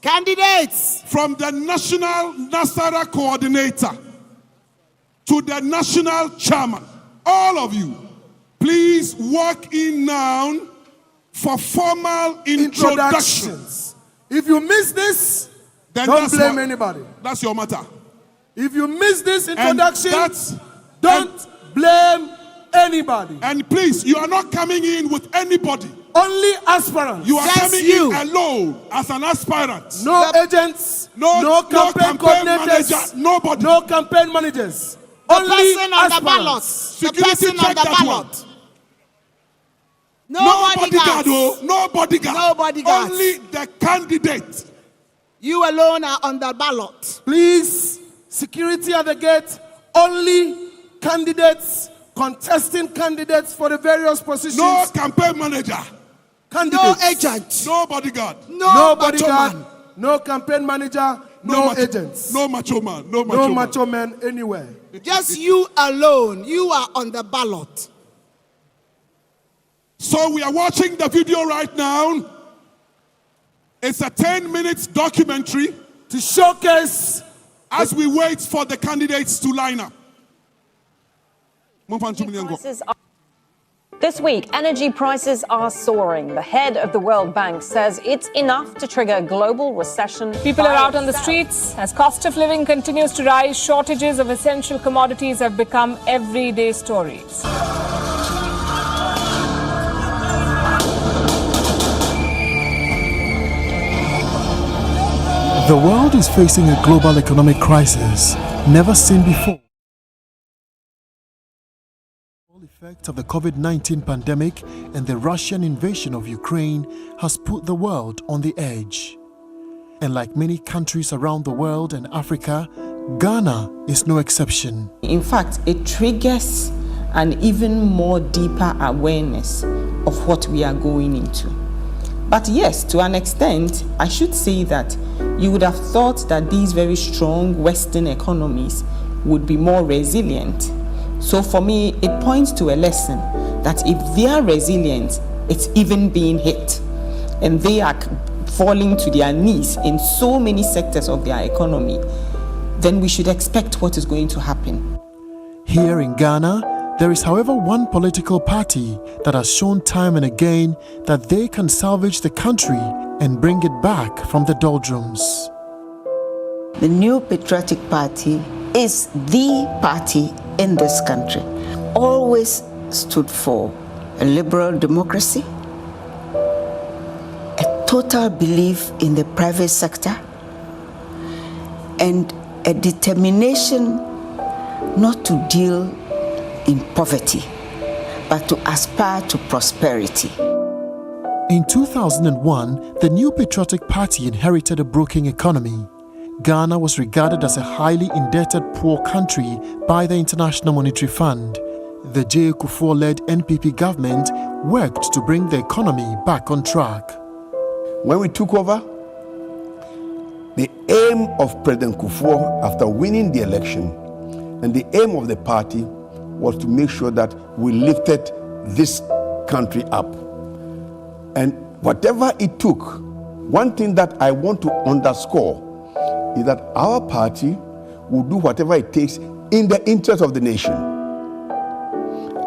Candidates. From the National Nasara Coordinator to the National Chairman, all of you, please walk in now for formal introductions. If you miss this, then don't blame anybody. That's your matter. If you miss this introduction, don't blame anybody. And please, you are not coming in with anybody. Only aspirants. You are coming in alone as an aspirant. No agents, no campaign coordinators, manager, nobody. No campaign managers. Only aspirants. The person on the ballot. No bodyguard. No bodyguard. No bodyguard. Only the candidate. You alone are on the ballot. Please, security at the gate. Only candidates, contesting candidates for the various positions. No campaign manager. Candidates. No agent. No bodyguard. No bodyguard. No campaign manager. No agents. No macho man. No macho man anywhere. Just you alone. You are on the ballot. So we are watching the video right now. It's a 10-minute documentary to showcase as we wait for the candidates to line up. This week, energy prices are soaring. The head of the World Bank says it's enough to trigger a global recession. People are out on the streets. As cost of living continues to rise, shortages of essential commodities have become everyday stories. The world is facing a global economic crisis never seen before. The effect of the COVID-19 pandemic and the Russian invasion of Ukraine has put the world on the edge. And like many countries around the world and Africa, Ghana is no exception. In fact, it triggers an even more deeper awareness of what we are going into. But yes, to an extent, I should say that you would have thought that these very strong Western economies would be more resilient. So for me, it points to a lesson that if they are resilient, it's even being hit. And they are falling to their knees in so many sectors of their economy, then we should expect what is going to happen. Here in Ghana, there is, however, one political party that has shown time and again that they can salvage the country and bring it back from the doldrums. The New Patriotic Party is the party in this country. Always stood for a liberal democracy, a total belief in the private sector, and a determination not to deal in poverty, but to aspire to prosperity. In 2001, the New Patriotic Party inherited a broken economy. Ghana was regarded as a highly indebted poor country by the International Monetary Fund. The J. Kufuor-led NPP government worked to bring the economy back on track. When we took over, the aim of President Kufuor after winning the election and the aim of the party was to make sure that we lifted this country up. And whatever it took, one thing that I want to underscore is that our party will do whatever it takes in the interest of the nation.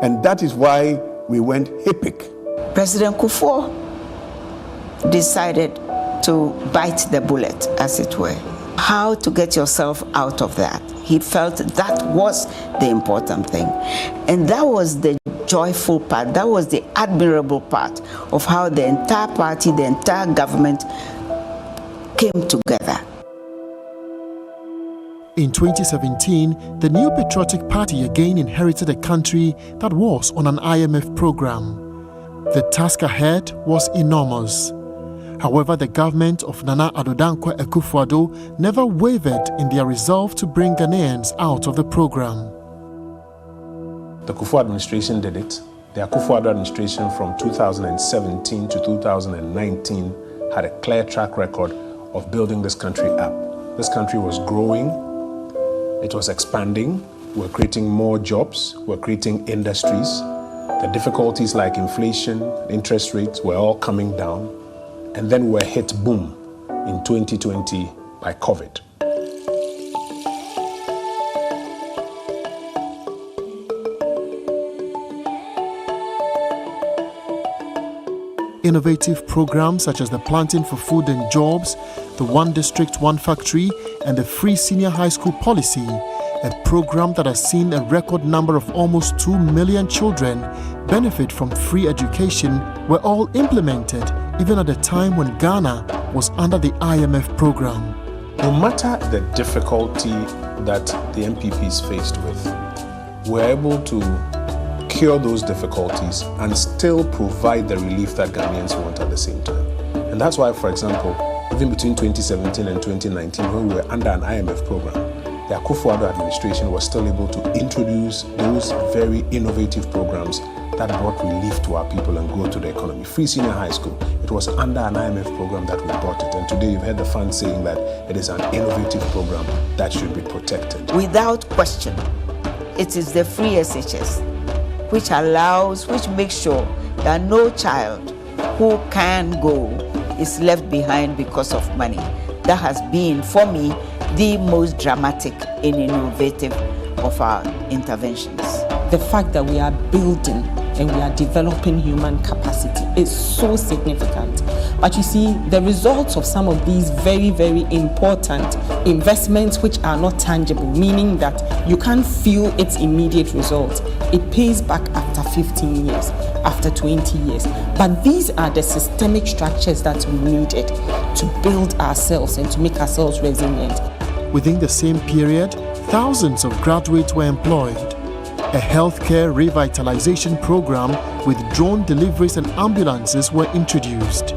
And that is why we went epic. President Kufuor decided to bite the bullet, as it were. How to get yourself out of that. He felt that was the important thing. And that was the joyful part, that was the admirable part of how the entire party, the entire government came together. In 2017, the New Patriotic Party again inherited a country that was on an IMF program. The task ahead was enormous. However, the government of Nana Addo Dankwa Akufo-Addo never wavered in their resolve to bring Ghanaians out of the program. The Kufuor administration did it. The Akufo-Addo administration from 2017 to 2019 had a clear track record of building this country up. This country was growing, it was expanding, we're creating more jobs, we're creating industries. The difficulties like inflation, interest rates were all coming down. And then we're hit, boom, in 2020 by COVID. Innovative programs such as the Planting for Food and Jobs, the One District, One Factory, and the Free Senior High School Policy, a program that has seen a record number of almost 2 million children benefit from free education, were all implemented even at a time when Ghana was under the IMF program. No matter the difficulty that the NPP is faced with, we're able to cure those difficulties and still provide the relief that Ghanaians want at the same time. And that's why, for example, even between 2017 and 2019, when we were under an IMF program, the Akufo-Addo administration was still able to introduce those very innovative programs that brought relief to our people and growth to the economy. Free Senior High School, it was under an IMF program that we brought it. And today you've heard the fund saying that it is an innovative program that should be protected. Without question, it is the free SHS which makes sure that no child who can go is left behind because of money. That has been, for me, the most dramatic and innovative of our interventions. The fact that we are building and we are developing human capacity is so significant. But you see, the results of some of these very, very important investments which are not tangible, meaning that you can't feel its immediate results, it pays back after 15 years, after 20 years. But these are the systemic structures that we needed to build ourselves and to make ourselves resilient. Within the same period, thousands of graduates were employed. A healthcare revitalization program with drone deliveries and ambulances were introduced.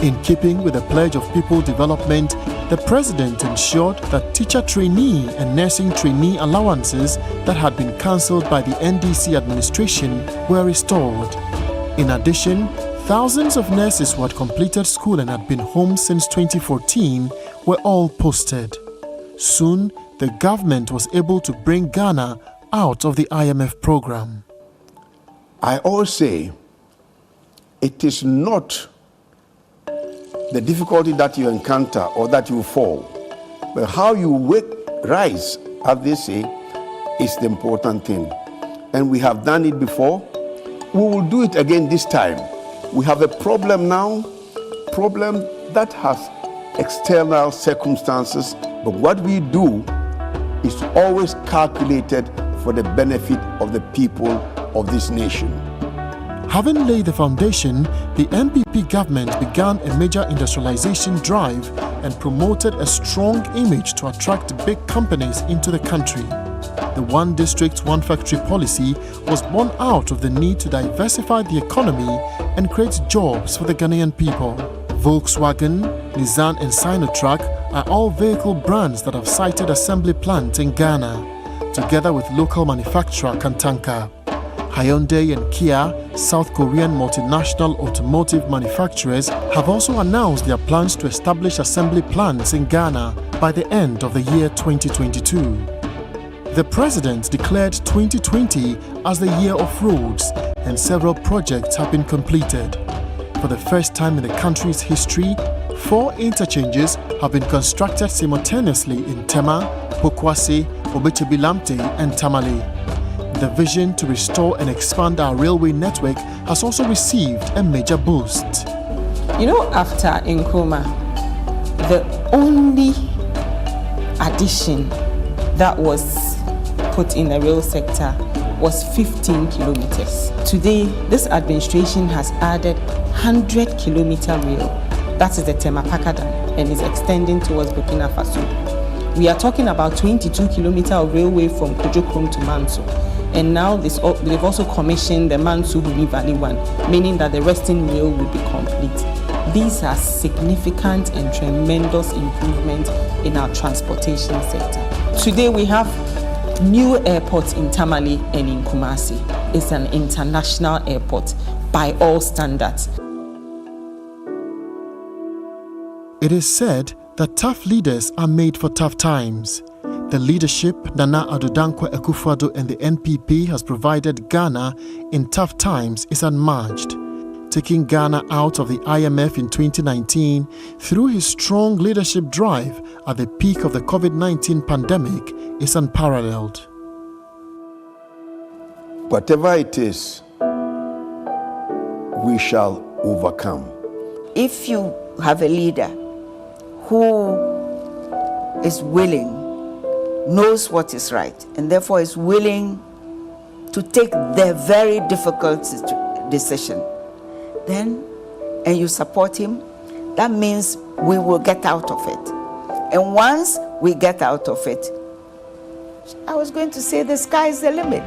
In keeping with the pledge of people development, the president ensured that teacher trainee and nursing trainee allowances that had been cancelled by the NDC administration were restored. In addition, thousands of nurses who had completed school and had been home since 2014 were all posted. Soon, the government was able to bring Ghana out of the IMF program. I always say it is not the difficulty that you encounter or that you fall, but how you rise, as they say, is the important thing. And we have done it before. We will do it again this time. We have a problem now, problem that has external circumstances, but what we do is always calculated for the benefit of the people of this nation. Having laid the foundation, the NPP government began a major industrialization drive and promoted a strong image to attract big companies into the country. The One District, One Factory policy was born out of the need to diversify the economy and create jobs for the Ghanaian people. Volkswagen, Nissan and Sinotruk are all vehicle brands that have sited assembly plants in Ghana, together with local manufacturer Kantanka. Hyundai and Kia, South Korean multinational automotive manufacturers, have also announced their plans to establish assembly plants in Ghana by the end of the year 2022. The president declared 2020 as the year of roads, and several projects have been completed. For the first time in the country's history, 4 interchanges have been constructed simultaneously in Tema, Pokwase, Obechebilamte and Tamale. The vision to restore and expand our railway network has also received a major boost. You know, after Nkrumah, the only addition that was put in the rail sector was 15 kilometers. Today, this administration has added 100-kilometer rail. That is the Tema-Paka Dam, and is extending towards Burkina Faso. We are talking about 22 kilometers of railway from Kujokrom to Manso. And now they've also commissioned the Manso-Huni Valley one, meaning that the resting rail will be complete. These are significant and tremendous improvements in our transportation sector. Today we have new airports in Tamale and in Kumasi. It's an international airport by all standards. It is said that tough leaders are made for tough times. The leadership Nana Addo Dankwa Akufo-Addo and the NPP has provided Ghana in tough times is unmatched. taking Ghana out of the IMF in 2019 through his strong leadership drive at the peak of the COVID-19 pandemic is unparalleled. Whatever it is, we shall overcome. If you have a leader who is willing, knows what is right, and therefore is willing to take the very difficult decision, then, and you support him, that means we will get out of it. And once we get out of it, I was going to say the sky is the limit,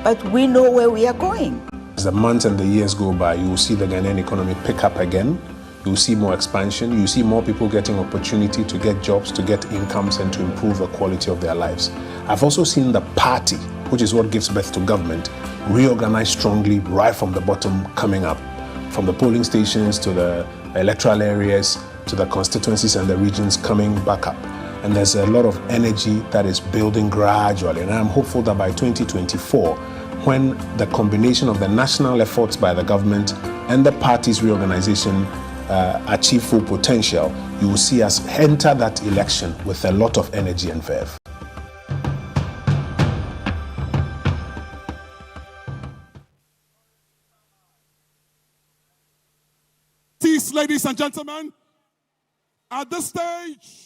but we know where we are going. As the months and the years go by, you will see the Ghanaian economy pick up again. You will see more expansion. You will see more people getting opportunity to get jobs, to get incomes, and to improve the quality of their lives. I've also seen the party, which is what gives birth to government, reorganize strongly right from the bottom, coming up. From the polling stations to the electoral areas to the constituencies and the regions coming back up. And there's a lot of energy that is building gradually. And I'm hopeful that by 2024, when the combination of the national efforts by the government and the party's reorganization achieve full potential, you will see us enter that election with a lot of energy and verve. Ladies and gentlemen, at this stage,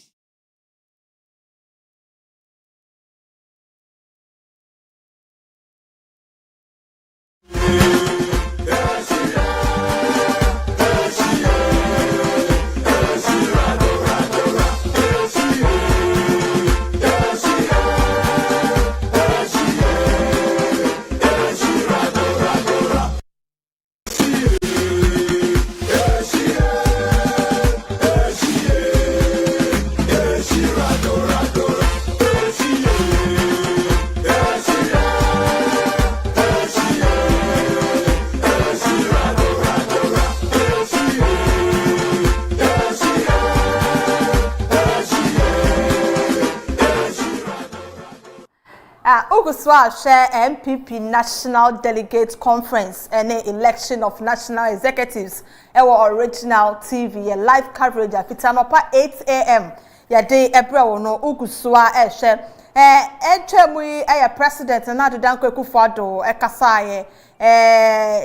share NPP National Delegate Conference and election of national executives. Our original TV, a live coverage at Pitanopa 8 a.m. Ya day April no Uguswa share. Echemui president and Adudanko Kufado Ekasaye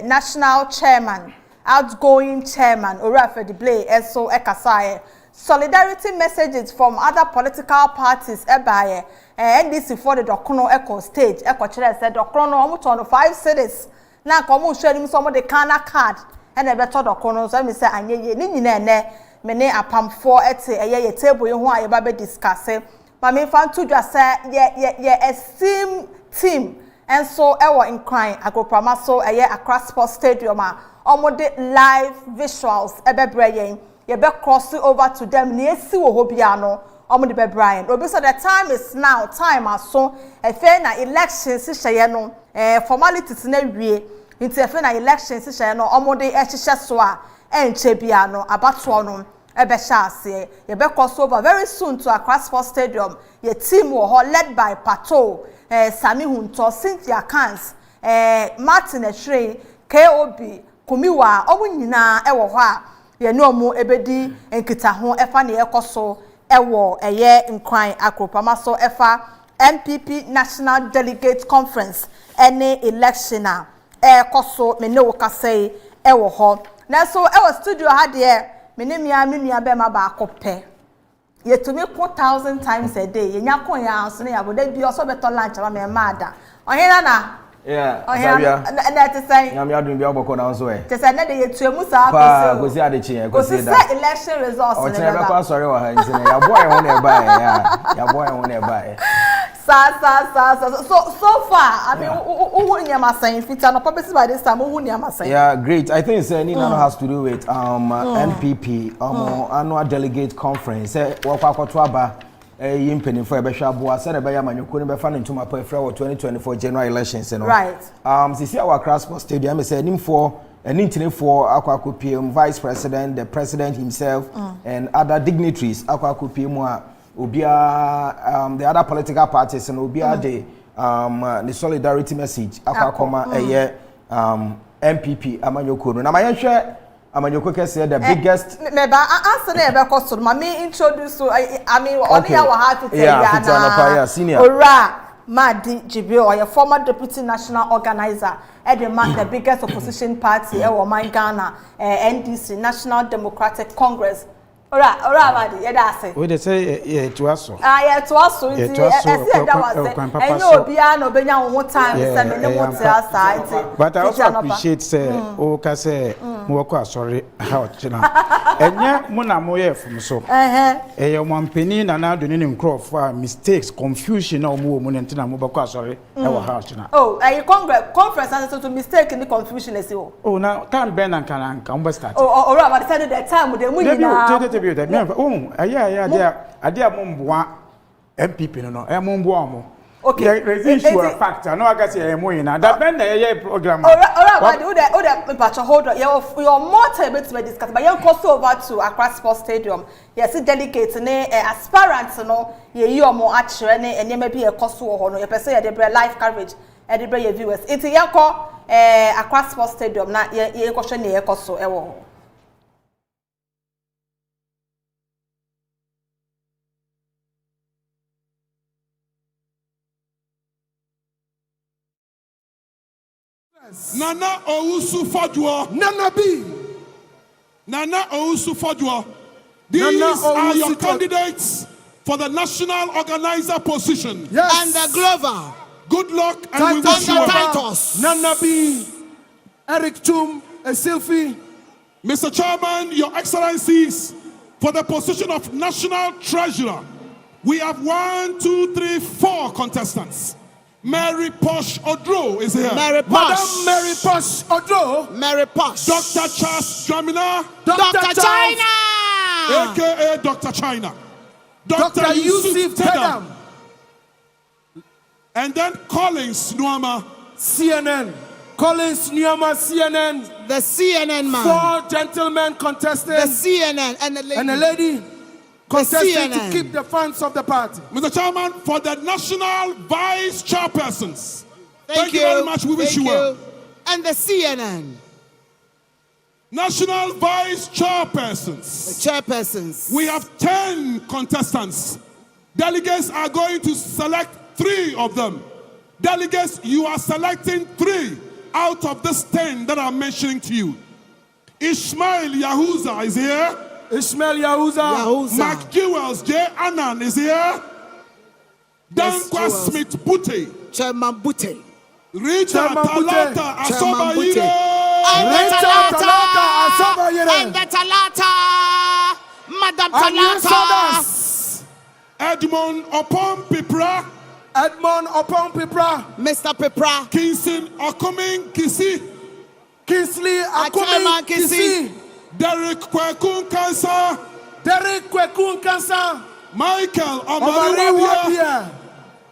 national chairman, outgoing chairman Orafe Diblay so Ekasaye. Solidarity messages from other political parties ebaye NDC for the Dokono Echo stage Echo Chere said Dokono almost on 5 cities na komo share some of the Kana card and a better Dokono so me say anye ni nyina mene apam for ete ye table ho a ye ba be discuss but me fan to just say ye esteem team and so ewo incline agoprama so across sports stadium omode live visuals ebebre you be cross over to them near si wo hobia no omo de be Brian obi so the time is now time aso efe na elections hye no formalities na wie nti efe na elections hye no omo de ehye so a enche bia no abato no ebe sha ase you be cross over very soon to Accra Sports Stadium your team wo ho led by Pato Sami Hunto Cynthia Kans Martin Eshrei KOB Kumiwa omo nyina ewo ho a ye no mu ebedi enkita ho efa ne ekoso ewo nkwan akropama so efa NPP National Delegate Conference any election a ekoso me ne wo kasei ewo ho na so ewo studio ha de me ne mia be ma ba akopɛ ye to me 1,000 times a day ye nya kon ya so ne ya boda bi oso beto lunch ma me ma ada ohena na yeah, that is saying I'm doing Biaboko now, so just another year to Musa. Go see the chair, go see that election results. Oh, sorry, your boy won't buy, yeah, your boy won't buy. So far, I mean, who saying if it's an purpose by this time, who saying? Yeah, great. I think Nina has to do with NPP annual delegate conference. Yimpeni for Besha Boa said about Yaman be found into my for 2024 general elections. Right. See our Accra Sports Stadium is him for an internet for Akwaku PM, Vice President, the President himself, and other dignitaries. Akwaku PM, Ubia, the other political parties, and Ubia the solidarity message. Akwakoma NPP amanyoko no na mayenhwe amanyoko kese the biggest meba answer na ebe koso ma me introduce I mean only our heart to tell you ora Madi Jibril or your former deputy national organizer at the biggest opposition party in Ghana NDC National Democratic Congress. Ora Madi say. We dey say yeah to us. Yeah to us so it and no bia no benya one time say me mo te But I also appreciate say o ka say mo ko asori how china. Enye mo na mo ye fum so. Your mampeni na na do ni nkrofo mistakes confusion na mo mo ntina mo ba ko asori e wo how china. Oh, conference and to mistake in the confusion is you. Oh na time ben and can come start. Oh ora but say the time they mu na I mumboa NPP no mumboa mo. Okay, residual factor. No, I guess you're more in that. Ben, the program. All right, hold on. Your more time to discuss, but you're cross over to Accra Sports Stadium. Yes, it delegates aspirants, no, you are more actually, and you may be a cost or no, you per se, the live coverage, and the brave viewers. It's a yako Accra Sports Stadium, not your question, your cost so. Nana Owusu Fodwo. Nana B. Nana Owusu Fodwo. These are your candidates for the national organizer position. Yes. And the Glover. Good luck and we wish you well. Nana B. Eric Chum, a selfie. Mr. Chairman, Your Excellencies, for the position of National Treasurer, we have 4 contestants. Mary Posh Odro is here. Mary Posh. Madam Mary Posh Odro. Mary Posh. Dr. Charles Jamina. Dr. China. AKA Dr. China. Dr. Yusuf Tedam. And then Collins Nuama. CNN. Collins Nuama, CNN. The CNN man. 4 gentlemen contesting. The CNN and the lady. And a lady. Contesting to keep the funds of the party. Mr. Chairman, for the national vice chairpersons. Thank you very much. We wish you well. And the CNN. National vice chairpersons. The chairpersons. We have 10 contestants. Delegates are going to select 3 of them. Delegates, you are selecting 3 out of this 10 that I'm mentioning to you. Ishmael Yahuza is here. Ishmael Yahuza. Mark Jewels, J. Annan is here. Dankwa Smith Bute. Chairman Bute. Rita Talata Asobayire. And the Talata. Madam Talata. Edmond Opon Pipra. Edmond Opon Pipra. Mr. Pipra. Kingston Okumin Kisi. Kingsley Akumin Kisi. Derek Kwekun Kansa. Derek Kwekun Kansa. Michael Omariwadia.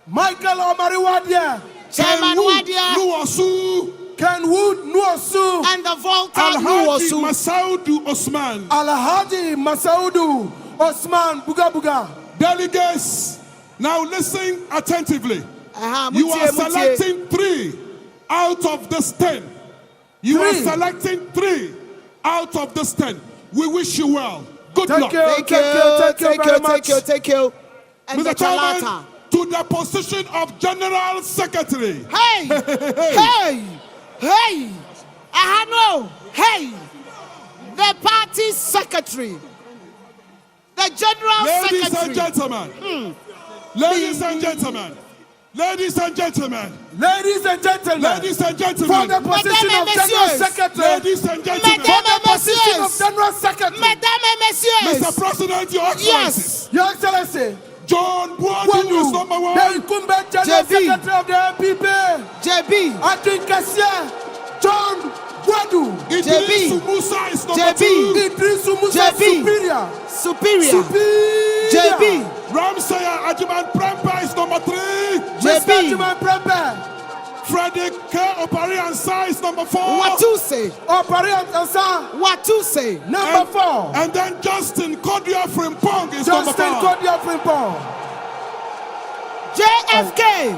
Michael Omariwadia. Chairman Wadia. Nuosu. Kenwood Nuosu. And the Volta Alhaji Nuosu. Masaudu Osman. Alhaji Masaudu Osman Buga Buga. Delegates, now listen attentively. You are selecting 3 out of this 10. You are selecting 3 out of this 10. We wish you well. Good luck. Thank you. And Mr. Chairman, to the position of General Secretary. Hey! No! Hey! The party secretary. The general secretary. Ladies and gentlemen. Ladies and gentlemen. Ladies and gentlemen. Ladies and gentlemen. Ladies and gentlemen. For the position of General Secretary. Ladies and gentlemen. For the position of General Secretary. Mesdames et messieurs. Mr. President, Your Excellency. Yes. Your Excellency. John Buadu is number 1. The incumbent General Secretary of the NPP. JB. Adinkasia. John Buadu. Idris Musa is number 2. Idris Musa Superior. JB. Ramsaya Ajiman Prempa is number 3. JB. Ajiman Prempa. Frederick K. Opari Ansa is number 4. What you say? Opari Ansa. What you say? Number 4. And then Justin Kodia Frimpong is Justin number 5. Kodia Frimpong. JFK.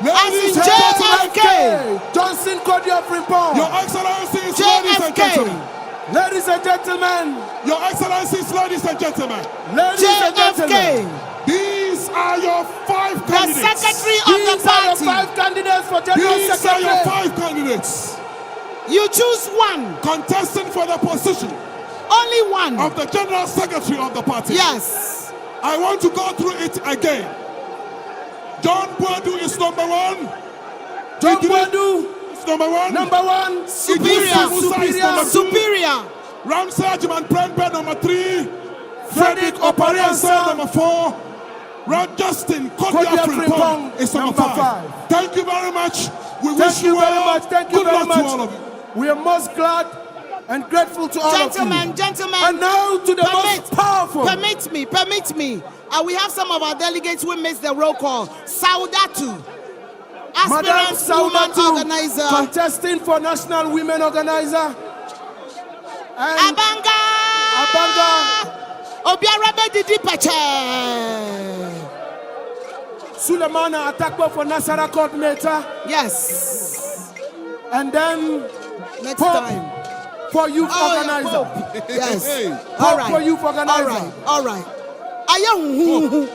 Ladies and JFK. gentlemen, Johnson Kodia Frimpong. Your Excellencies, ladies and gentlemen. Ladies and gentlemen. Your Excellencies, ladies and gentlemen. Ladies and gentlemen. These are your 5 candidates. The secretary of the These are your party. 5 candidates for general These are secretary. your 5 candidates. You choose one. Contesting for the position Only one. of the general secretary of the party. Yes. I want to go through it again. John Boadu is number 1. John Boadu is number 1. Number 1. Superior. Superior. Ramsay Jiman Prembe number 3. Frederick Opariansa number 4. Justin Kodia Frimpong is number 5. Thank you very much. We wish you well. Thank you Good very luck much. to all of you. We are most glad and grateful to all of you. Gentlemen. And now to the most powerful. Permit me. We have some of our delegates who missed the roll call. Saudatu, Madam aspirant woman Saudatu, organizer. contesting for National Women Organizer. And Abanga. Obiarabe Didi Pache. Sulemana Atakpo for Nasara coordinator. Yes. And then next Pope time for youth organizer. Yeah, yes. Pope for youth organizer. All right. Ayahu.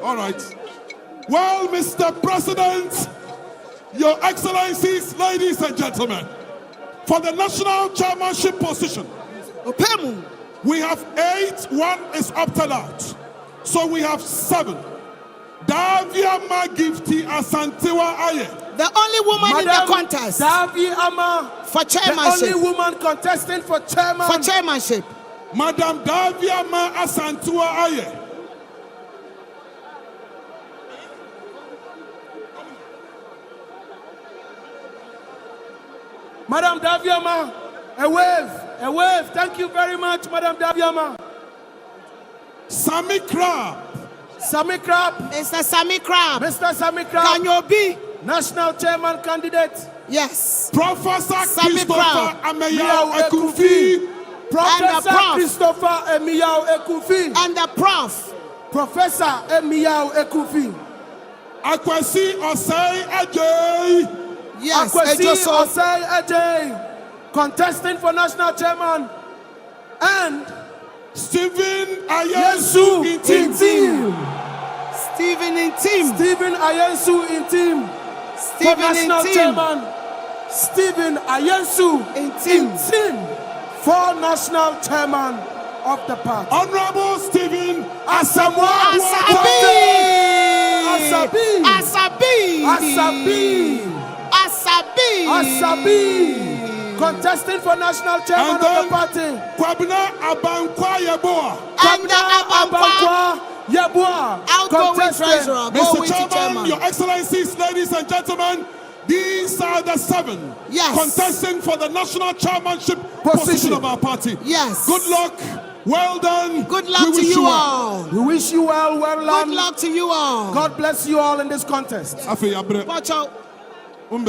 All right. Well, Mr. President, Your Excellencies, ladies and gentlemen, for the national chairmanship position, we have 8. 1 is opted out. So we have 7. Davia Magifti Asantewa Aye. The only woman in the contest. Davia Ama for chairmanship. The only woman contesting for chairmanship. Madam Davia Ma Asantewa Aye. Madam Daviama, a wave. Thank you very much, Madam Daviama. Sami Crab. Mr. Sami Crab. Can you be national chairman candidate? Yes. Professor Sami Christopher Ameyao Ekufi. Professor Christopher Emiyao Ekufi. And the prof. Professor Emiyao Ekufi. Akwesi Osei Ajay. Yes, Akwesi Osei Ajay, contesting for national chairman. And Stephen Ayensu in team. Stephen Ayensu in team. For national chairman. Stephen Ayensu in team. For national chairman of the party. Honorable Stephen Asamoah Asabi, contesting for national chairman of the party. Kwabena Abankwa Yeboah, outgoing treasurer. Mr. Chairman, Your Excellencies, ladies and gentlemen, these are the 7 contesting for the national chairmanship position of our party. Yes. Good luck. Well done. Good luck to you all. We wish you well done. Good luck to you all. God bless you all in this contest. Watch out. Lord,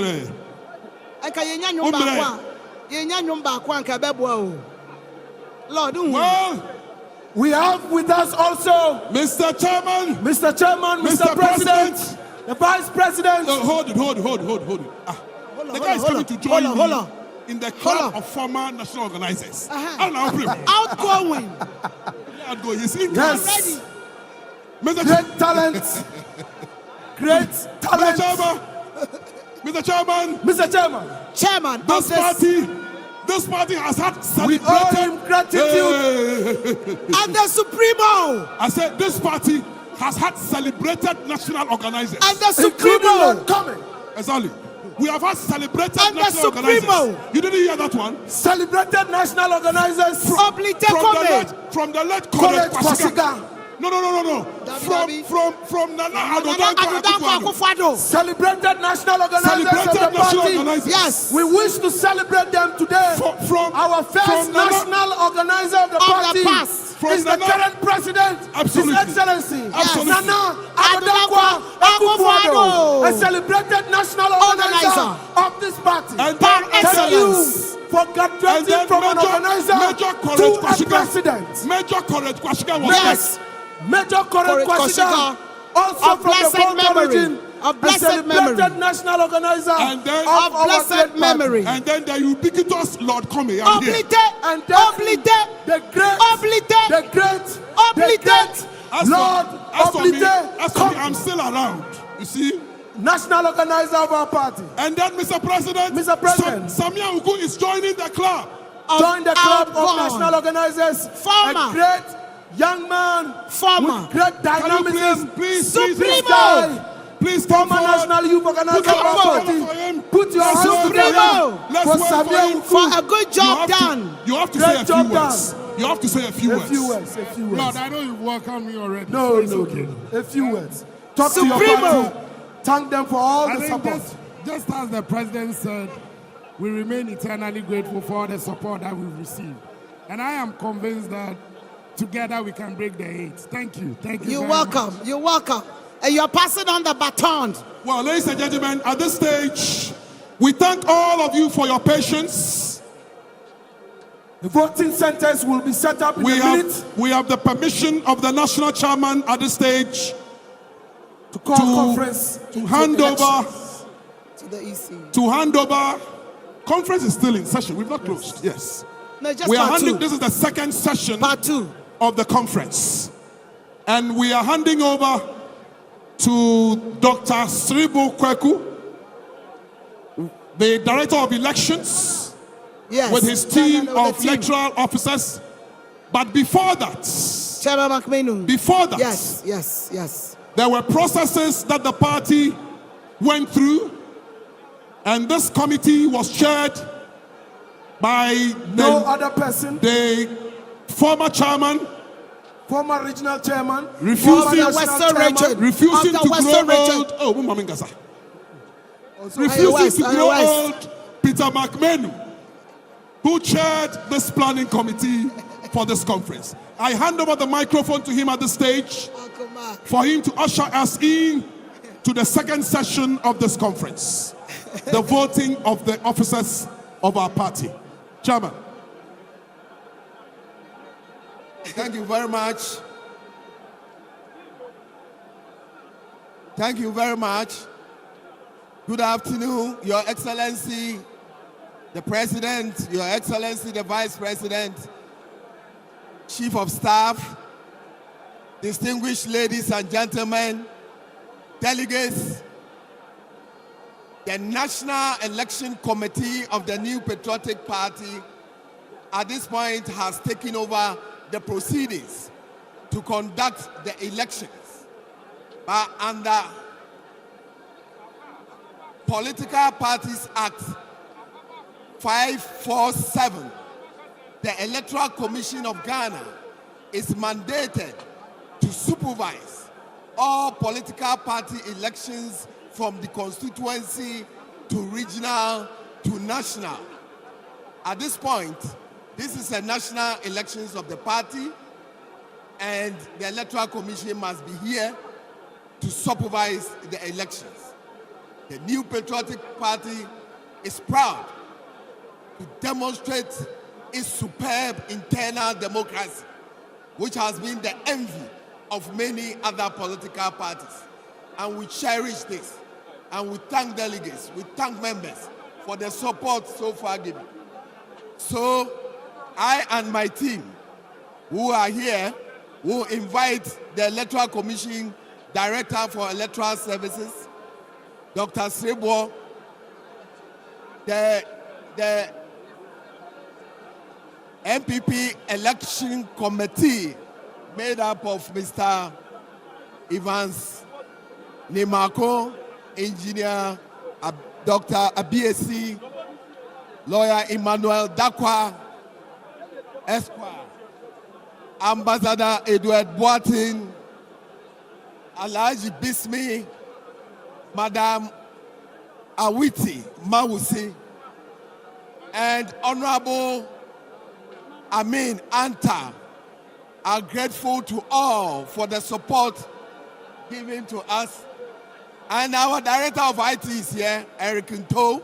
well, we have with us also Mr. Chairman, Mr. President, the Vice President. Hold it. The guy is coming to join me in the club of former national organizers. Outgoing. He's in yes. Great talent. Mr. Chairman. Chairman. This party has had we owe him gratitude. And the Supremo. I said this party has had celebrated national organizers. And the Supremo. Coming. Exactly. We have had celebrated national organizers. You didn't hear that one? Celebrated national organizers. From the late Correct Kwasiga. No. From Nana Addo. Celebrated national organizers of the party. Yes. We wish to celebrate them today. From our first national organizer of the party is the current president, His Excellency Nana Addo Akufo-Addo, a celebrated national organizer of this party. Par excellence. For For graduating from an organizer to a president. Major Courage Kwashiga was Yes. Major Courage Kwashiga, also of from blessed the Volta memory. region, Of blessed memory. national organizer And then- Of blessed memory. And then the ubiquitous Lord Comey. Oblite. And then Oblite. the great, Oblite. the great, Oblite. the great Lord As for me, Oblite, I'm still around. You see? national organizer of our party. And then, Mr. President, Samia Ugu is joining the club. Join the club of outborn. national organizers. Former. A great young man. Former. With great dynamism. Please, Supremo. Please, former national youth organizer of our party. Put your hands Supremo. together for Samia Ugu. For a good job done. You have to say a few words. You have to say a few A words. few words. A few words. Lord, I know you've welcomed me already. No, so it's no, okay. A few words. Talk to your Supremo. party. Thank them for all I the think support. just as the president said, we remain eternally grateful for all the support that we've received. And I am convinced that together we can break the hate. Thank you. Thank you. You're very welcome. much. You're welcome. And you're passing on the baton. Well, ladies and gentlemen, at this stage, we thank all of you for your patience. The voting centers will be set up in a minute. We have the permission of the national chairman at this stage to call conference to hand over to the EC. to hand over. Conference is still in session. We've not closed. Yes. No, just We are part handing. two. This is the second session Part two. of the conference, and we are handing over to Dr. Sribo Kweku, the Director of Elections, Yes. with his No, team no, the of electoral officers. But before that, Chairman McMenu. before that, Yes. there were processes that the party went through, and this committee was chaired by No other person. the former chairman, Former regional chairman. refusing Of the Western region. refusing Of to the Western grow region. old. Oh, Mama Ngasa. Also, Refusing West, to grow West. old, Peter McMenu, who chaired this planning committee for this conference. I hand over the microphone to him at this stage for him to usher us in to the second session of this conference, the voting of the officers of our party. Chairman. Thank you very much. Thank you very much. Good afternoon, Your Excellency, the President, Your Excellency, the Vice President, Chief of Staff, distinguished ladies and gentlemen, delegates. The National Election Committee of the New Patriotic Party at this point has taken over the proceedings to conduct the elections. But under Political Parties Act 547, the Electoral Commission of Ghana is mandated to supervise all political party elections from the constituency to regional to national. At this point, this is a national elections of the party, and the Electoral Commission must be here to supervise the elections. The New Patriotic Party is proud to demonstrate its superb internal democracy, which has been the envy of many other political parties. And we cherish this. And we thank delegates, we thank members for the support so far given. So I and my team who are here will invite the Electoral Commission Director for Electoral Services, Dr. Sribo, the NPP Election Committee made up of Mr. Evans Nimako, Engineer Dr. Abiesi, Lawyer Emmanuel Dakwa, Esquire, Ambassador Edward Boatin, Alhaji Bismi, Madam Awiti Mawusi, and Honorable Amin Anta are grateful to all for the support given to us. And our Director of IT is here, Eric Nto.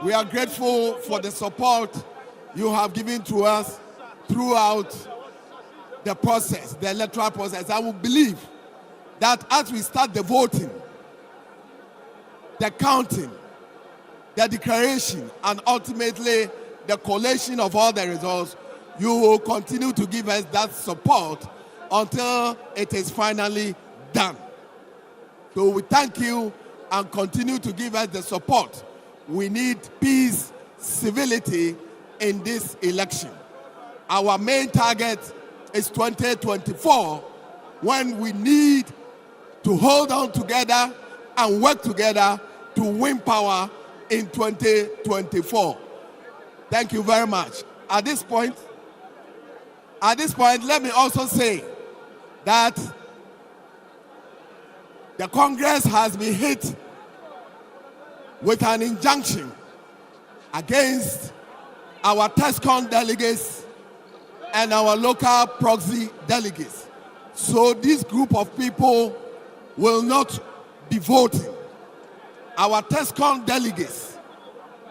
We are grateful for the support you have given to us throughout the process, the electoral process. I will believe that as we start the voting, the counting, the declaration, and ultimately the collation of all the results, you will continue to give us that support until it is finally done. So we thank you and continue to give us the support. We need peace, civility in this election. Our main target is 2024, when we need to hold on together and work together to win power in 2024. Thank you very much. At this point, let me also say that the Congress has been hit with an injunction against our TESCON delegates and our local proxy delegates. So this group of people will not be voting. Our TESCON delegates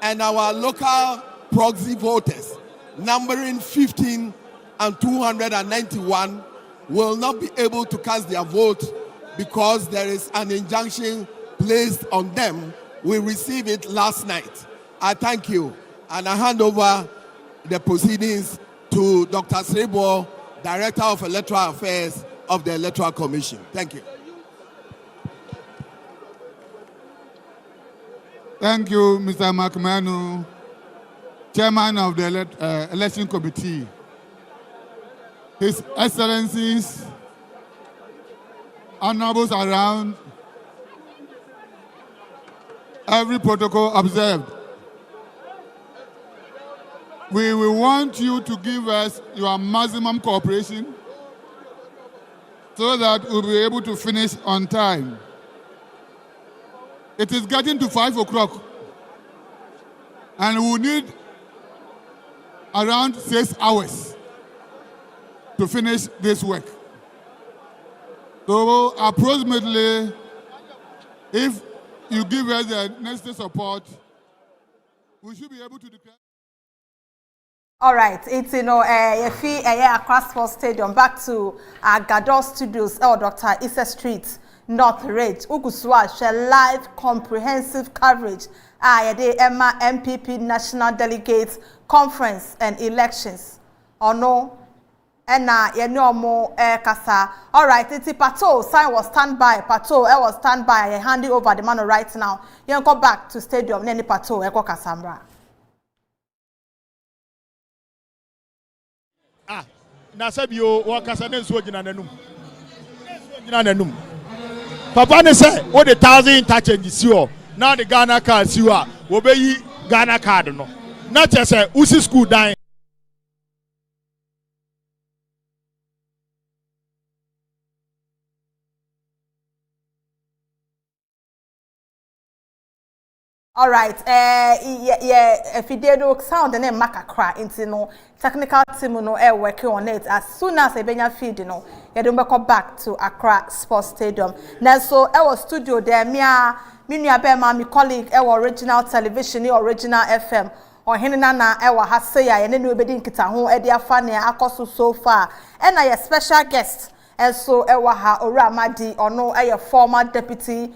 and our local proxy voters, numbering 15 and 291, will not be able to cast their vote because there is an injunction placed on them. We received it last night. I thank you, and I hand over the proceedings to Dr. Srebo, Director of Electoral Affairs of the Electoral Commission. Thank you. Thank you, Mr. McMahon, Chairman of the Election Committee. His Excellencies, honorables around, every protocol observed. We will want you to give us your maximum cooperation so that we'll be able to finish on time. It is getting to 5 o'clock, and we will need around 6 hours to finish this work. So approximately, if you give us the necessary support, we should be able to declare. All right, it's across Sports Stadium, back to Gadol Studios, Dr. Issa Street, North Ridge. Uguswa share live comprehensive coverage. Emma NPP National Delegates Conference and Elections. Or no? Kasa. All right, it's Pato. Sign was standby. Pato, I was standby. I handing over the man right now. You go back to stadium. Neni Pato, Eko Kasambra. Na sabio wakasa nenso gina nanum papa ne say wo the 1,000 interchange si o na the Ghana card si o wo be yi Ghana card no na che say usi school dan. All right, if you did sound and then makakra into no technical team no working on it as soon as a benya feed you don't go back to Accra Sports Stadium. Now so our studio there me bema my colleague our original television original FM or henna na our haseya and then we be nkita ho e dia fa ne akoso so far and a special guest and so our ha Oramadi or no a former deputy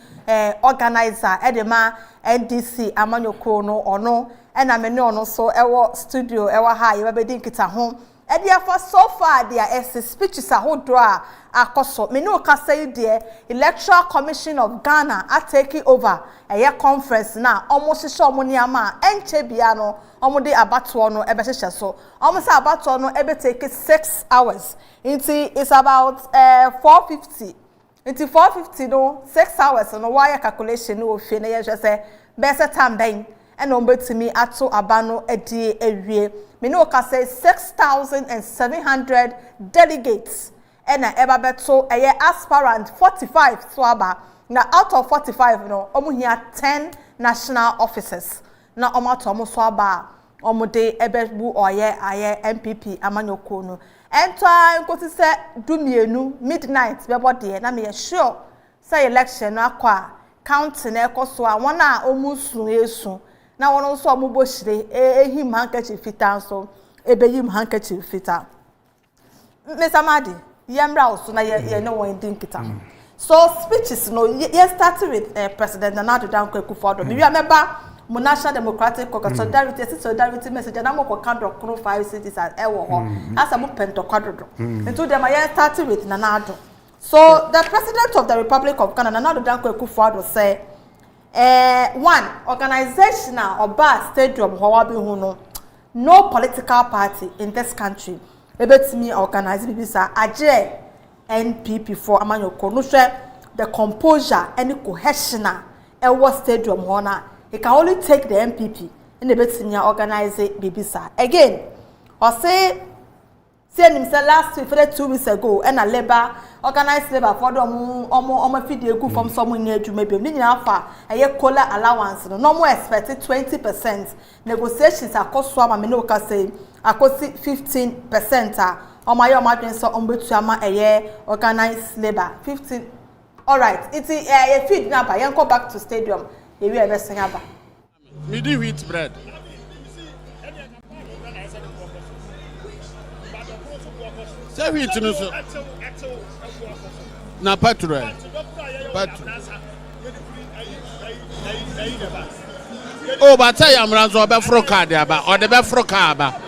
organizer edema NDC Amanyoko no ono and amene ono so ewo studio ewa ha ye be nkita ho e dia for so far dia speeches ahodo a akoso me no ka say de Electoral Commission of Ghana are taking over a conference na almost hye omo niama enche bia no omo de abato no ebe hye so omo say abato no ebe take 6 hours it's about 450. Into 450 no 6 hours no wire calculation no fie na ye say better time ben and number to me ato abano edi ewie me no ka say 6,700 delegates and eba beto eye aspirant 45 so aba na out of 45 no omo hia 10 national officers na omo ato omo so aba omo de ebebu oye aye NPP Amanyoko no ento ko ti se dumienu midnight bebo de na me sure say election no akwa counting ekoso a wona omusu esu na wono so omubo hire ehim handkerchief fita so ebeyim handkerchief fita Mr. Madi yemra also na ye no one dinkita so speeches no ye started with President Nana Dankwa Akufo-Addo we remember mo National Democratic Caucus solidarity message na mo ko kando kono 5 cities as ewo ho asa mo pento kwadodo into them ye started with Nana Addo. So the President of the Republic of Ghana Nana Dankwa Akufo-Addo say one organizational or bar stadium ho bi hu no political party in this country ebetimi organize bibisa aje NPP for amanyoko no hwe the composure and cohesion e stadium ho na he can only take the NPP and ebetimi organize bibisa again or say himself last week 2 weeks ago and a labor organized labor for them omo fidie gu from someone near adwuma bi ni nyina fa eye cola allowance no more expected 20% negotiations akoso ama me no ka say akosi 15% omaye omadwen so ombetu ama eye organized labor 15 all right it e feed na ba yen go back to stadium e wi e be sen aba midi wheat bread say wheat no so na patro oh but I am ran so be fro card aba or the be fro card aba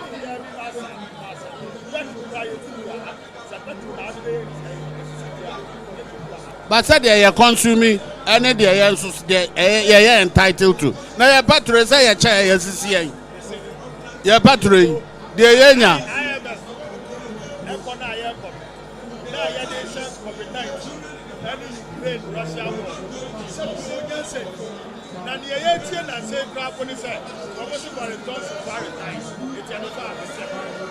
but said they consuming any they are entitled to na your patro say your chair your CCA your patro they nya Russia war. So just say, na the Haitian and say crap when he said, almost for it does paradise. It's another second.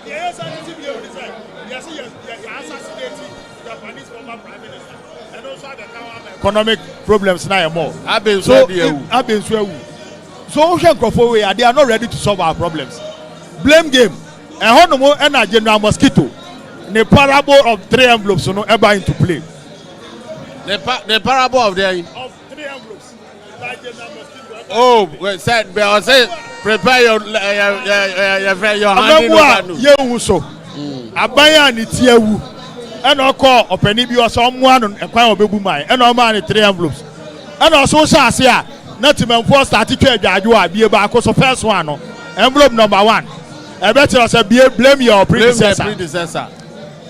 The Haitian TV said, yes, assassinating Japanese former prime minister, and also the economic problems now more. I've been so we they are not ready to solve our problems. Blame game. And Honomo and a general mosquito. The parable of 3 envelopes no ever into play. The parable of 3 envelopes. Oh, well said. But say prepare your hand in over. You so. Abaya ni tiewu. And oko openi bi o so mo anu ekwan obebu mai. And o man 3 envelopes. And also say ya not to for start to adwajo a bie ba ko so first one no. Envelope number 1. I bet you say blame your predecessor.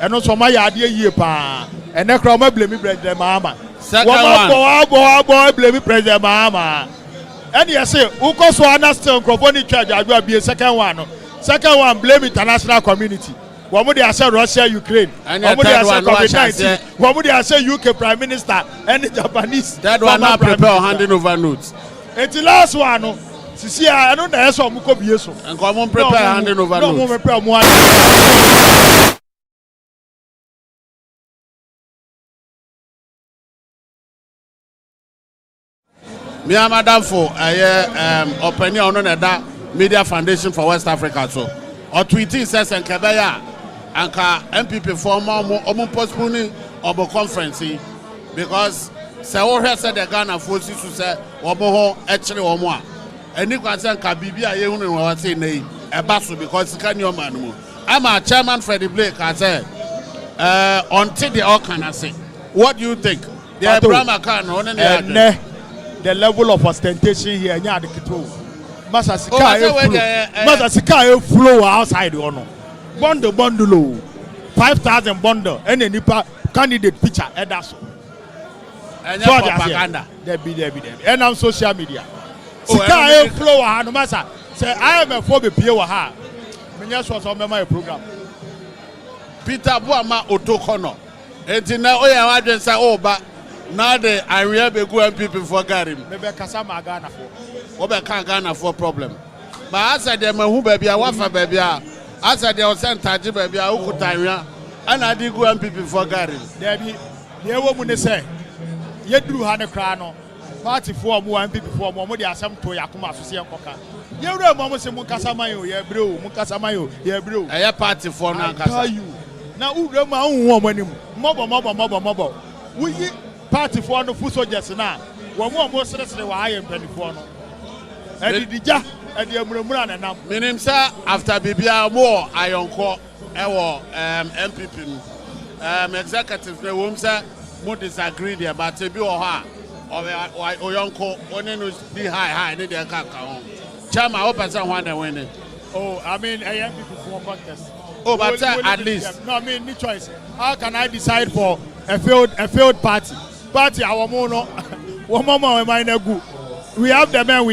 And also my idea ye pa. And then crowd blame me President Mahama. Second one. Boy blame President Mahama. And you say, who cause to understand Crofoni charge? I will be a second one. Second one blame international community. What would they say Russia, Ukraine? And what would they say COVID-19? What would they say UK Prime Minister and the Japanese? That one not prepare handing over notes. It's the last one. See, I don't know so much of yeso. And come on prepare handing over notes. No prepare more. Me am madam for opinion on that Media Foundation for West Africa so or tweeting says and Kebeya and NPP former postponing omo conference because say what said the Ghana forces to say omo actually omo and you can say Kabibi aye unu wa say nei ebaso because can your man mo I'm a chairman Freddie Blake I say until the all can say what do you think the Brahma can on the level of ostentation here nya adikito masa sika flow outside ono bundle 5,000 bundle any nipa candidate picture edaso and propaganda there be and on social media sika flow ha no masa say I am a for be pie wa ha menya so member program Peter Boama Otokono entina oya wadwen say oba now the area be go NPP for Garim. Maybe Kasama Ghana for. Obe can Ghana for problem. But I said them who baby I want for baby. I said they was sent Taji baby I who time and I did go NPP for Garim. There be the woman say ye drew hand crano. Party for more NPP for more they are some to Yakuma to see Koka. You know mama say Mukasamayo, ye bro, Mukasamayo, ye bro. A party for now. Now who rema woman mobo. We party for no full soldiers now. One more seriously why I am 24. Edidija, Ediamura and Nam. Meaning, sir, after Bibia more, I encore, NPP. Executives, the women say, would disagree there, but to be or her, or young co, only be high, need their cacao. Chama, open someone and win it. Oh, I mean, I am for contest. Oh, but at least. No, I mean, no choice. How can I decide for a failed party? Party, our mono, one moment, my negu. We have the men,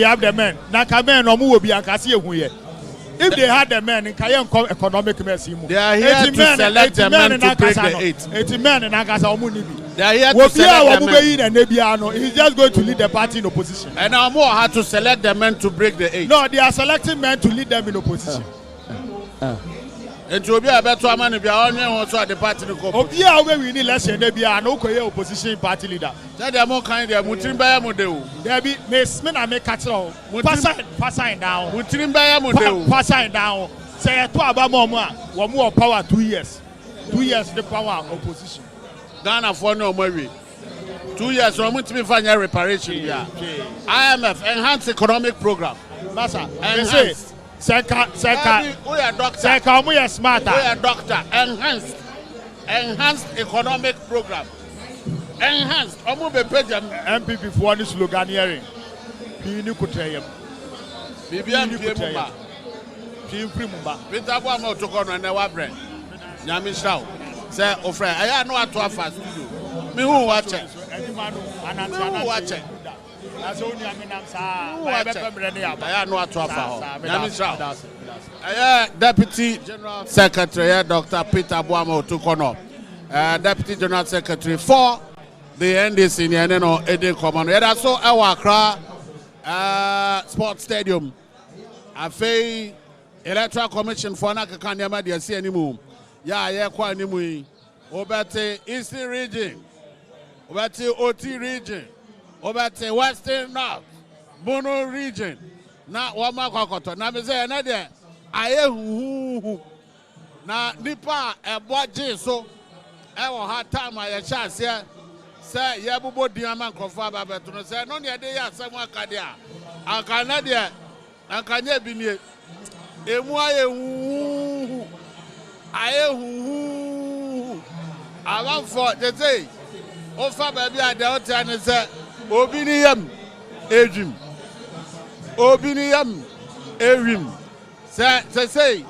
Nakamen, no more be a cassia. If they had the men in Kayan economic mercy, they are here to select the men to break the 8. 80 men in Agasa Munibi. They are here to select the men. And Nebiano, he's just going to lead the party in opposition. And now more had to select the men to break the 8. No, they are selecting men to lead them in opposition. And to be a better man, if you are only also at the party. Obia, we need less than Nebia, no opposition party leader. They are more kind of Mutrimba Model. There be Miss Mina make cattle. Passing down. Mutrimba Model. Passing down. Say to Abamoma, one more power 2 years. 2 years the power opposition. Ghana for no money. 2 years, I'm going to find a reparation. IMF enhanced economic program. Massa, enhanced. Seka, we are doctor. Seka, we are smarter. We are doctor. Enhanced economic program. Enhanced. MPP for one slogan hearing. Pini kutreyem. Bibian Pimba. Pimba. Peter Boamo took on an hour brand. Yamisha. Say, oh, friend, I know what to offer. Me who watch it. Who watch it. That's only I know what to offer. Deputy General Secretary Dr. Peter Boamo took on Deputy General Secretary for the NDC in the Eden Common. That's so our Accra Sports Stadium. I feel Electoral Commission for Nakakanyama, the CNMU. Yeah, quite new. Obate Eastern region, Obate OT region. Over the Western North, Bono region, na Wama Kokoto. Na me say another aye hu na nipa eboje so e wo ha time aye chance here say ye bobo diama nkofo ababeto no say no ne de ya asem akade a akana de akanya bi nie emu aye hu aban for the day ofa baby ade o tell ne say Obiniyam Ejim. Obiniyam Erim. Say,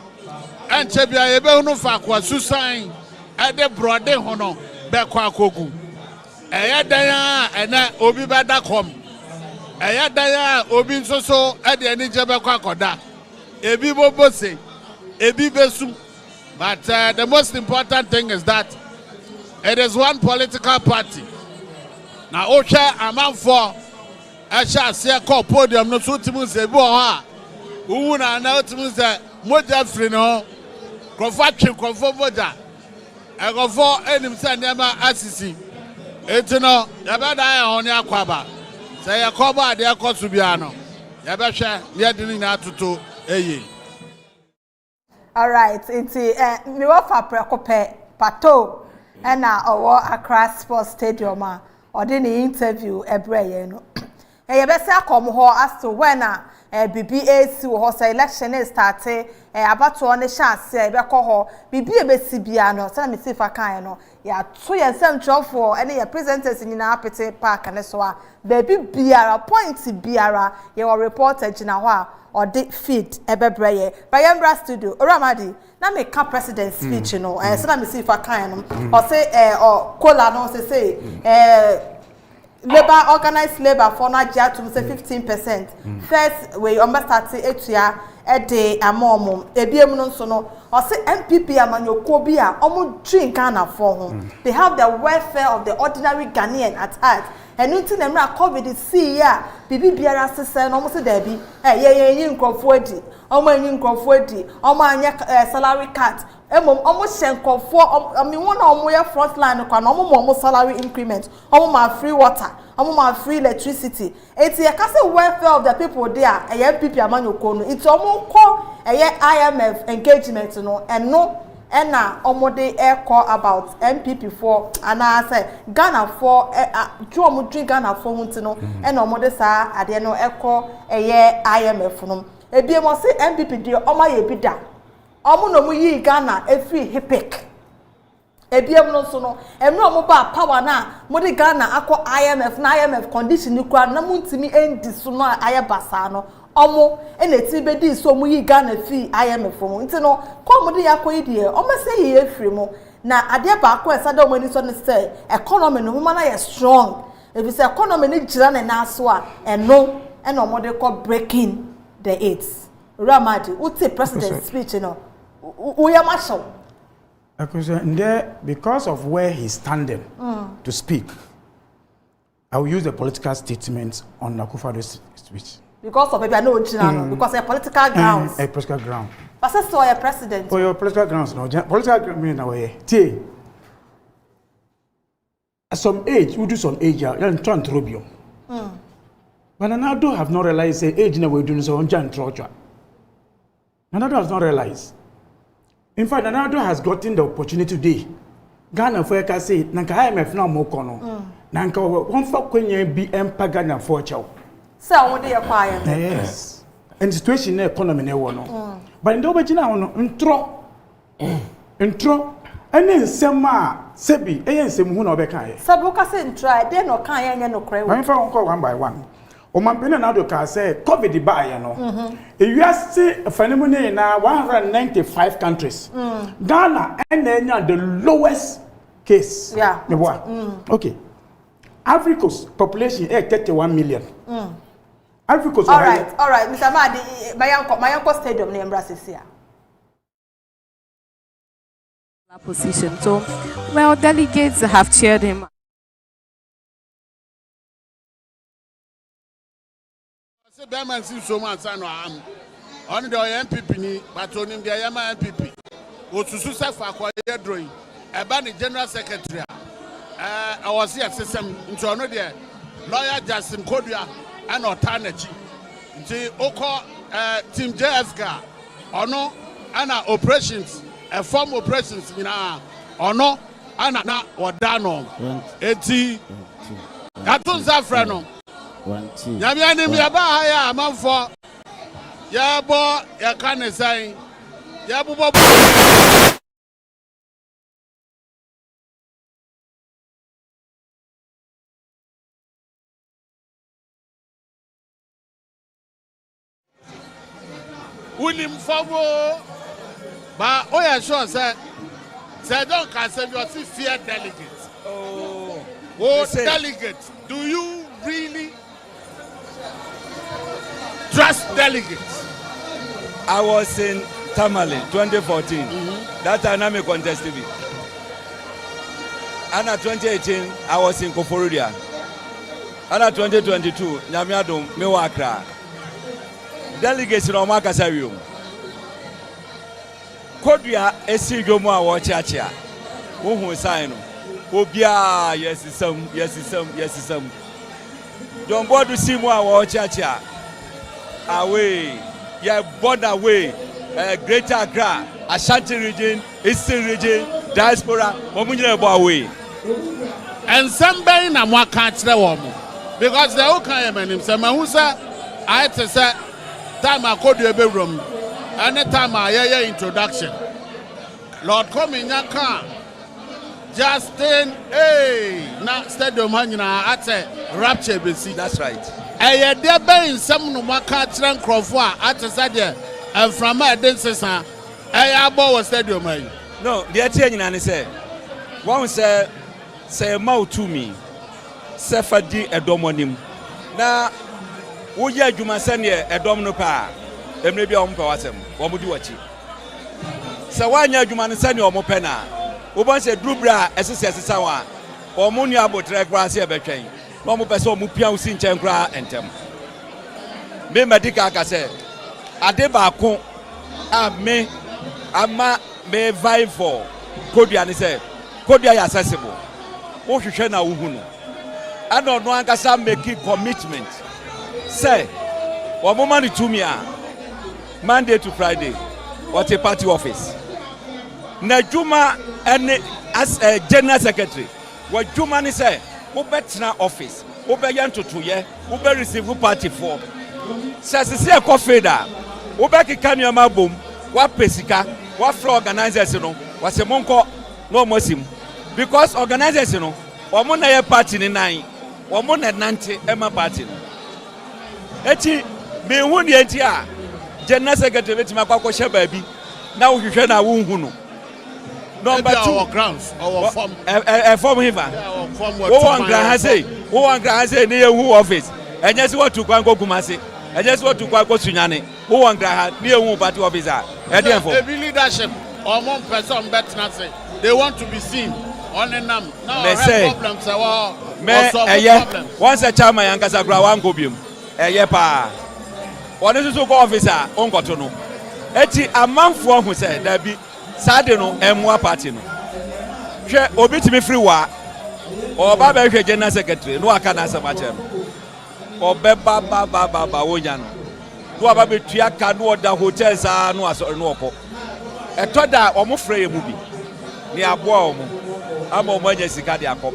and Chebia Ebe no Fakwa Susan at the Brode Hono Bekwa Kogu. Ayadaya and Obi Badacom. Ayadaya Obin Soso at the Anijabakwa Koda. Ebi Bobose, Ebi Besu. But the most important thing is that it is one political party. Now, Ocha, a man for a shall say a call podium, no suitimus, a boa. Who are now to Mr. Moja Frino, Confaction, Conform Moja. I go for any Sanema Assisi. It's no, Yabada on Yaquaba. Say a coba, dear Cosubiano. Yabasha, Yadina to a. All right, it's a Miwafa Precope, Pato, and now our Accra Sports Stadium. Or the interview ebreye no e ye be say akom ho as to when BBAC wo say election is start abato ne chance e be ko ho bibi e be sibia no say me sifa kan no ya to ye centralfo ene ye presenters nyina apete park ne so a baby biara point biara ye wo reporter gina ho a or the feed ebebreye bayambra studio oramadi na me ka president speech no say na me see for kan no or say or kola no say labor organized labor for na ja to say 15%. First we almost start etua e de amom ebiem no so no or say NPP amanyoko bi a omo drink Ghana for ho. They have the welfare of the ordinary Ghanaian at heart. And until them na COVID see ya bibi biara sese no mo se da bi ye yin nkofo adi omo yin nkofo adi omo anya salary cut emom omo hye nkofo ami won omo ye front line kwa no omo salary increment omo ma free water omo ma free electricity eti ye ka say welfare of the people there NPP amanyoko no iti omo ko IMF engagement no eno ena omode call about NPP for and I say Ghana for Jomo drink Ghana for huntino ena omode sa ade no call eye IMF no ebi mo say NPP de oma ye bida omo no mu yi Ghana efi hipek ebiem no so no emre omo ba power na mo de Ghana akọ IMF na IMF condition ni kwa na mu ntimi endi so no aye basa no omo eneti be di so mu yi Ghana fi IMF mo nti no ko mo de yakọ yi de omo say yi efiri mo na ade ba akọ esa da mo ni so ne say economy no huma na ye strong if say economy ni gira na so a eno ena omo de call breaking the eights Ramadi uti president speech no uyamasho because of where he's standing to speak, I will use the political statements on Akufo-Addo's speech. Because of maybe I know because a political grounds. A political ground. But that's so a president. For your political grounds, no. Political grounds mean away. At some age, we do some age. You're trying to rob you. But Nana have not realized the age in way doing so on Jan Trocha. Nana has not realized. In fact, Nana has gotten the opportunity today. Ghana for can say, Nanka IMF now more kono. Nanka one for kwenye be Ghana for chow. So what do you acquire? Yes. And the situation in the economy ne wono. But in the original intro. And then sema sebi nsem hu na obeka ye. Sabu ka say intro dey no kan ye no kra. When for one by one. O man pene na do ka say COVID ba ye no. Ewiase phenomenon na 195 countries. Ghana and the lowest case. Yeah. Okay. Africa's population is 31 million. Africa's all right. Mr. Madi, Mayanko Stadium near Brasilia. Position. So, well, delegates have cheered him. Berman seems so much on the NPP, but on the NPP. What to say for a drawing? About the General Secretary. I was here system into another lawyer Justin Kodia and Otanechi. The Oko Team JFK or no, and operations, form operations in or no, and or Dano 80. Cartoon Zafrano. Yamiani Miaba, a man for Yabo, Yakane say, Yabu. William Fobo, but oh yeah, sure, sir. Don't cancel your fear delegates. Oh, delegates, do you really trust delegates? I was in Tamale 2014. That time I contested TV. And at 2018, I was in Koforudia. And at 2022, Nyamiadum, Mewakra. Delegates in Omakasarium. Kodia Esigomo Awachachia. Who sign? Obia, yes, some. Don't go to see more Awachachia. Away, yeah, born away, Greater Accra, Ashanti region, Eastern region, diaspora, away. And somebody na more can't the woman because the okay man himself, I had to say. Time I called you a bedroom, anytime I hear your introduction. Lord, come in your car. Justin, hey, now stadium hanging at a rapture. That's right. I had there been some no more catch and crowfar at a sadia, and from my dances, I above a stadium. No, the attorney and say, one say a mouth to me, Sefadi a domonim. Now, wo ye adwuma sene edom no pa emre bia ompa wasem wo mudi wachi se wanya adwuma ne sene omo pe na wo bon se drubra esesesa wa omo nu abotre kra se betwen no mo pese omo pia usi nchen kra entem me medical aka se ade ba ko me ama me vibe for kodua ne se kodua ya accessible wo hwehwe na wo hu no ana ono ankasa make commitment. Say, what money to me Monday to Friday, what a party office. na juma ene as general secretary wa juma ni say wo betina office wo be yan totoye wo be receive party for sasisi e coffee da wo be kika nneoma bom wa pesika wa floor organizers no wa se monko no mosim because organizers no omo na ye party ni nan omo na nante e ma party no eti me hu ne enti a general secretary betima kwakwo hye baabi na wo hwehwe na wo hu no number 2 our grounds our form form hiva wo wan gran say ne hu office enye si watu kwa Kumasi enye si watu kwa Sunyane wo wan gran ne hu party officer e dey for the leadership or one person bet not say they want to be seen on the nam now problems problem once a chairman yankasa gra wan go biem eye pa one so go officer on go to no eti amanfo hu say da bi sade no emwa party no hwe obi timi free wa oba ba hwe general secretary no aka na asamache no obeba ba wonya no no aba betua ka no oda hotels a no aso no okọ etoda omo free emu bi ni aboa omo ama omo anya sika de akọ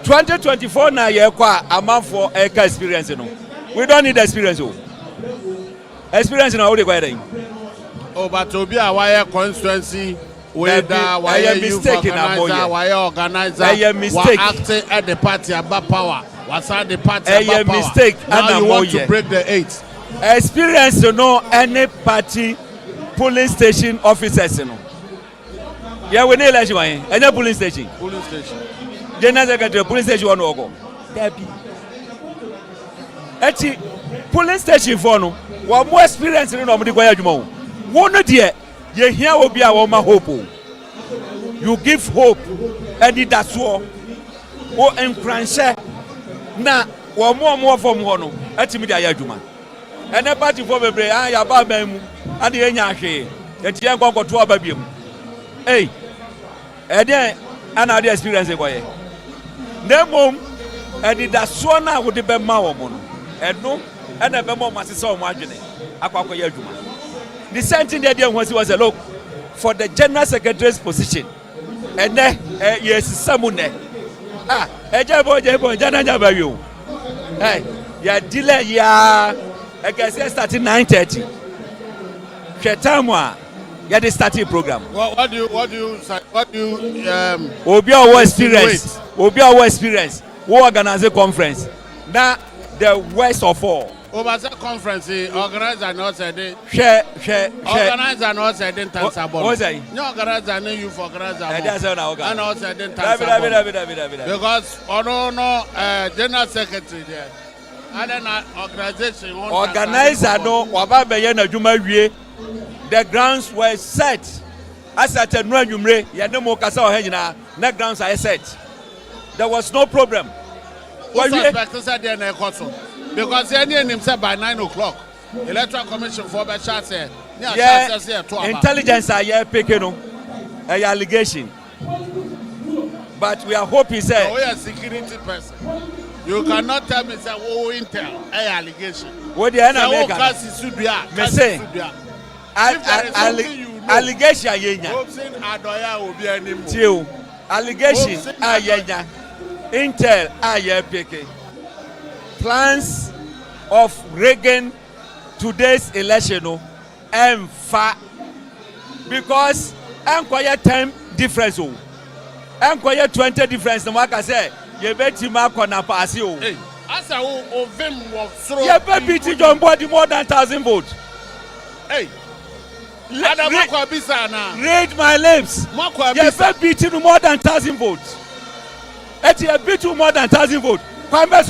2024 na ye kwa amanfo eka experience no we don't need experience experience na we require them. Oh, but to be a wire constituency, whether wire organizer, wire organizer, were acting at the party about power, was at the party about power. Mistake. Now you want to break the 8. Experience, you know, any party polling station officers, you know. Yeah, we need election. Any polling station. Polling station. General Secretary, polling station, one go. Debbie. Eti polling station for no. One more experience, you know, we require you. One day, you hear will be our hope. You give hope, and it that's all. Oh, and Cranshe. Na, one more from one. That's me, the Ayajuma. And a party for the Bray, I about them, and the Enyashi, that young go to a baby. Hey, and then another experience away. No mom, and it that's one now would be Mawamon. And no, and a Bemo must so margin. Aqua Yajuma. The same thing they did was a look for the general secretary's position. And then, yes, someone there. Jabo, Jana, you. Hey, ya delay, ya. I guess you're starting 9:30. Chetamwa, ya the starting program. What do you Obi our experience. Obi our experience. We organize a conference. Now, the worst of all. Overseas conference organizer not said it. Share. Organizer not said it. What's that? No organizer, no you for organizer. That's how I know said it. Because no general secretary there. And then organization. Organizer no. Wababe ye na juma wie. The grounds were set. As at a no jumre. Ya no mo kasa o henjina. The grounds are set. There was no problem. What you expect to say there na ekoso? Because any himself by 9 o'clock, Electoral Commission for the chat say, intelligence are here picking a allegation. But we are hoping say we are security person. You cannot tell me say intel a allegation. What the enemy me say allegation yenya. Allegation yenya. Intel are picking. Plans of Reagan today's election and because enquire 10 difference enquire 20 difference no like I say you bet him up on a pass you as a vim was throw you bet beat John body more than 1,000 votes. Hey, read my lips. You bet beat him more than 1,000 votes. It's a bit more than 1,000 votes. Now we are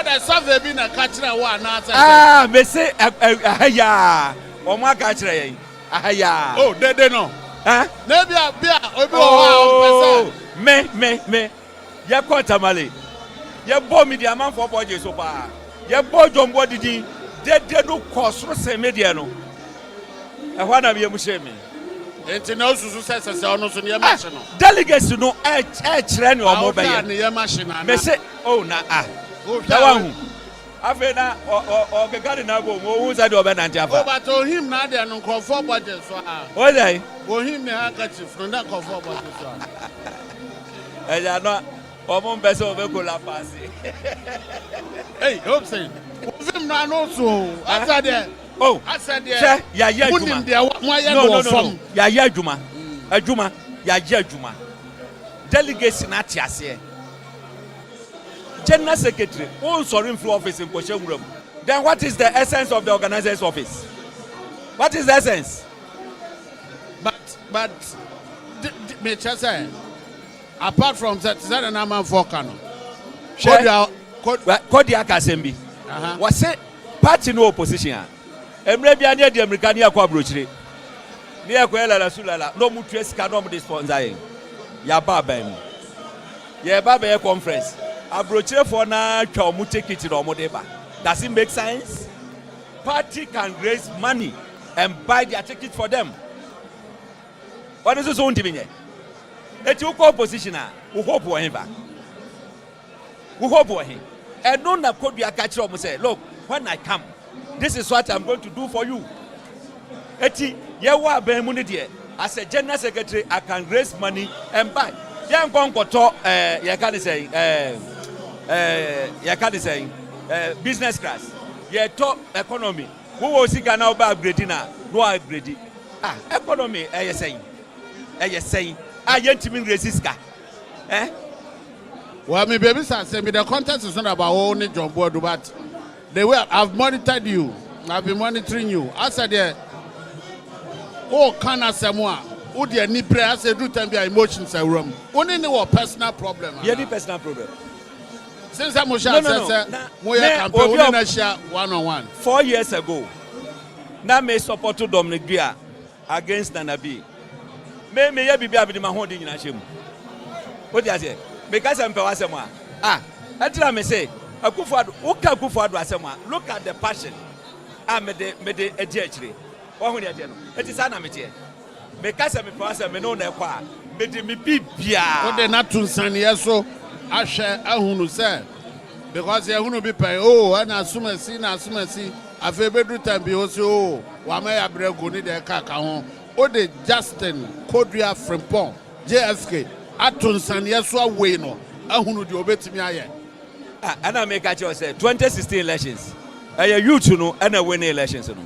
the survey being a catcher one answer. Me say yeah. Oh, they know. Maybe a me. Ya kwata male. Ya bo me the amount for budget so far. Ya bo jombo didi. They do cost so media no. E hwa na me shame. Enti na osusu sese ono so ne machine no. Delegates no e kire ne omo be ye. Ne machine na. Me say oh na that one Afena or Gagari Nabo, who's at the Obenanjafa. Oh, but to him now they are non conform budget. What they? For him, the handkerchief from that conform budget. And they are not. Omon Beso Becola Passy. Hey, hope saying. Him now also. I said there. Oh, I said there. Yeah, Put him there. No. Yeah, Juma. Juma. Yeah, Juma. Delegates in Atiase. General Secretary, who sorry for office in Posham Room. Then what is the essence of the organizer's office? What is the essence? But me just say, apart from that and I'm a Fokano. Kodia Kasembi. Was it party no opposition? Emrebia near the Americania Quabruchri. Near Kuela Sulala, no mutres canom disponsaing. Yaba Bem. Yaba conference. A brochure for now, take it to Modeba. Does it make sense? Party can raise money and buy their ticket for them. What is this own TV? It's your oppositioner who hope for him. Who hope for him. And none of could be a catcher and say, look, when I come, this is what I'm going to do for you. Eti, Yawa Bemunidi, as a general secretary, I can raise money and buy. Young Concoto, business class. Yeah, top economy. Who was he can now buy upgrading? No upgrading. Economy, you're saying. I yet to mean resist. Well, my baby said, the contest is not about only John Board, but they will. I've monitored you. I've been monitoring you. I said, oh, can I say more? Who the any prayer say do time be emotions a room. Only know personal problem. Yeah, the personal problem. Since I'm one-on-one. 4 years ago, na me support to Dominic Bia against Nanabi. Me be abi ma holding in ashemu. What do you say? Because I'm power asema. Until me say, Akufo-Addo, uka Akufo-Addo asema. Look at the passion. Me de ejiachire. What hu dey no? Eti sa na me tie. Because I'm power asema no na kwa. Me de me bibia. What dey na tunsani so ahwe ahunu say. Because you want to be pay. Oh, and assume see. I feel better time be also. Wama ya brego ni de kaka hon. O de Justin Kodria Frimpong JFK atunsan yeso away no. Ahunu de obetimi aye. And I make at you say 2016 elections. Youth no and a winning elections no.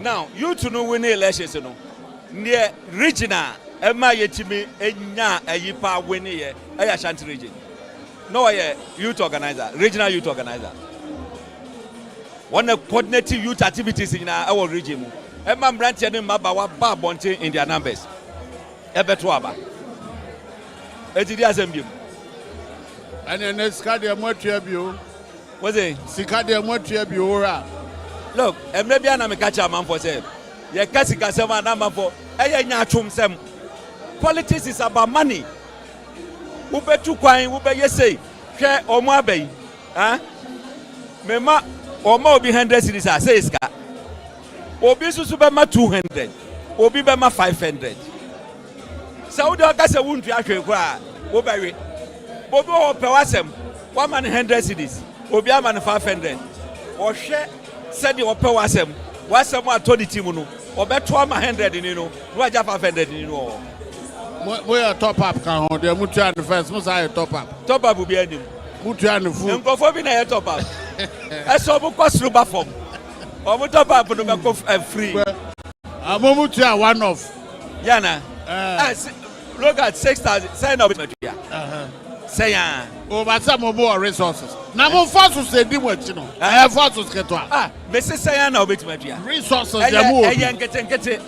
Now youth no winning elections no. Near regional Emma yetimi enya ayipa winning ye. Ashanti region. No, youth organizer, regional youth organizer. One of coordinating youth activities in our region. Emma branch and Mabawa bar bunting in their numbers. Ebetuaba. Etidiazembium. And then next card they more tribute. Was it? Sikadia more tribute. Look, and maybe I'm a catcher man for say. Ye Casika Sama number for Ayachum Sem. Politics is about money. Ube tu kwai ube yese hwe omo abai mema omo obi 100 cedis a say iska obi susu be ma 200 obi be ma 500 saudi aka se wuntu ahwe kra wo bawe obi o pe wasem wa man 100 cedis obi ama 500 o hwe se de o pe wasem atodi team no obeto ama 100 ni no wa ja 500 ni no. We are top up can hold the mutual first. Must I top up? Top up will be any mutual food. And go for me na top up. I saw book cost rubber form. Or top up no go free. I'm mutual one off. Yana. Look at 6,000. Sign up with me. Say oh, but some more resources. Now more forces say di what you know. I have forces get one. Me say say na obet me. Resources they get.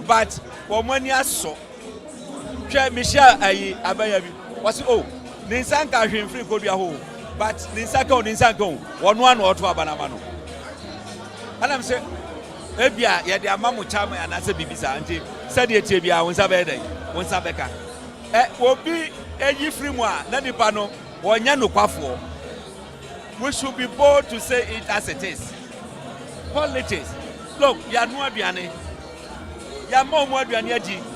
But for money aso. Michelle Abayabi was Ninsanka free could be a home, but Ninsanko, one or two abanamano. And I'm saying, maybe I had a mamu chama and as a bibisa auntie said it to be a Winsabede, Winsabeka. Will be a free moi, Nanipano, or Yano Quafo. We should be bold to say it as it is. Politics. Look, Yanua Biane, Yamo Modianaji.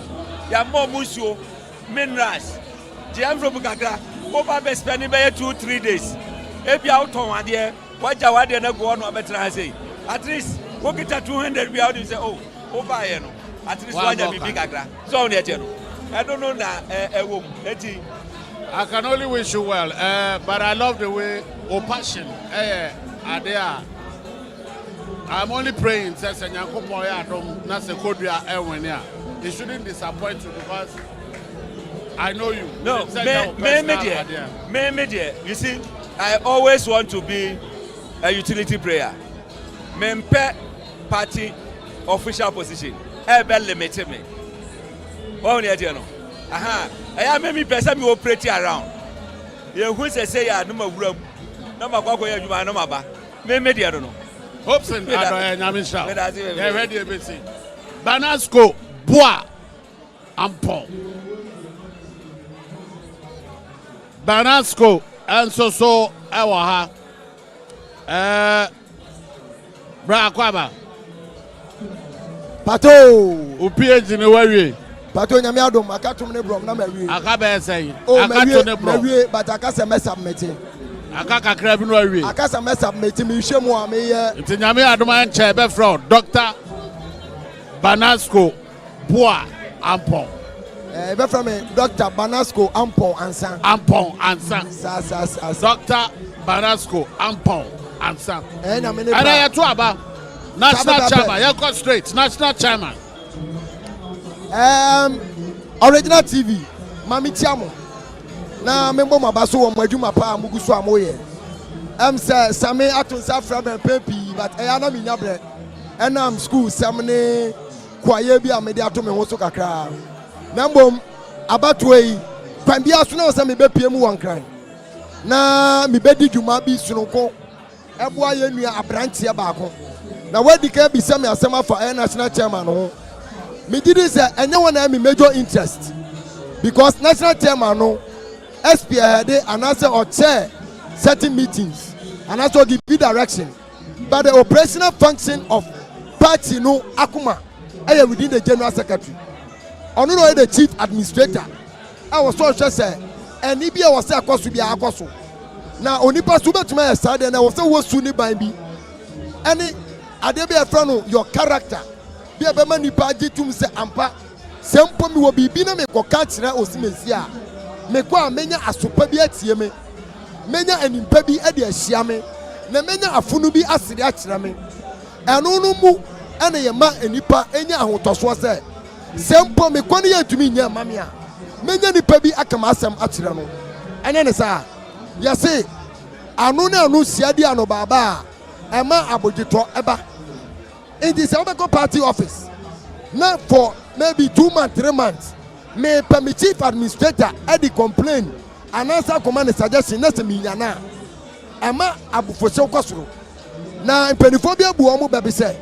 Ya more musio minerals. The from Gaga over spending 2-3 days. If you out on there, What Jawadi and go on better say. At least we get 200 we out and say, oh, over here no. At least one be big agra. So on the I don't know now I can only wish you well, but I love the way your passion are there. I'm only praying that it shouldn't disappoint you because I know you. No, media. You see, I always want to be a utility player. Mempe party official position. Ebe limit me. What do you know? Aha. I am me person me operate around. You who say ya no ma wura mu. Na ma kwakọ ya djuma na ma ba. Me media don't know. Hopes and Nyamisha. Yeah, ready everything. Banasco, Bois, Ampon. Banasco, and so Awaha. Bra Kwaba. Pato. Upiage in the way. Pato Nyamiado, Makatum Nebrom, Namari. Akabe say, oh, Mary, but I can't mess up meeting. Akaka Krabinori. Akasa mess up meeting me, Shemo, me, Tinyami Aduman Chebe from Dr. Banasco, Bois, Ampon. From me, Dr. Banasco, Ampon, and San. Ampon, and San. Dr. Banasco, Ampon, and San. And I have to about National Chairman, you go straight, National Chairman. Original TV, Mami Tiamo. Na membo mabaso wo madwuma pa muguso amoye say same atonsa from NPP but e na minya bre enam school samne kwaye bi amede ato me ho so kakra na mbom abatwe yi kwan bia so na o se me bepie mu wankran na me bedi dwuma bi sununko eboa ye nua abrantie baako na wadi ka bi se me asem afa national chairman ho me did say enye wona me major interest because national chairman no SPA and also or chair certain meetings and also give direction, but the operational function of party no akuma within the general secretary. On the chief administrator, I was so just say, and Ibia was a cost to be a cost. Now only pass to my side, and I was so soon by me. Any Adebia Frano, your character, be a Bemani Paji to say Ampa, Sempo will be Bina or Katina or Simesia. Me kwa menya asopa bi atie me menya animpa bi ade ahia me na menya afunu bi asiri akira me eno no mu ene ye ma enipa enya ahotoso se sempo me kwani ya tumi nya mame a menya nipa bi akama asem akira no ene ne sa ya se anu na anu siade ano baba ema abogito eba it is our party office now for maybe 2 months 3 months. Me permit chief administrator Eddie complain and answer command suggestion next me yana ama abufosho kwasoro na impeniphobia bu omo bebe say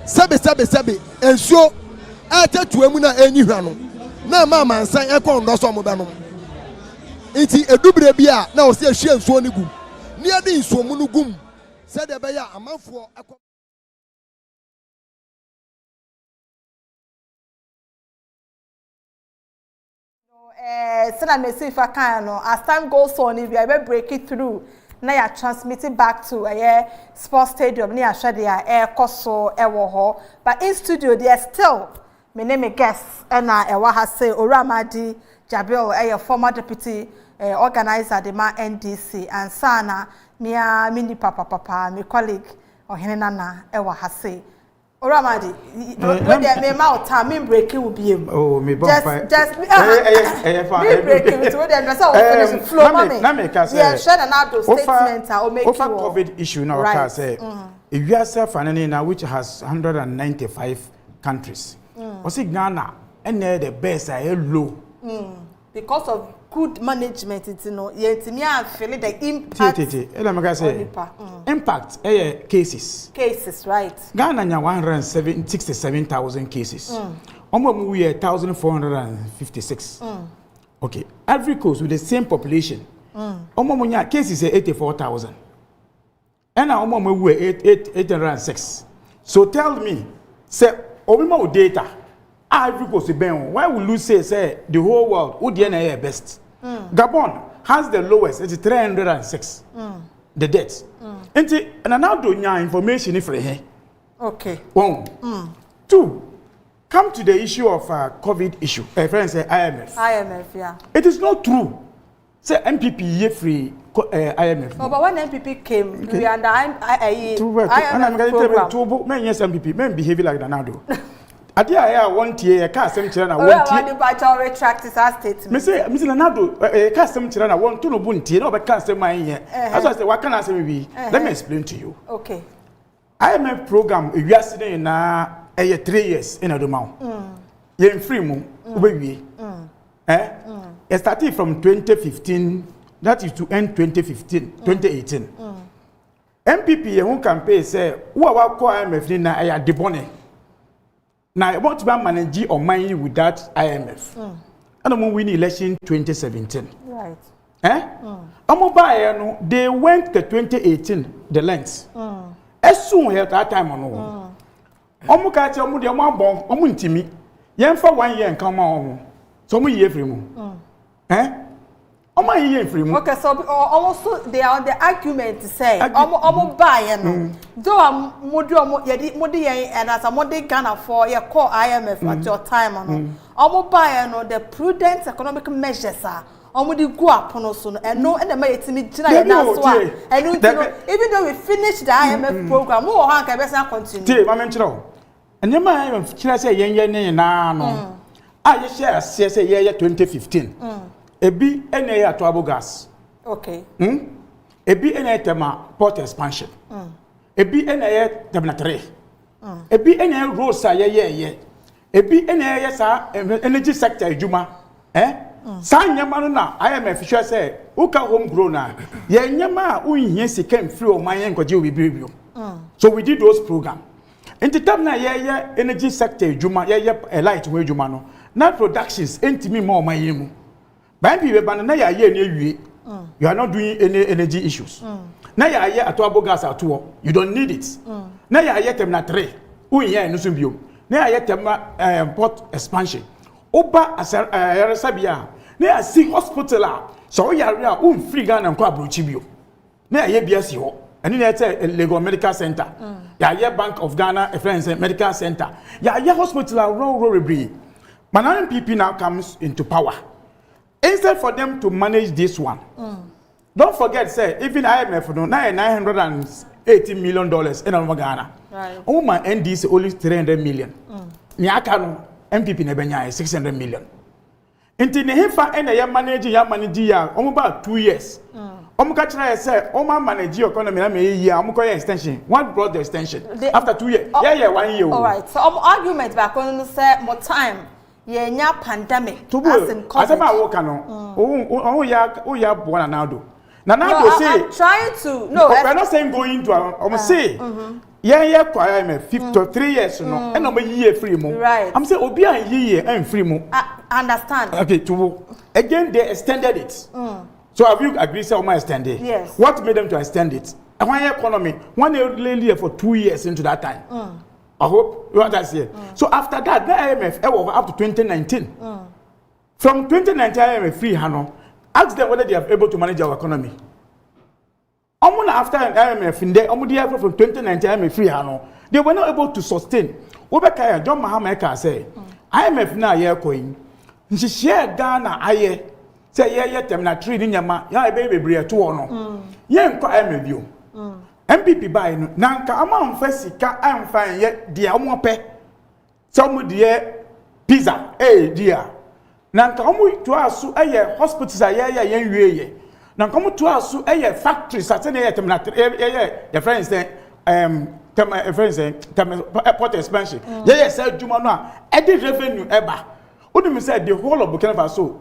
sebe ensuo atetu emu na enyi hwa no na ma mansan ekon ndo so mo be no iti edubire bia na o se ehwie ensuo ne gum ne ade nsuo mu no gum se de be ya amanfo Sena Messi Fakano, as time goes on, if you ever break it through, now you transmit it back to a sports stadium near Shadia, air Koso, Ewoho. But in studio, there's still my name is guest, and I has say Oramadi Jabil, a former deputy organizer, the NDC, and Sana, Mia Mini Papa, my colleague, or Henana, Ewa has say. Oramadi, when they mouth time, me breaking will be him. Oh, me just me breaking it. When they say, flow, mommy. Yeah, share an adult statement or make over COVID issue now. Right. Say, if you are self-funding now, which has 195 countries, I say Ghana, and they're the best. I low because of good management. It's yet me I feel the impact. Impact cases right. Ghana nya 167,000 cases. Almost we are 1,456. Okay, every coast with the same population. Almost cases 84,000. And now almost we 806. So tell me, say obima data. Every coast why will you say the whole world who the best? Gabon has the lowest, it's 306. the debt. And now do your information if here. Okay. 1. 2. Come to the issue of COVID issue. Friends say IMF. IMF, yeah. It is not true. Say NPP ye free IMF. Oh, but when NPP came, we under IMF program. Men yes NPP, men behave like Donaldo. Adia I want here ka asem kire na want here. We about retract his statement. Me say Donaldo ka asem kire na want to no buntie na obeka asem man here. As I say what can asem be? Let me explain to you. Okay. IMF program we are sitting na 3 years in Adoma. Yen free mu obewie. It started from 2015, that is to end 2018. NPP who campaign say who are call IMF na aya debone. Now I want to manage or money with that IMF. And when we win election 2017. Right. They went to 2018 the length. As soon as that time on omu ka che omu de omu abon omu ntimi yemfa 1 year nkan ma omu so omu ye free mu omu ye free mu. Okay, so almost they are on the argument to say omu buy no do amodi omu yedi modi yen and as amodi Ghana for your call IMF at your time no omu buy no the prudent economic measures are omudi go apono so no eno na ma yetimi gina ya na so a eno even though we finish the IMF program we will have to continue. Tie ma men kire ene ma IMF kire say yen ne na no a ye share say ye 2015 ebi ene ya to abogas. Okay. Ebi ene tema port expansion. Ebi ene ye terminal. Ebi ene roads a ye ebi ene ye sa energy sector ejuma San nyama na IMF sure say uka homegrown na ye nyama unhie sika mfiri o man yenkoje obibiribio. So we did those program. In the time na ye energy sector juma ye light we juma no na productions entimi ma o man yemu. Ban bi be ban na ya ye na ewie. You are not doing any energy issues. Na ya ye atoabo gas atowo, you don't need it. Na ya ye terminal 3 unhie no so bio. Na ya ye terminal port expansion. Oba asabia na see hospital so yare a free Ghana nko abrochi bio na ye bia si ho eni na say Lagos Medical Center ya ye Bank of Ghana friends Medical Center ya ye hospital row Manan NPP now comes into power. Instead for them to manage this one, don't forget say even IMF no na $980 million in Ghana. Right. Oh my NDC only 300 million. Nyaka no NPP na benya 600 million. Inti ne hefa ena ya manage ya omo ba 2 years. Omo ka kira say omo manage economy na me year omo ko extension. What brought the extension? After 2 years. 1 year. All right. So argument back on say more time. Ye nya pandemic as in COVID. Asema wo ka no. O ya bo na do. Na do say I'm trying to we're not saying going to omo say yeah, choir me 53 years no. And no year free mo. Right. I'm saying obi an year and free mo. I understand. Okay, again they extended it. So have you agreed say Oma extended? Yes. What made them to extend it? And one economy, one year for 2 years into that time. I hope you understand. So after that, the IMF up to 2019. From 2019 IMF free Hano. Ask them whether they are able to manage our economy. After IMF in there, from 2019 IMF free Hano, they were not able to sustain. Obekaya John Mahama say, IMF na year coin. She share Ghana aye. Say ye terminal 3 ni nyama, ya baby bria 2 ono. Ye nko IMF bio. NPP buy no nanka ama mfa sika amfa ye dia omo pe. So omo die pizza dia. Nanka omo to asu aye hospitals aye ye. Now come to us so factories at any terminal your friends say port expansion. Said Juma no any revenue eba. What say the whole of Burkina Faso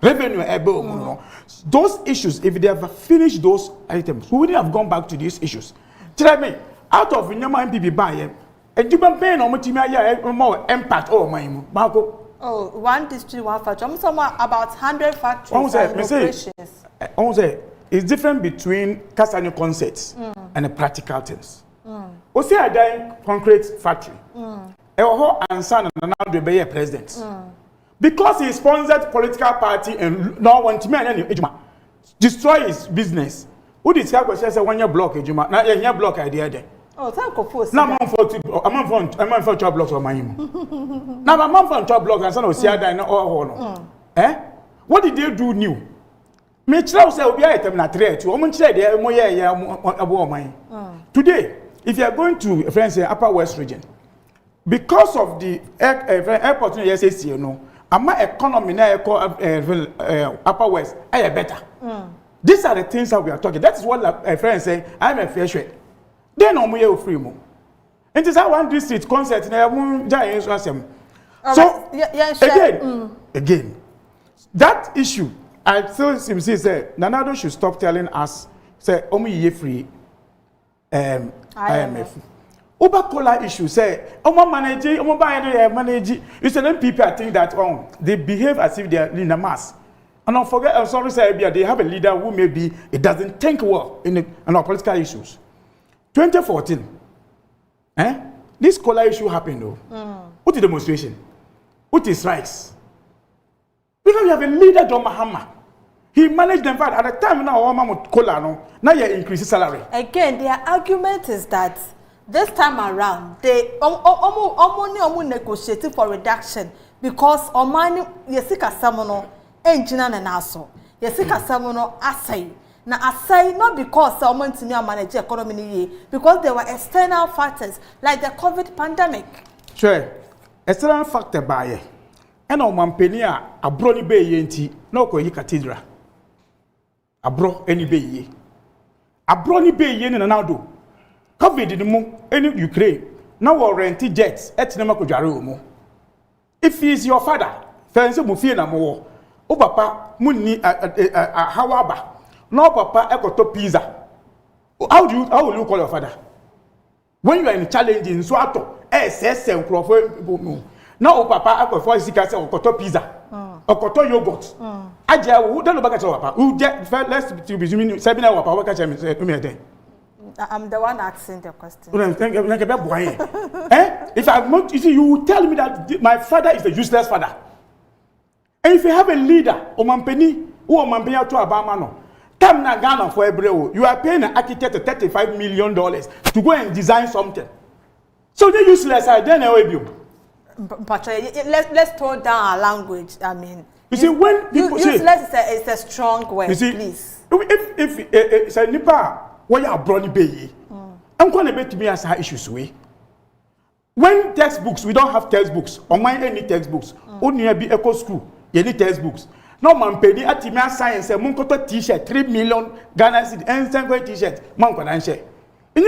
revenue eba. Those issues, if they have finished those items, we wouldn't have gone back to these issues. Tell me, out of Nyama NPP buy and you been paying more impact my Marco. Oh, one district, one factory. I'm talking about 100 factories and operations. It's different between Kasani concepts and the practical things. We see a dying concrete factory. And son and now the Bayer president. Because he sponsored political party and now want to destroy his business. Who did say one year block ejuma? Na ye block idea there. Oh, thank you. Na man for 12 blocks on my him. Na man for 12 blocks and son of Sia die na all no. Eh? What did they do new? Me try say obi item na threat. Omo try dey mo ye abo man. Today, if you are going to friends Upper West region, because of the airport in SAC, you know, ama economy na Upper West are better. These are the things that we are talking. That is what a friend saying. I'm a fair share. They no more free mo. It is how one district concert na mo jai so again, that issue. I still say Nanado should stop telling us say omo ye free IMF. Uber cola issue say omo manage. It's an NPP. I think that they behave as if they are in a mass. And don't forget, I'm sorry, say they have a leader who maybe it doesn't think well in our political issues. 2014, this cola issue happened though. What is demonstration? What is strikes? Because we have a leader, John Mahama. He managed them at the time now. Cola now you increase salary. Again, their argument is that this time around they negotiating for reduction because omani yesika samono engineer na naso yesika samono asai na asai not because someone to manage economy ni because there were external factors like the COVID pandemic. Sure, external factor by and omampeni a abro ni be yenti na okoyi cathedral abro eni be ye abro ni be ye na do COVID ni mu eni Ukraine na wo rent jets etinema ko dware o mu. If he is your father fense mu fie na mo o papa munni hawaba no papa ekoto pizza. How will you call your father when you are in challenging so ato SSM crofo mu now papa akofo sika se okoto pizza okoto yogurt aja wo don't back at papa who let's to be zooming 7 hour papa catch me say me I'm the one asking the question. If I'm not, you see, you will tell me that my father is a useless father. And if you have a leader, Omampeni, who Omampeni to Abama no, come na Ghana for Ebreo, you are paying an architect $35 million to go and design something. So they're useless. I don't know you. But let's tone down our language. I mean, you see, when people useless is a strong word. You see, please. If say nipa. Why you are brony bay? I'm going to bet to me as our issues way. When textbooks, we don't have textbooks. Or mind any textbooks. Only be eco school. You need textbooks. No man pay the Atimia science and Monkoto t-shirt, 3 million Ghana cedi and Sango t-shirt. Monko and share. In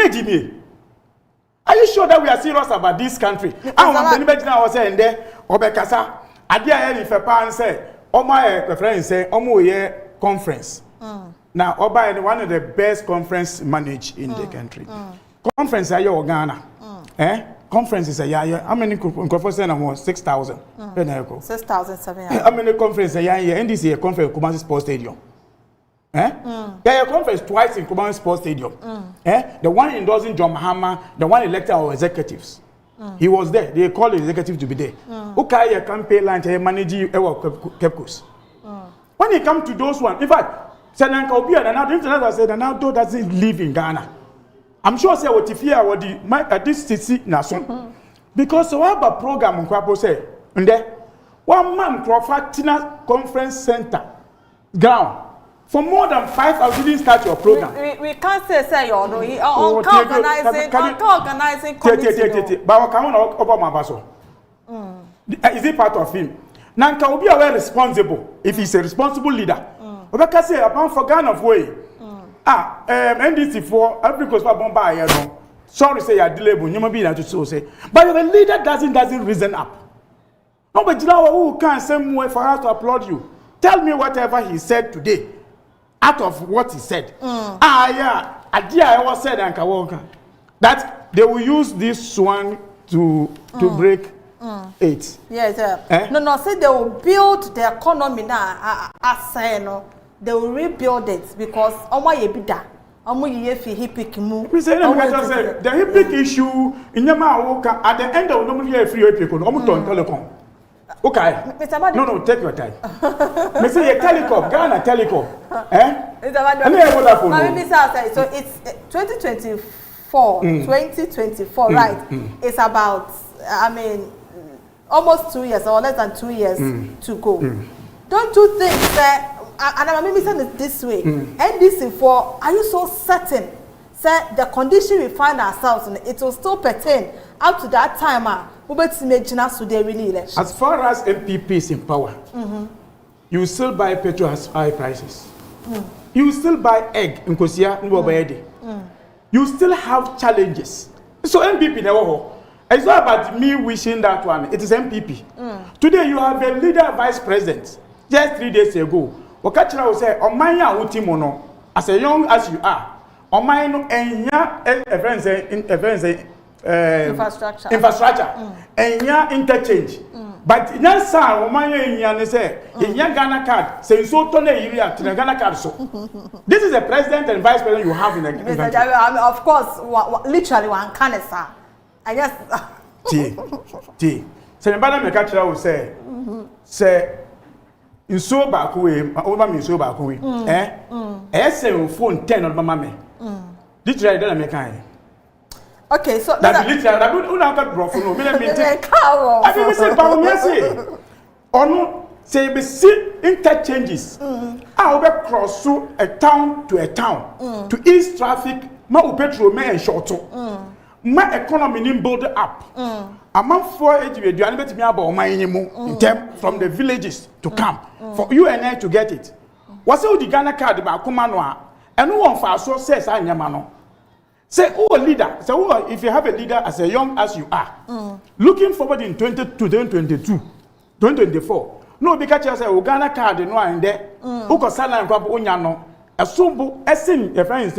are you sure that we are serious about this country? I want to now was saying there, Obekasa. I dare if a parent say, oh my friend say, oh my conference. Now, Oba is one of the best conference managed in the country. Conference is Ghana. Conference is how many conferences are 6,000? 6,700. How many conferences are here? And this year conference Kumasi Sports Stadium. There are conference twice in Kumasi Sports Stadium. The one endorsing John Mahama, the one elected our executives. He was there. They called the executive to be there. Okay, a campaign line managing Kepkos. When it comes to those ones, in fact, Senanka said Ronaldo doesn't live in Ghana. I'm sure say what if here what the at this city nason. Because so have a program on Kwapo say and there 1 man Crawfordina Conference Center ground for more than 5 hours. Didn't start your program. We can't say you know organizing committee. But come on over my baso. Is it part of him? Nanka will be aware responsible if he's a responsible leader. Obeka say upon for Ghana of way. NDC for Africa's bomba here no. Sorry say you delay you may be that to say. But if a leader doesn't reason up. Nobody who can same way for us to applaud you. Tell me whatever he said today. Out of what he said. Yeah. Idea I was said and that they will use this one to break 8. Yes, No, say they will build the economy now as no. They will rebuild it because the HIPIC issue in at the end of the free telecom. Okay. No, take your time. Me say a telecom, Ghana telecom. So it's 2024, 2024, right? It's about, I mean, almost 2 years or less than 2 years to go. Don't you think that, and I'm maybe saying it this way, NDC4, are you so certain that the condition we find ourselves in, it will still pertain up to that time? As far as NPP is in power, you still buy petrol at high prices. You still buy egg in Kosia, you still have challenges. So NPP never. It's not about me wishing that one. It is NPP. Today you have a leader vice president. Just 3 days ago, Okachira will say, "Omanya utimono, as a young as you are, Omanya enya infrastructure, enya interchange." But enya sa Omanya enya ne say, enya Ghana card. Say so tone area to Ghana card so. This is the president and vice president you have in the country. Of course, literally one canesa. I guess. T. Say mbana me Okachira will say, in so back way, over me so back way. Say phone 10 on mama me. Literally, don't make kind. Okay, so that literally, I don't know that bro. No, me I mean, say, but me say, no, say be see interchanges. I will cross through a town to to ease traffic. Ma petrol me and short. My economy nim build up. A month for it, you are able to be about my in term from the villages to come for you and I to get it. What's all the Ghana card about Kumanoa? And no one for so says I am. Say, oh, leader. So, if you have a leader as a young as you are, looking forward in 2022, 2024, no, because you say, oh, Ghana card, no, and there, who can sell and grab Onyano, a sumbo, a sing, a friend,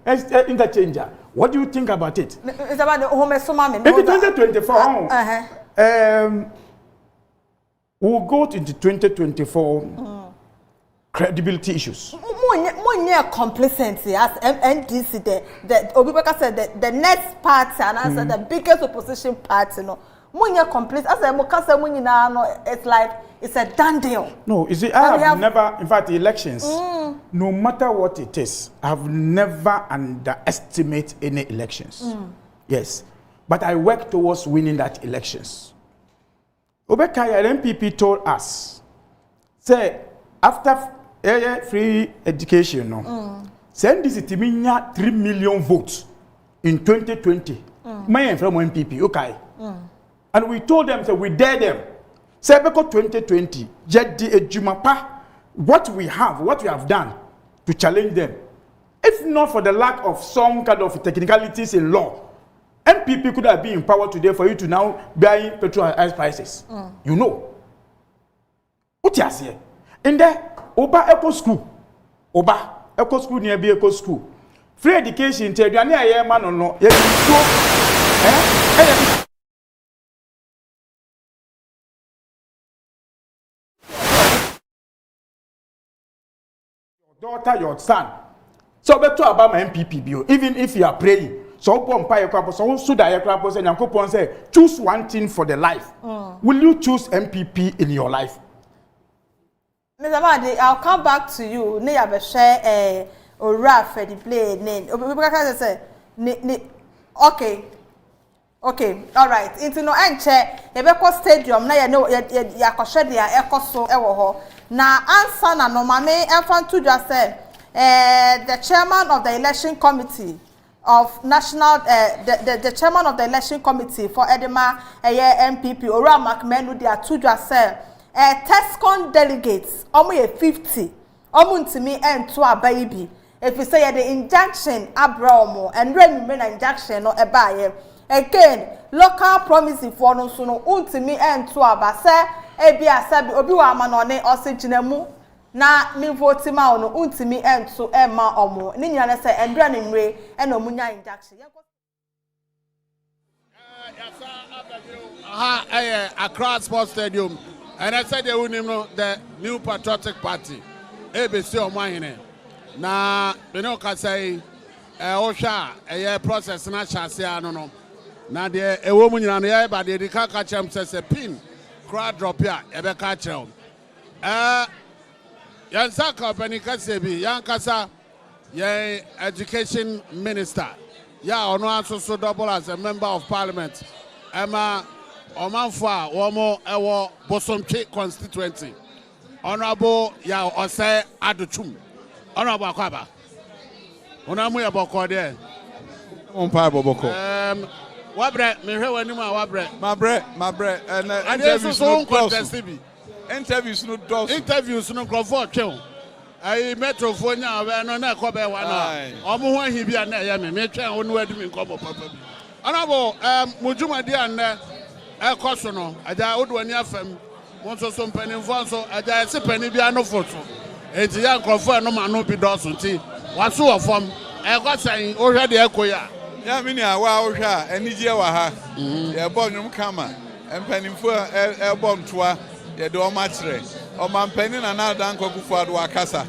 interchanger. What do you think about it? It's about the home summer. Maybe 2024. We'll go to the 2024 credibility issues. More complacency as NDC. The Obibaka said the next party and answer the biggest opposition party. No, more complacency. As I say, it's like it's a done deal. No, you see, I have never, in fact, the elections, no matter what it is, I have never underestimated any elections. Yes, but I work towards winning that elections. Obekaya NPP told us, say, after free education, send this to me 3 million votes in 2020. My from NPP, okay. And we told them, so we dare them. Say, because 2020, what we have done to challenge them, if not for the lack of some kind of technicalities in law, NPP could have been in power today for you to now buy petrol at high prices. You know. What you say? In there, Oba Eco School. Oba Eco School near be Eco School. Free education, tell you, I man or no. Daughter, your son. So better about my NPP bill, even if you are praying. So say, choose one thing for the life. Will you choose NPP in your life? Mr. Madi, I'll come back to you. Ne have share or rap for the play name. Okay. Okay, all right. Into no enche, Ebeko Stadium, na ya no ya koshe dia ekoso ewo ho. Na answer na no mame enfantu just say the chairman of the election committee of national the chairman of the election committee for Edema NPP Ora Macmenu dia to just say Tescon delegates omo 50 omo ntimi ento abayibi if you say the injunction abraomo and remain injunction no ebaye again local promises for no so no ntimi ento abase ebi asabi obi wa amanone osejinemu na me vote ma ono ntimi ento ema omo ni nyina na say endra ne nwe e na omunya injunction Accra Sports Stadium. And I said they will know the new patriotic party. ABC or mine. Now, you know, can say, Osha, a process, not chance, no. na de ewo mu nyina no ye ba de ka ka chem se pin crowd drop ya e be ka chem yan saka pani ka se bi yan kasa ye education minister ya ono asoso double as a member of parliament ema omanfo a womo ewo bosomtwe constituency honorable ya ose adochum honorable akwaba onamu ya boko there on pa boboko wabre me hwe wani ma wabre mabre and interviews no dos interviews no crowd twen ai metrophone nya we no na ko be wa no omo ho ahi bia na ya me twen onu wadi mi nkomo papa bi honorable mujumadi anne ekoso no aja odwani afam wonso so mpanimfo nso aja ese pani bia no foto enti ya nkrofo no ma no bi doso nti waso wofom ekosan ohwe de ekoya ya mini awa ohwe a anije wa ha ye bo nwum kama mpanimfo bo ntoa ye de o ma kire o ma mpani na na dan kwakufu ado akasa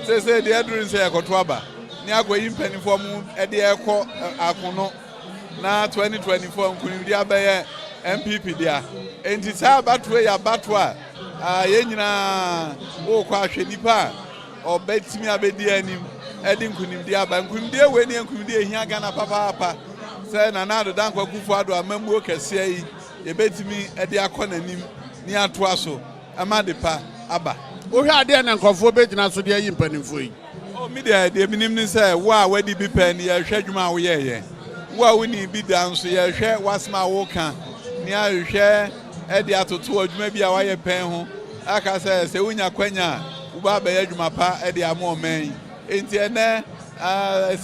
se de eduru nse ekoto aba ni akoyi mpanimfo mu de eko akono na 2024 nkunimdi abaye NPP dia enti sa batwe ya batwa ye nyina wo kwa hwe nipa obetimi abedi anim edi nkunimdi aba nkunimdi ewe ni nkunimdi ehia Ghana papa se na na do dankwa kufu ado amamu okese yi ye betimi edi akọ nanim ni ato aso amadepa aba wo hwe ade na nkofo betina so de yi mpanimfo yi o mi de minim ni se wo a wadi bi pa ni ye hwe dwuma wo ye wo a woni bi dan so ye hwe wasma wo kan ni ahwe edi atoto adwuma bi a waye pen ho aka se wonya kwanya wo ba ba ya adwuma pa edi amomen enti ene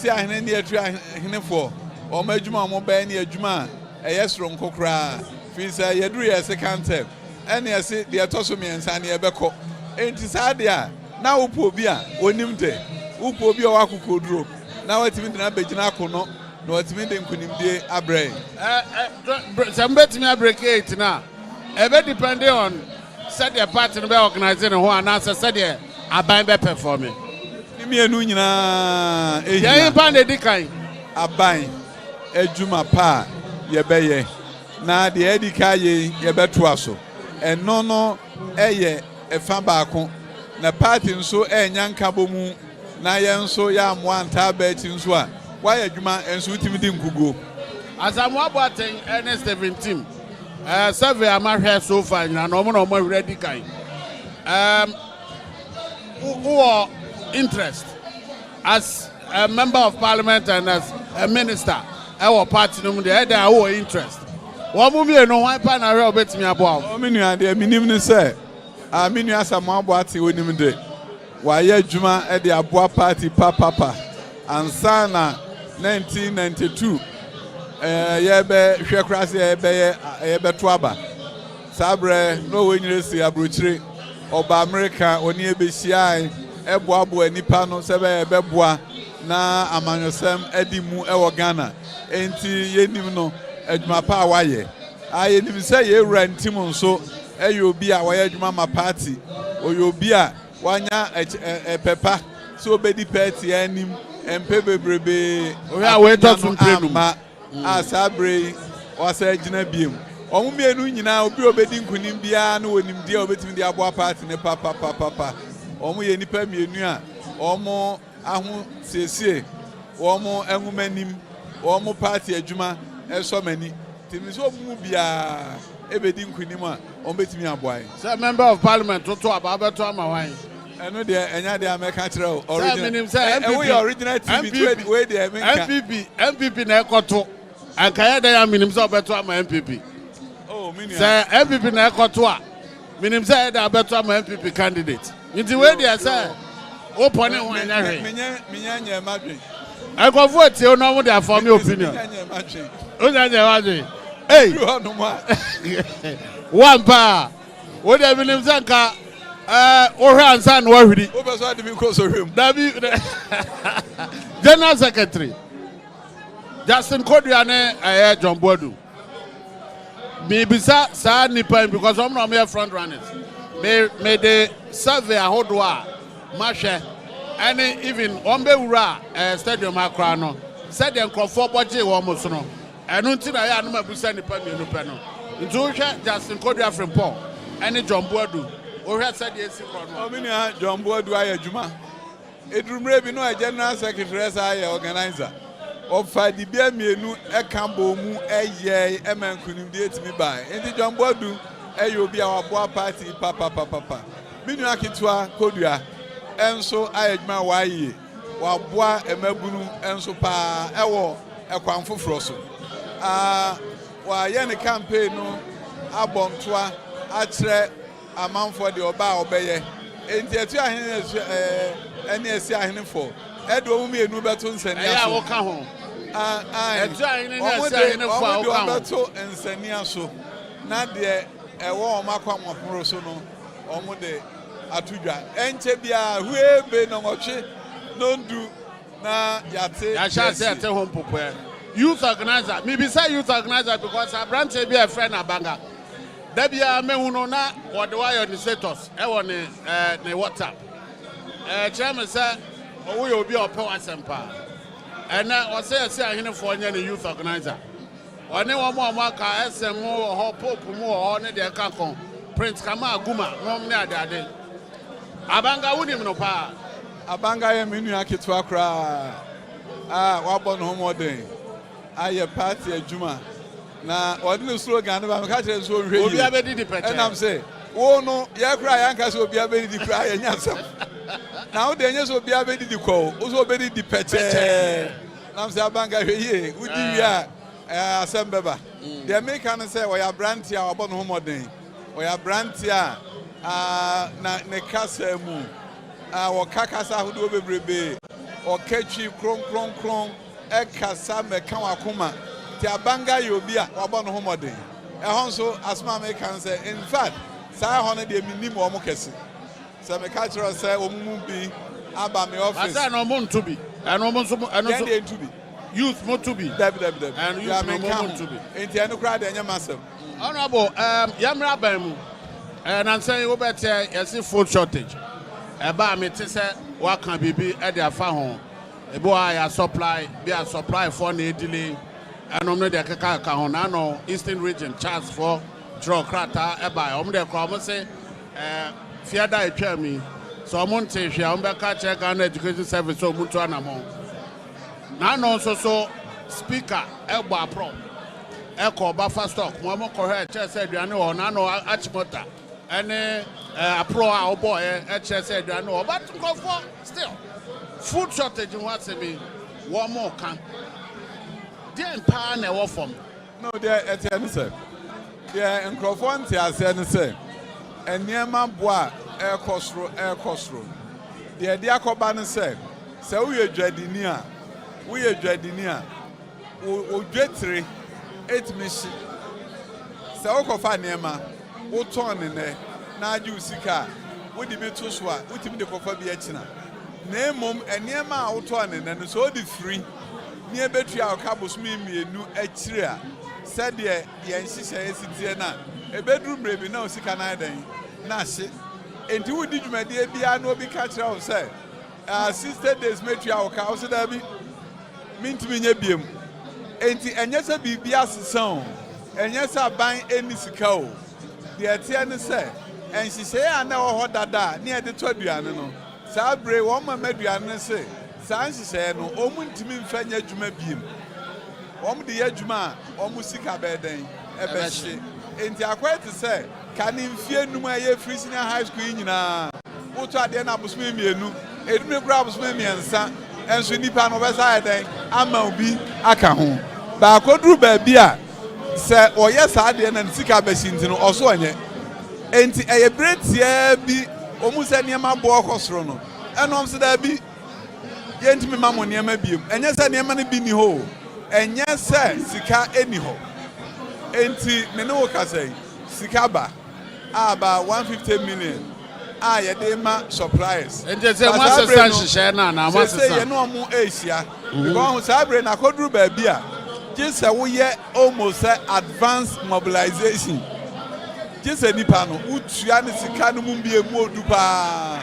si ahene ni atu ahenefo o ma adwuma mo ba ni adwuma eyesro nkokra fi se yeduru ye second term ene ese de etoso miensa ne ebeko enti saade a na upo obi a onim de upo obi o wakokoduro na watimi de na begina akono no watimi de nkunimdie abre somebody me abracate na ebe depending on said the party no be organizing ho ana said the aban be performing ni mienu nyina ehia pan de dikan aban adwuma pa ye beye na de edika ye beto aso eno no eye efa baako na party nso enya nkabomu na ye nso ya moanta ba ti nso a why adwuma enso utimi di nkugo asamu aboaten Ernest 17 survey amahwe so far na no mo ready kan who interest as a member of parliament and as a minister our party no dey there who interest wo mu me no wan pa na re obetimi aboa o me nua de minim ni say me nua asamu aboate onim de wa ye adwuma e de aboa party papa ansa na 1992 ye be hwe krase ye be to aba sabre no we nyire si abrochire oba America oni ebehia eboabo anipa no se be beboa na amanyosem edimu ewo Ghana enti yenim no adwuma pa waye ayenim se ye wura ntim nso obi a waye adwuma ma party obi a wanya pepa so obedi party anim empe bebrebe o ya we talk some trade ma asabre wasa gina biem omu mienu nyina obi obedi nkunim bia na wonim dia obetimi dia aboa party ne papa omu ye nipa mienu a omu ahu siesie omu enwumanim omu party adwuma esomani timi so omu bia ebedi nkunim a obetimi aboa say member of parliament to ababeto amawan eno de enya de America kire original TV we de NPP na ekoto ankaya da ya minim so obeto ama NPP say NPP na ekoto a minim say da obeto ama NPP candidate nti we de say open ho anya hwe minya madwen akofo tie no mo dey form opinion nya madwen hey one pa we dey minim say nka ohwe ansa na wahwiri obeso adimi koso hwem dabi general secretary Justin Kodua ne John Bodu me bisa sa nipa because I'm not front runners me the survey ahodo a mahwe and even on be wura stadium akra no said the nkrofo boje wo mo so no ɛno nti na yɛ anoma busa nipa mienu pɛ no nti wohwɛ Justin Kodua Frimpong ɛne John Boadu wohwɛ sɛdeɛ esi kɔ no ɔmenia John Boadu ayɛ adwuma edurumre bi no a general secretary ɛsa ayɛ organizer ɔfa di bia mienu ɛka bɔ mu ɛyɛ ɛma nkunimdie etimi baa nti John Boadu ɛyɛ obi a waboa party papa minua ketewa Kodua ɛnso ayɛ adwuma waayɛ waboa ɛmabunu ɛnso paa ɛwɔ ɛkwan foforɔ so wayɛ ne campaign no abɔ ntoa akyerɛ amanfoɔ de ɔba a ɔbɛyɛ enti ɛtu ahene ɛne ɛsi ahene fo ɛde ɔmo mienu bɛto nsania so ɛyɛ a wɔka ho ɛtu ahene ne ɛsi ahene fo a wɔka ho bɛto nsania so na deɛ ɛwɔ ɔmo akɔmɔforo so no ɔmo de ato dwa ɛnkyɛ bia huebe na ɔtwe nondu na yate yɛahyɛ ase ɛte ho mpopɛ youth organizer mibisa youth organizer because aberante bi a ɛfrɛ no Abanga da bia mehu no na wɔde wayɔ ne status ɛwɔ ne WhatsApp kyerɛ me sɛ ɔwoyɛ obi a ɔpɛ w'asɛm paa ɛnɛ ɔsɛ yɛsɛ ahenefoɔ nyɛ ne youth organizer ɔne wɔn a aka ɛsɛm mu wɔ hɔ pope mu wɔ hɔ ne deɛ ɛka kɔn Prince Kama Aguma wɔn ne adeade Abanga wonim no paa Abanga yɛ me nua ketewa koraa wabɔ ne ho mmɔden ayɛ party adwuma na ɔde ne slogan no ba meka kyerɛ nso ɔnhwɛ yie obi abɛdi di pɛkyɛ ɛnam sɛ wo no yɛ koraa yɛnka sɛ obi abɛdi di koraa yɛnya asɛm na wode ɛnyɛ sɛ obi abɛdi di kɔ wo sɛ obɛdi di pɛkyɛɛ nam sɛ Abanga hwɛ yie wodi wie a asɛm bɛba deɛ meka no sɛ ɔyɛ aberante a wabɔ ne ho mmɔden ɔyɛ aberante a na ne kasa mu wɔka kasa ahodoɔ bebrebe ɔka twi kronkronkron ɛkasa mɛka wakoma nti Abanga yɛ obi a wabɔ ne ho mmɔden ɛhɔ nso asoma meka no sɛ in fact saa ɛhɔ no deɛ menim ɔmo kɛse sɛ meka kyerɛ sɛ ɔmo mu bi aba me office asa na ɔmo nto bi ɛno ɔmo nso deɛ nto bi youth mo to bi dabi and youth no mo to bi nti ɛno koraa deɛ ɛnyɛ masɛm honorable yɛmmra aban mu nansɛn wobɛtɛ yɛse food shortage ɛba a mete sɛ waka biribi ɛde afa ho ebi wɔ a yɛ supply bi a supply for na edile ɛnom no deɛ keka ka ho na no Eastern Region Charles for draw krata ɛba ɔmo deɛ kora ɔmo se fiada etwa mi so ɔmo nte hwɛ ɔmo bɛka kyerɛ Ghana Education Service ɔmo to anamo na no nso so speaker ɛbɔ aprɔ ɛkɔ bafa stock mo ɔmo kɔhɛ kyerɛ sɛ aduane wɔ na no achimota ɛne aprɔ a ɔbɔ ɛkyerɛ sɛ aduane wɔ but nkɔfɔ still food shortage ho asɛmi wɔn mo ka deɛ paa na ɛwɔ fam no deɛ ɛteɛ ne sɛ deɛ nkurɔfoɔ nte aseɛ ne sɛ nneɛma boa ɛrekɔ soro deɛ ɛde akɔba ne sɛ woyɛ dwadini a wodwe tiri etimi hye sɛ wokɔfa nneɛma wotɔn ne nɛ na agye wo sika a wode bi to so a wotumi de kɔfa bi akyina na mmom nneɛma a wotɔn ne nɛ no sɛ wode firi ne ɛbɛtua ɔka bosomi mmienu akyire a sɛdeɛ yɛn nhyehyɛ esi tie na ɛbɛduru mmerɛ bi na osika na ayɛdɛn na ahye enti wodi dwumadie biara na obi ka kyerɛ wo sɛ 60 days mɛtua ɔka wo sɛ daabi mintumi nye biem enti ɛnyɛ sɛ biribi asesa o ɛnyɛ sɛ aban ɛni sika o deɛ ɛteɛ ne sɛ nhyehyɛ a na ɛwɔ hɔ dada a ne yɛde tɔ aduane no saa bere wɔn mama aduane no se saa nhyehyɛ no wɔn ntumi mfa nyɛ adwuma biem wɔn de yɛ adwuma a wɔn sika bɛɛ dɛn ɛbɛhye enti akɔyɛ te sɛ kane mfie num a ɛyɛ firi senior high school yi nyinaa wotɔ adeɛ na abosom mmienu edumire kura abosom mmiɛnsa ɛnso nipa no ɔbɛsa ayɛ dɛn ama obi aka ho baako duru baabi a sɛ ɔyɛ saa adeɛ na ne sika bɛhye nti no ɔso ɔnyɛ enti ɛyɛ bere tiaa bi wɔn sɛ nneɛma boɔ kɔ soro no ɛnɔm sɛ daabi yɛntumi ma mo nneɛma biem ɛnyɛ sɛ nneɛma no bi ni hɔ o ɛnyɛ sɛ sika ɛni hɔ enti me ne wo kasa yi sika ba a ba 150 million a yɛde ma suppliers enti sɛ mo asesa nhyehyɛ na na mo asesa sɛ yɛ no ɔmo ɛhyia because saa bere na koduru baabi a gye sɛ woyɛ almost advanced mobilization gye sɛ nipa no wotua ne sika no mu bie mu odu paa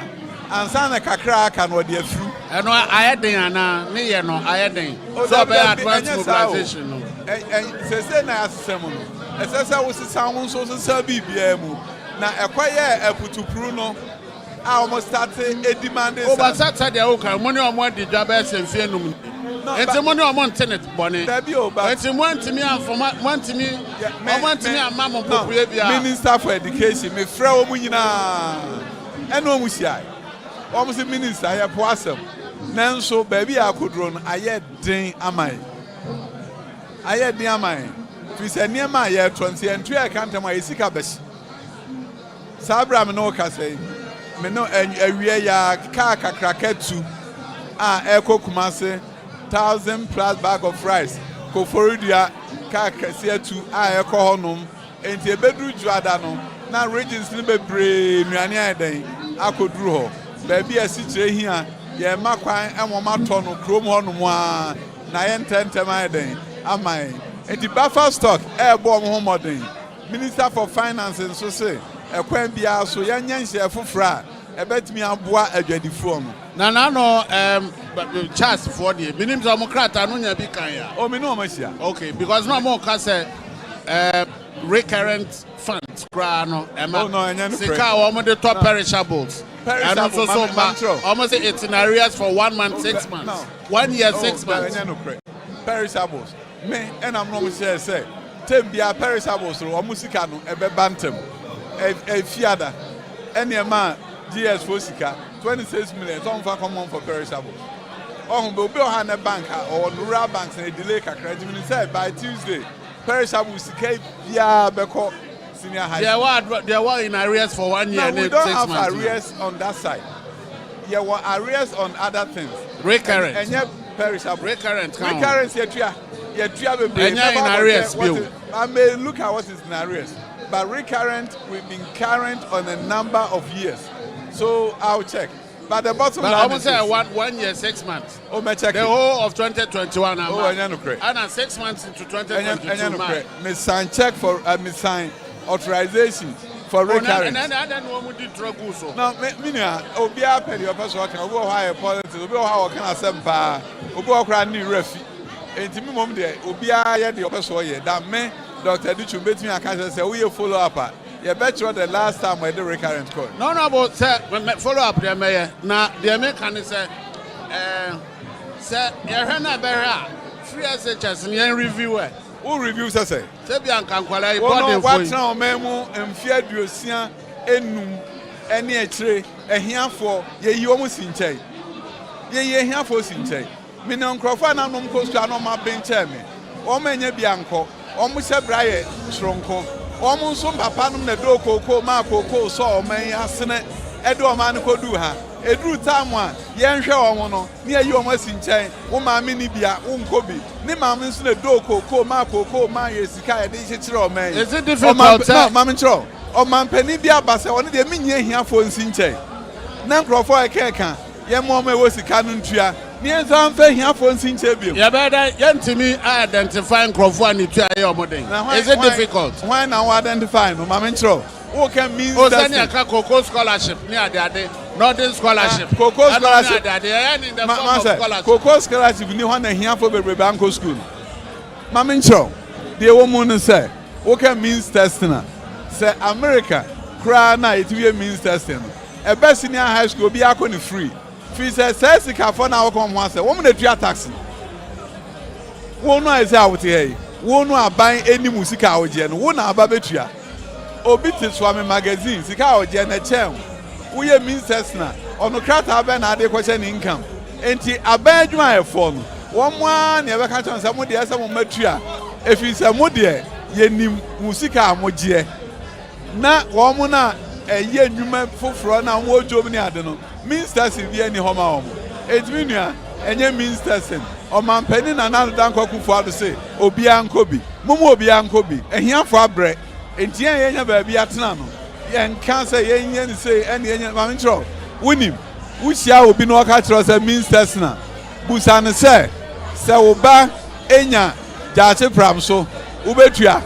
ansa na kakra aka no ɔde afiru ɛno ayɛ den ana ne yɛ no ayɛ den sɛ ɔbɛyɛ advanced mobilization no say na asemo no esesa wo sisa wo so sisa bibia mu na ekwaye eputupuru no a almost started a demand is over Saturday okay money on one the job as and fear no it's money on one tenant bonnet it's want me and for want me I want me and mama Minister for Education me frɛ wo mu nyina ɛno mu sia almost minister ya poasem nanso baby akodro no aye den amai fi se niema ye 20 and 2 akantem aye sika beshi sabra me no ka say me no awie ya ka kakraka tu eko kumase 1,000 plus bag of rice ko forudia ka kase tu eko honum enti ebedru juada no na regions ni bebre nuane aden akodru ho baby asikyire hia ye makwan enwoma to no krom honum a na ye ntentem aden amai enti buffer stock ebo mo modern Minister for Finance so say ekwan bia so ye nyanhye fofra ebetimi aboa adwadifo no na no Charles for the minim democrat no nya bi kan ya o me no machia okay because no more ka say recurrent funds kra no sika wo mo the top perishables and also so almost it's in areas for 1 month 6 months 1 year 6 months perishables me and I'm no say tembia perishables ro omusika no ebe bantem e fiada ene ma GS for sika 26 million some for common for perishables oh be obi oha na bank or rural banks na delay kakra jimi say by Tuesday perishables sika bia beko senior high there were in areas for 1 year and 6 months. We don't have arrears on that side. There were arrears on other things. Recurrent. And yet perishable. Recurrent. Recurrent. You in arrears. I may look at what is in arrears. But recurrent, we've been current on a number of years. So I'll check. But the bottom line almost say 1 year 6 months. Oh, my check. The whole of 2021. And 6 months into 2022. Me sign check for me sign authorization for recurrent. No, me obi a pay your person work obi o high politics obi o how can asem pa obi o kra ni refi enti me mom de obi a ye de person ye that me Dr. Duchu betimi aka say we follow up you bet you the last time we did recurrent call no but say follow up there me na the me can say say you hear na be here free SHS ni review e who review say say bi anka nkwala report what now memu emfia duosia enum ene ekire ehiafo ye yi omo sinchai ye ehiafo sinchai me ne nkrofo na nom kostu no ma benche me omo enya bi anko omo se braye tronko omo nso papa nom na do kokoo ma kokoo so omo asene edo omo an kodu ha eduru time a ye nhwe omo no ne ayi omo sinchai wo ma me ni bia wo nkobi ne ma me nso na do kokoo ma ye sika ye de chechire omo is it difficult no ma me nchro o man pani bia base woni de menye hiafo nsinchai na nkrofo ekeka ye mo ma wo sika no ntua ne enso amfa hiafo nsinchai bi ye be da ye ntimi identify nkrofo ani tua ye omoden is it difficult why now identify no ma me nchro who can mean that send aka Cocoa scholarship ni ade Northern scholarship Cocoa scholarship in the form of scholarship Cocoa scholarship ni ho na hiafo bebre banko school ma me nchro de wo mu no say who can mean testing say America cry na it we means testing a best senior high school be akoni free say sika for na come one say wo me tua tax wo no ese awute hey wo no aban eni musika awje no wo na aba betua obi te swami magazine sika awje na chem wo ye means testing ono krata aba na ade kwache ni income enti aban adwuma efo no wo mo an ye be ka chon say mo de ese mo matua efi say mo de ye nim musika amogye na womu na eye nwuma foforo na wojom ni ade no ministers bi ani homa omo edimi nua enye ministers o man pani na na dan kwakufu ado se obi ankobi mumu obi ankobi ehiafo abre enti enya ba bi atena no ye nka se ye nya ni se ene enya ma ntro wonim wuhia obi no ka kiro se ministers na busane se oba enya jaache pram so ubetua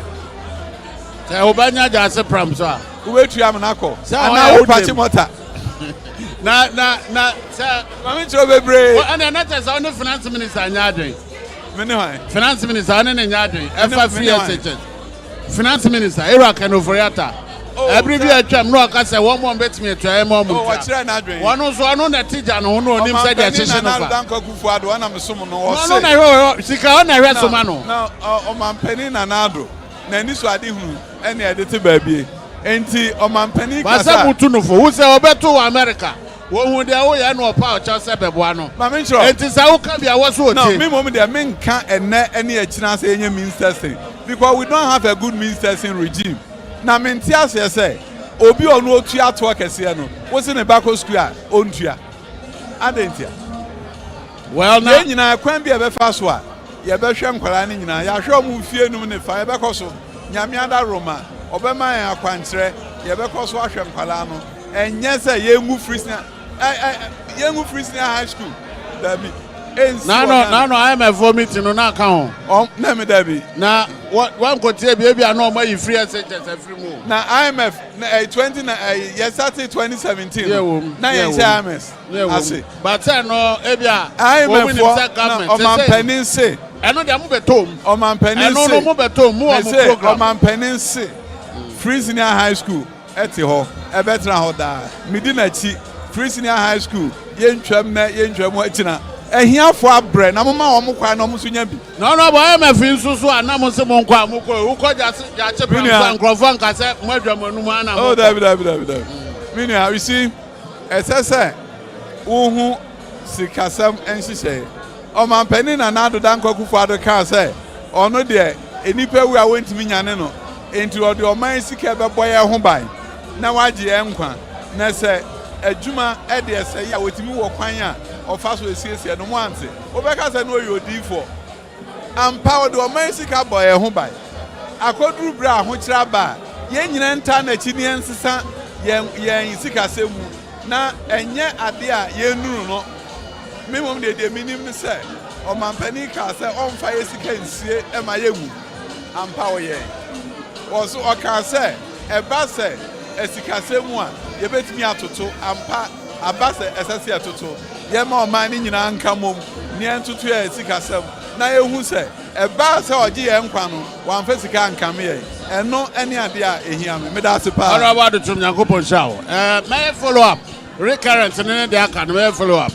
Obanya jase pram so a ubetu am nako ana wo pachi mota na sir mami chiro bebre and na tell say on finance minister anya adwen Finance Minister, F5 Finance Minister, Iraq and Overiata. Every year, I'm not going to say one more bet me to more. One also, I know that teacher and who know him said that she's not. No, she can't arrest a man. Now, Oman Penny and Nado, Naniswadi, any edited baby. Enti Oman Penny, Basamutuno for who's Alberto America. Wo de wo ya no pa o cha se beboano ma me ntro enti sa wo ka bia wo so no me mom de me nka ene e china se enye minister thing because we don't have a good minister thing regime na me nti ase se obi onu otu ato akese no wo se ne bako school a ontua adentia well na nyina kwan bia be fa so a ye be hwe nkwara ne nyina ya hwe omu fie num ne fa ye be koso nyame ada roma obema ya akwankyere ye be koso ahwe nkwara no enye se ye ngu frisna Young free senior high school. Debbie. No, I am a vomiting on account. Name Debbie. Now, what one could say, baby, I know my free assets every move. Now, IMF 2017. Yeah, IMF. I see. But I know, Ebia, IMF, Oman Penny say. I know they are moving home. Oman Penny say. I know no move at home. Oman Penny say. Free senior high school. Etiho. A better hoda. Midinachi. Free senior high school. Yentwem achina. Ehia fo abre na mama wo mokwa na omusunya bi. No, but I am a fin so anam se mo nkwa mokwa. Wo ko ja che plan nkrofo nka se mo adwamanu mu ana. Oh, David. Meaning, you see, say uhu sikasam enhihye. Oman Penny na nado danko kufuado ka say ono de enipa wi a wentimi nyane no. Enti ode oman sika bebo ye ho ban. Na waje enkwa. Na say adwuma e de say ya wetimi wo kwan a ofa so esiesie no wanti obeka say no yodi for empower the oman sika boy e ho ban akoduru bra ho kira ba ye nyina nta na chi ne ensesa ye sika semu na enye ade a ye nuru no memom de minim say oman pani ka say onfa ye sika nsie e ma ye wu empower ye also oka say e ba say esika semu a ye betimi atoto ampa abase esese atoto ye ma oman ni nyina nka mom ne entutu e sika sem na ye hu se e ba se oje ye nkwa no wan fa sika nka me ye eno ene ade a ehia me da se pa ora ba do tum yakopon shawo may follow up recurrent ne de aka no may follow up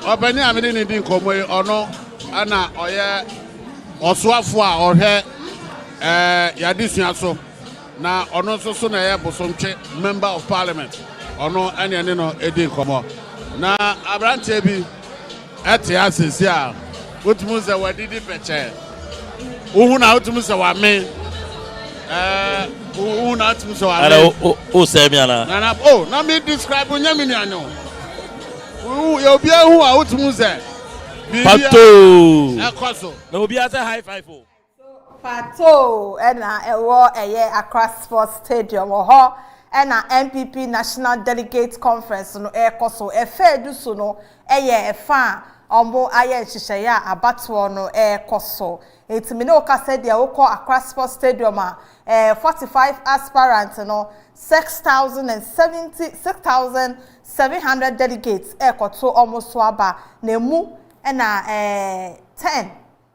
obani amene ne din komo ono ana oye osuafo a ohwe ya disua so na ono so na ye bosomtwe member of parliament ono ene no edin komo na abrante bi ete asesi a wotumu se wadidi peche uhu na wotumu se wa me uhu na wotumu se wa me o se mi ana na na me describe nyami ni anyo you obi ehu a wotumu se pato ekoso na obi ase high five o pato na ewo eye Accra Sports Stadium ho na NPP National Delegate Conference no ekoso efedu so no eye efa ombo aye nhihye ya abatwo no ekoso etimi ne okase dia wokọ Accra Sports Stadium 45 aspirants no 6,700 delegates ekoto almost aba na mu na 10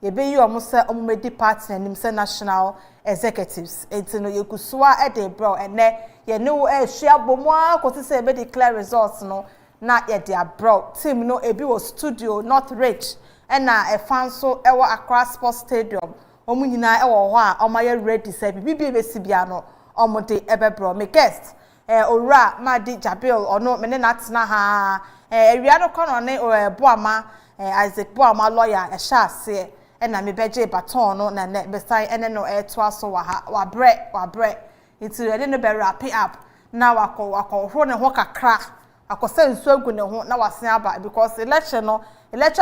yebeyi omuse omumedi party na nimse national executives etino yekusua ede bro ene ye ne wo ehia bomu akosi se be declare results no na ye dia bro team no ebi wo studio not rich na efanso ewo Accra Sports Stadium omu nyina ewo ho a omaye ready se bibi besibia no omode ebe bro me guest owura madi jabil ono me ne natena ha ewia no kono ne boama Isaac boama lawyer ehya ase na me beje baton no na ne besai ene no to aso wa bre itu ene no be wrap up na wako ho ne ho kakra akosa nsu agu ne ho na wasen aba because electoral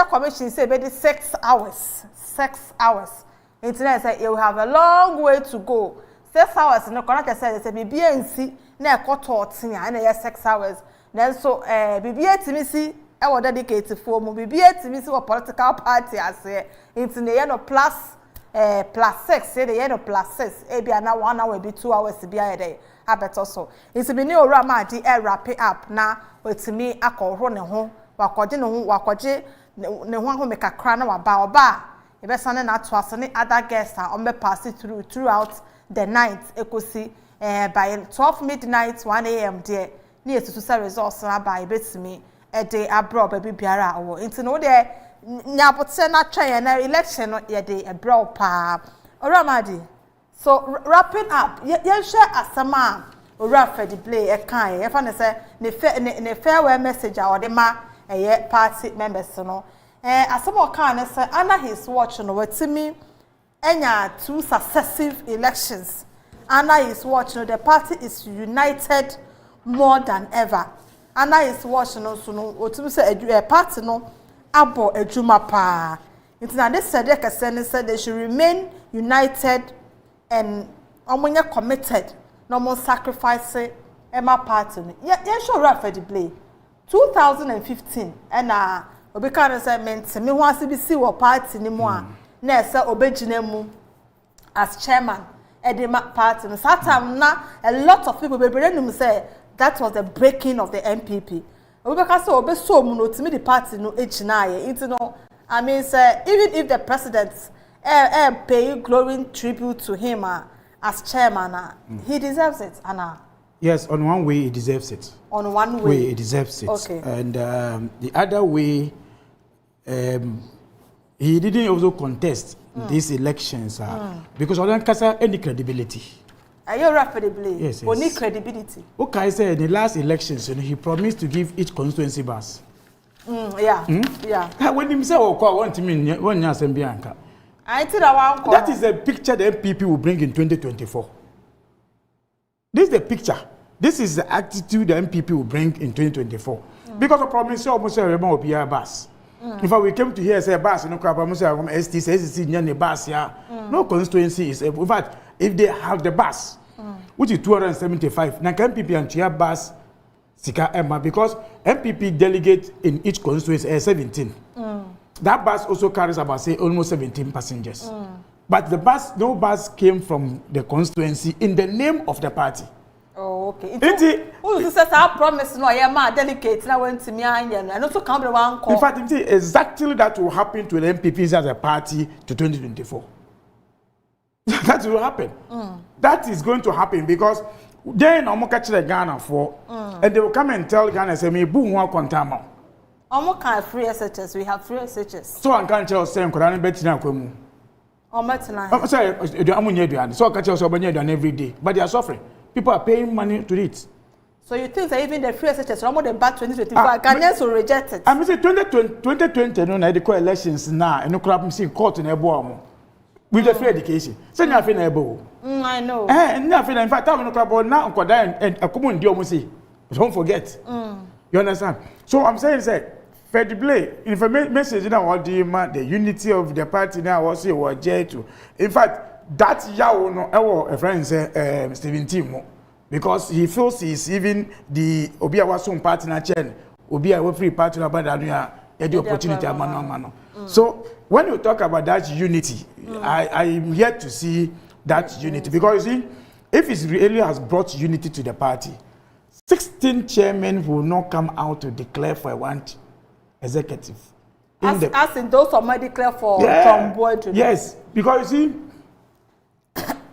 commission say be 6 hours internet say you have a long way to go 6 hours no connect say bibia nsi na ekoto tia na 6 hours then so bibia timisi e wo dedicate for mu bibia timisi wo political party ase internet no plus 6 say the no plus 6 e bia na 1 hour be 2 hours bia dey abeto so it's be ni ora ma di wrap up na otimi akọhoro ne ho wakoje ne ho ne ho ahomekakra na waba oba ebesane na to asane other guests are on pass it throughout the night ekosi by 12 midnight 1 a.m. there near to say results na by betimi de abroad baby biara wo nti no de nyabote na twa na election no ye de abroad pa oramadi. So wrapping up ye share asama ora Fedi play e kan e fa ne say ne farewell message or the ma party members no asama kan ne say under his watch no watimi enya 2 successive elections. Under his watch no the party is united more than ever. Under his watch no so no otumi say party no abo adwuma pa. It's na this said they should remain united and omonye committed no more sacrifice Emma party. Yeah, sure Rafa the play 2015 and obi kan say ment me ho asibisi wo party ni mu a na say obegina mu as chairman edema party no satam na a lot of people be num say that was the breaking of the NPP. Obi ka say obi so mu no timi the party no ejina ye it no I mean say even if the president pay glowing tribute to him as chairman he deserves it Anna. Yes, on one way he deserves it. On one way he deserves it. Okay. And the other way he didn't also contest these elections because I don't have any credibility. Are you rapidly? Yes. Only credibility. Okay, I said the last elections, he promised to give each constituency bus. Yeah. Yeah. When himself or call one to me, one year Bianca. That is a picture the NPP will bring in 2024. This is the picture. This is the attitude the NPP will bring in 2024. Because I promise you almost everyone will be a bus. In fact, we came to hear say bus, no crap, almost ST says the bus here. No constituency is. In fact, if they have the bus, which is 275, now NPP and Chia bus, Sika Emma, because NPP delegate in each constituency is 17. That bus also carries about say almost 17 passengers. But the bus, no bus came from the constituency in the name of the party. Oh, okay. Who says I promise no I am delegate now went to me and also come the one call. In fact, exactly that will happen to the MPPs as a party to 2024. That will happen. That is going to happen because then I'm catch the Ghana for and they will come and tell Ghana say me boom one contama. Free SHS, we have free SHS. So I can't tell saying Koran betina kwemu. Ometina. Say amunye duane. So I can't tell so omunye duane every day, but they are suffering. People are paying money to it. So you think that even the free SHS, almost the back 2025, Ghanaians will reject it? I mean, say 2020, no, the co-elections now, and no crap, see court in Ebo with the free education. Say nothing Ebo. I know. And nothing. In fact, I'm no crap now. And a common deal, don't forget. You understand? So I'm saying, say, Fedi play information now what the unity of the party now was say what to. In fact. That yawo no a friend say Stephen Timo because he feels he's even the obi a waso party na chair obi a free party na bad anu the opportunity amano. So when you talk about that unity, I am yet to see that unity because you see if it really has brought unity to the party, 16 chairmen will not come out to declare for one executive. As in those who declare for from board. Yes, because you see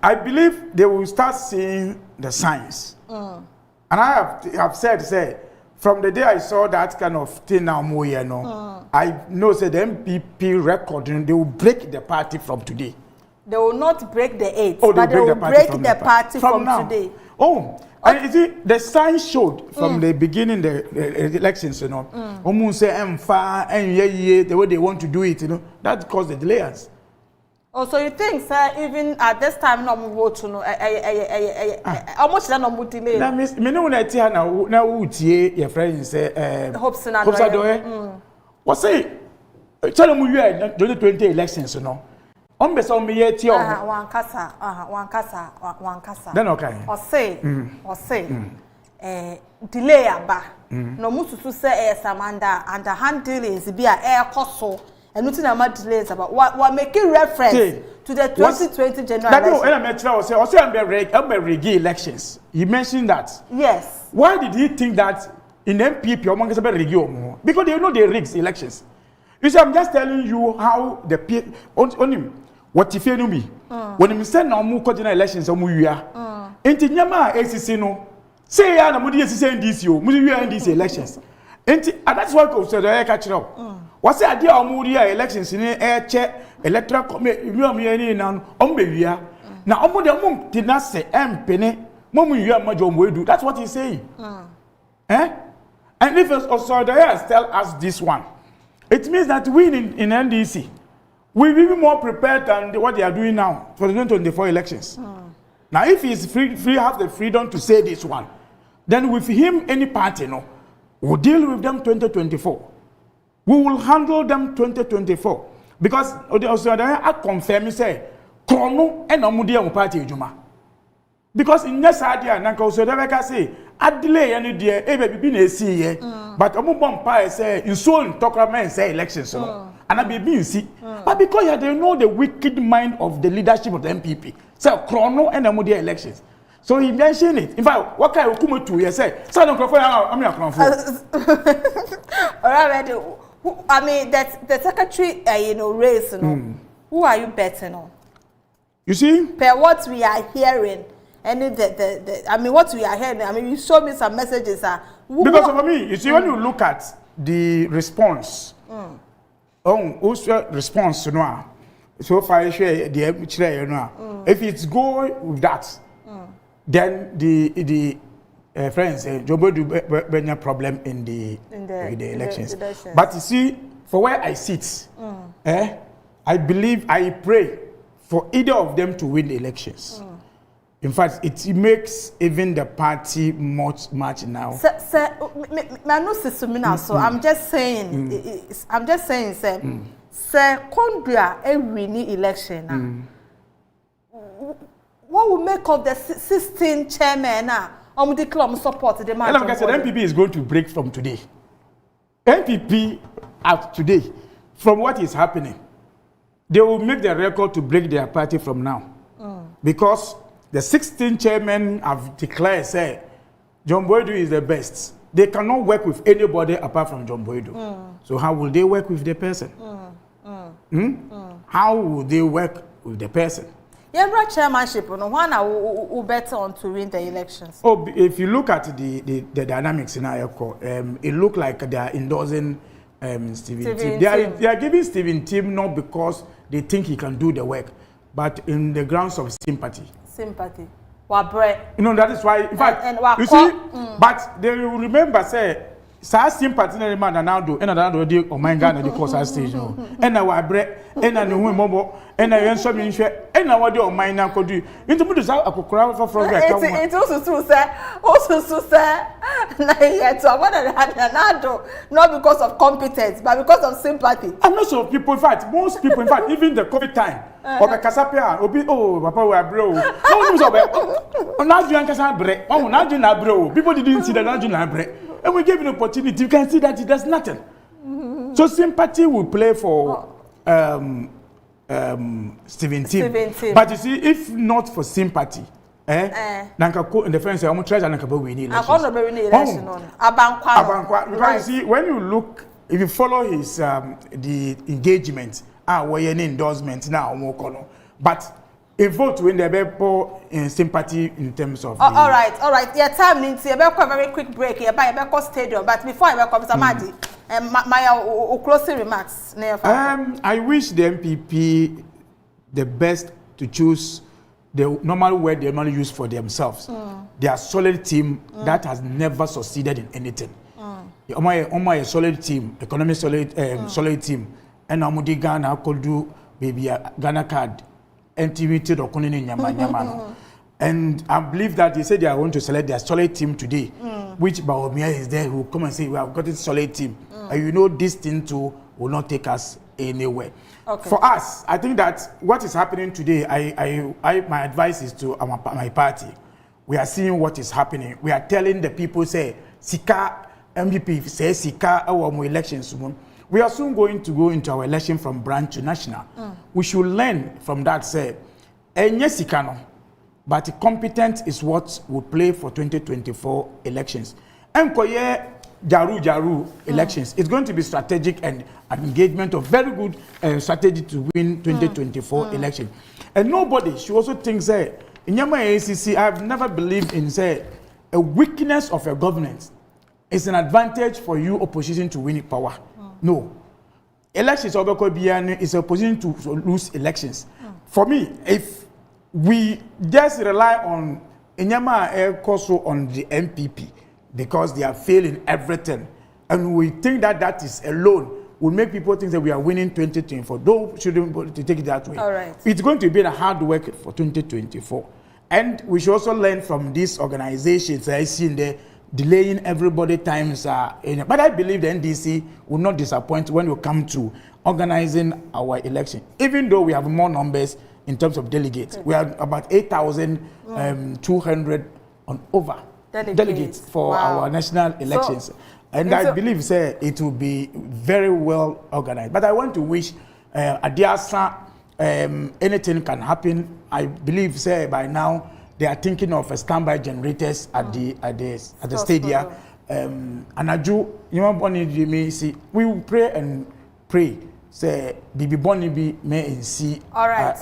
I believe they will start seeing the signs. And I have said, say, from the day I saw that kind of thing now, I know say the MPP record, they will break the party from today. They will not break the 8, but they will break the party from today. Oh, and you see, the signs showed from the beginning, the elections, almost say, the way they want to do it, that caused the delays. Oh, so you think, sir, even at this time, no more vote, no, how much that no more delay? That means, me know when I tell now, your friend say, Hopes and what's say? Tell them we are 2020 elections, On be some me yet, one casa. Then okay. Or say, delay aba. No mutu to say Samanda and the hand dealings be a air cost. And nothing about delays about what making reference to the 2020 general election. Also, I'm elections. He mentioned that. Yes. Why did he think that in MPP, because they know they rigs elections? You see, I'm just telling you how the people on him. What if you know me? When him send no more coordinate elections on muya. Enti nyama ACC no. Say ya na mudi ACC NDC o. Mudi we NDC elections. Enti that's why go say the catch up. What say idea o mudi elections ni che electoral committee mi na ombe wia. Na omo de did not say empene momu wia majo mwedu. That's what he's saying. And if also the tell us this one, it means that we in NDC we will be more prepared than what they are doing now for the 2024 elections. Now, if he's free have the freedom to say this one, then with him, any party, will deal with them 2024. We will handle them 2024. Because I confirm, say, Chrono and Amudia party Juma. Because in this idea, Nanko Sodaveka say, I delay any day, baby, see, but Amubompa say, you saw in Tokraman say elections. And I be see, but because they know the wicked mind of the leadership of the NPP, so Chrono and Amudia elections. So he mentioned it. In fact, what kind of come to you say? So I'm I mean, that the secretary, race, who are you betting on? You see, per what we are hearing, and I mean, what we are hearing. I mean, you showed me some messages. Because of me, you see, when you look at the response. Also response no so far share the if it's go with that then the friends Jobo do be problem in the elections. But you see, for where I sit, I believe, I pray for either of them to win the elections. In fact, it makes even the party much now. So I'm just saying, sir, Kondra every election. What will make of the 16 chairmen the club support the man? Like I said, NPP is going to break from today. NPP at today, from what is happening, they will make the record to break their party from now. Because the 16 chairmen have declared, say, John Boydu is the best. They cannot work with anybody apart from John Boydu. So how will they work with the person? How will they work with the person? Yeah, chairmanship, one who better on to win the elections. Oh, if you look at the dynamics in IOCO, it looks like they are endorsing Stephen Tim. They are giving Stephen Tim not because they think he can do the work, but in the grounds of sympathy. Sympathy. That is why, in fact, you see, but they will remember, say, sympathy na man na now do, and another day on my Ghana, the course I stage, and our bread, and I know mobile, and I answer me, and I want your mind now could do. Into put us out a crowd for progress. It's also so sad, not because of competence, but because of sympathy. And also, people, in fact, most people, in fact, even the COVID time. Or the Casapia, Papa, we are bro. No, now you can break. Oh, now you are bro. People didn't see the Nigerian break. And we gave an opportunity. You can see that it does nothing. So sympathy will play for Stephen Tim. But you see, if not for sympathy, Nanka in the friends, I'm trying to win election. Because you see, when you look, if you follow his the engagement. We're an endorsement now, but a vote when they in sympathy in terms of. All right. Yeah, time needs a very quick break here by a stadium. But before I come, Samadi, my closing remarks. I wish the NPP the best to choose the normal word they normally use for themselves. They are a solid team that has never succeeded in anything. A solid team, economic solid team. And Amudi Ghana could do maybe a Ghana card, intimidated or Nyama. And I believe that they said they are going to select their solid team today, which Baomia is there who come and say, we have got a solid team. And this thing too will not take us anywhere. Okay. For us, I think that what is happening today, my advice is to my party. We are seeing what is happening. We are telling the people, say, Sika, MPP, say, Sika, our elections. We are soon going to go into our election from branch to national. We should learn from that, say, but competence is what will play for 2024 elections. And Jaru elections. It's going to be strategic and an engagement of very good strategy to win 2024 election. And nobody should also think, say, in Yama ACC, I've never believed in, say, a weakness of a government is an advantage for you opposition to win power. No. Elections is a position to lose elections. For me, if we just rely on Inyama Koso on the NPP because they are failing everything, and we think that that is alone will make people think that we are winning 2024. Don't shouldn't to take it that way. All right. It's going to be a hard work for 2024, and we should also learn from these organizations. I see in there delaying everybody times. But I believe the NDC will not disappoint when we come to organizing our election. Even though we have more numbers in terms of delegates, we have about 8,200 on over delegates for our national elections. And I believe it will be very well organized. But I want to wish Adiasa, anything can happen. I believe by now they are thinking of standby generators at the stadium. Anaju, you want to see, we will pray and pray. Say Bibi Bonnie be may in see. All right.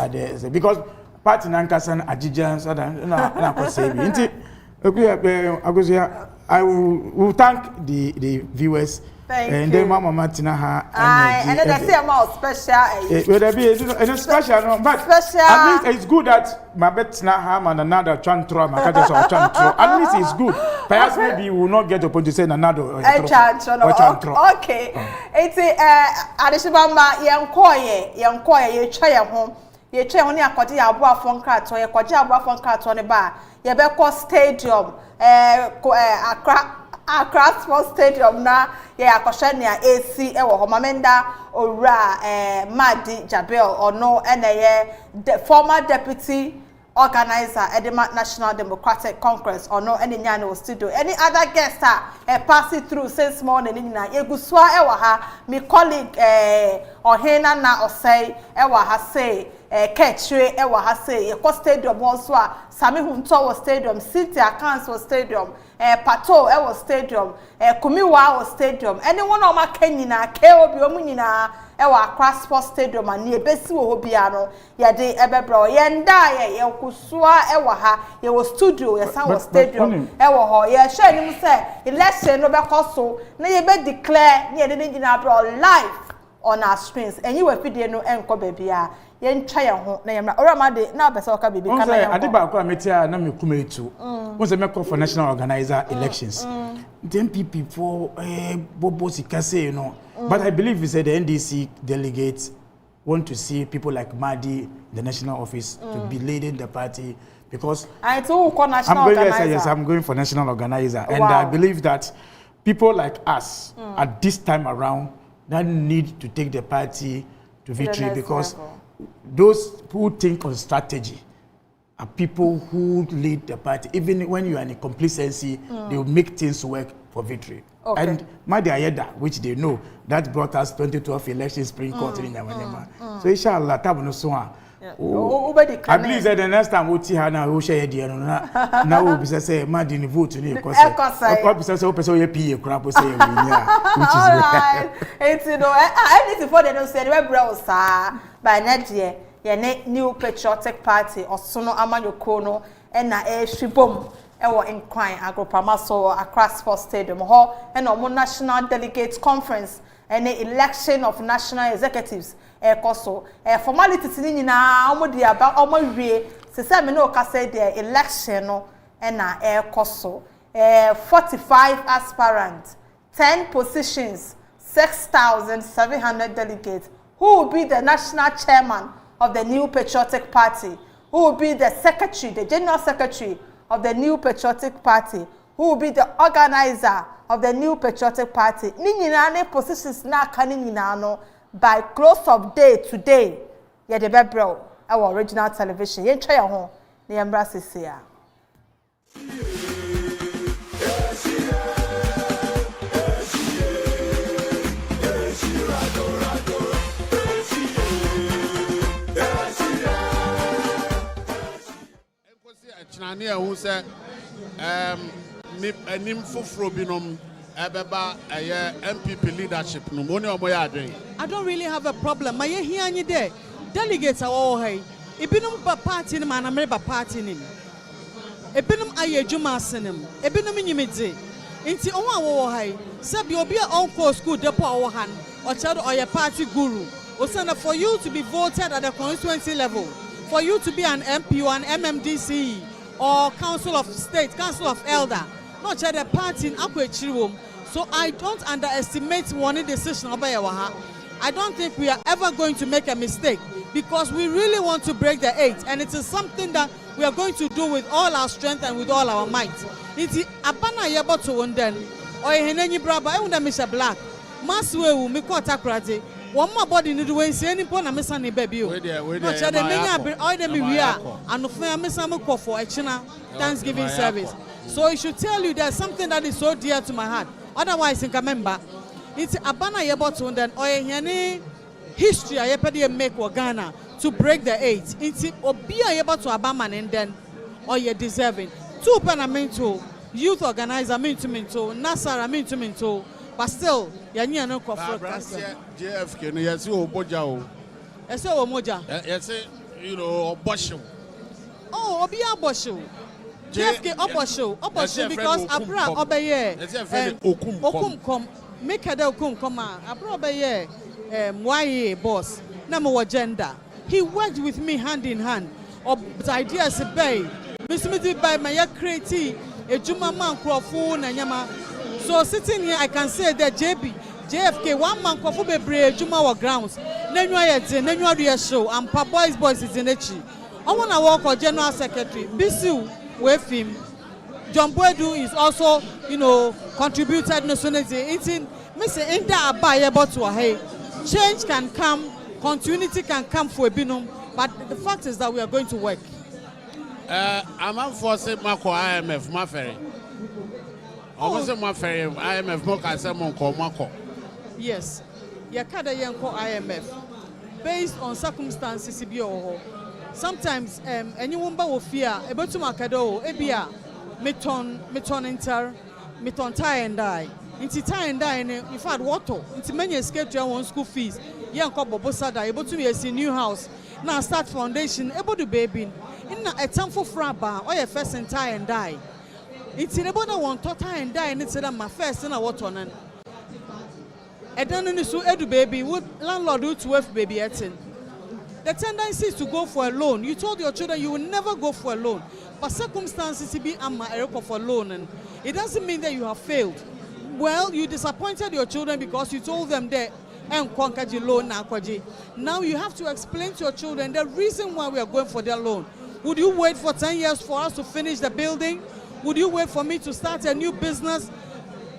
Because party Nankasan Ajijan I will thank the viewers. Thank and you. then Mama Martina and then I say about special. Will be special? But special. At least it's good that my bet ham and another chantro, my catches or chantro. At least it's good. Perhaps maybe you will not get a point to say another chantro. Okay. It's Adishibamba Yankoye, you try at home. You try only a quadri abua phone card to a quadri abua phone card to the bar. You better stadium, Accra Sports Stadium na ya akoshania AC ewo Homamenda Ora Madi Jabel ono the former deputy organizer Edema National Democratic Congress ono nyane wo studio. Any other guest pass it through since morning na yeguswa ewa ha mi colleague ohena na osei ewa ha say Ketchre ewa ha say ye stadium also Sami Hunto was stadium, Cynthia Kans was stadium, Pato was stadium, Kumiwa was stadium. Anyone on my Kenyina, KOB Omunina, Ewa Accra Sports Stadium, and near Bessie Hobiano, Yade Ebebro, Yenda, Yakusua, Ewaha, ye was studio, your son was stadium, Ewa, ye share him say, election, Robert Cosso, nay be declare near the Ninja live on our screens, and you will video no enko baby. Yen try ho na yemra oramade na pese oka bibi kana yen adeba akwa metia na mekume etu won me call for national organizer elections the NPP for bobo sikase you know but I believe the NDC delegates want to see people like Madi the national office to be leading the party because I too call national organizer. Yes, I'm going for national organizer and I believe that people like us at this time around that need to take the party to victory because those who think on strategy are people who lead the party. Even when you are in a complacency, they will make things work for victory. Okay. And Madi Ayeda, which they know, that brought us 2012 election Supreme Court in Yamanema. So inshallah, tabuno soa. I believe that the next time we'll see her now, we'll share the now we'll be say, Madi ni vote to me because I say, oh, person you pay a crap, which is right. It's anything for they don't say, the web by next year, new patriotic party or Sono Amanyokono and na Shibom. Ewo incline Agropamaso Accra Sports Stadium Hall and our national delegates conference and the election of national executives koso formalities ni nyina omodi aba omowie se say me no ka say the election no na koso 45 aspirants 10 positions 6,700 delegates. Who will be the national chairman of the new patriotic party? Who will be the secretary, the general secretary of the new patriotic party? Who will be the organizer of the new patriotic party? Ni nyina ne positions na ka ni nyina no by close of day today. Ye de bebro our original television. Ye twa ye ho na ye mbra sisia. Chinania who said, Nim Fufro Binom, ebeba NPP leadership no money omoya adwen. I don't really have a problem. My here and there. Delegates are all hey. Ebinum ba party ni man amere ba party ni. Ebinum aye adwuma asenem. Ebinum nyimedze. Nti onwa wo hey. Sabi obi a onko school depo awo han. Ochado oye party guru. Osana for you to be voted at the constituency level, for you to be an MP or an MMDC or Council of State, Council of Elder, not just the party in Akwechirum. So I don't underestimate one decision. I don't think we are ever going to make a mistake because we really want to break the 8, and it is something that we are going to do with all our strength and with all our might. Iti abana yebo to wonden or henenyi braba e wunda Mr. Black maswe mi ko takrade one more body need we say any pon na mesa ne baby o no che de menya all dem we are anofo mesa me ko for echina Thanksgiving service. So I should tell you there's something that is so dear to my heart. Otherwise in member it's abana yebo to wonden or hene history ayepede make wa Ghana to break the 8. It's obi ayebo to abama and then or you deserving. Two Panamento youth organizer Minto, Nasara Minto, but still, Yanya no forecast. JFK, yes, you Bojao. Yes, oh, Moja. Yes, you know, Bosho. Oh, Obia Bosho. JFK Obosho, because Abra Obeye, Okum come, make a Okum come, Abra Obeye, YA boss, number gender. He worked with me hand in hand. The idea is a bay. Mr. by my creative, a Juma man crofone and Yama. So sitting here, I can say that JFK, one man coffee be Juma or grounds. Then you are show, and Boys is in Echi. I want to work for General Secretary. Bisu with him. John Boydu is also, contributed nationality. It's in Mr. Inda Abayabo to a hey. Change can come, continuity can come for a binum, but the fact is that we are going to work. I'm forcing Mako IMF, Maferi. Also, Maferi, IMF, Mako. Yes, Yakada Yanko IMF. Based on circumstances, sometimes anyone will fear about to Makado, Ebia, Meton tie and die. Into tie and die, in fact, water, into many escape to one school fees. Yanko Bobosada, able to be a new house. Now start foundation, able to baby. In a time for fraba or your first and tie and die. It's in about one to tie and die, and it's my first and a water on. I don't know so edu baby would landlord do 12 baby eating. The tendency is to go for a loan. You told your children you will never go for a loan, but circumstances be for a loan, and it doesn't mean that you have failed. Well, you disappointed your children because you told them that and conquered your loan now you have to explain to your children the reason why we are going for their loan. Would you wait for 10 years for us to finish the building? Would you wait for me to start a new business?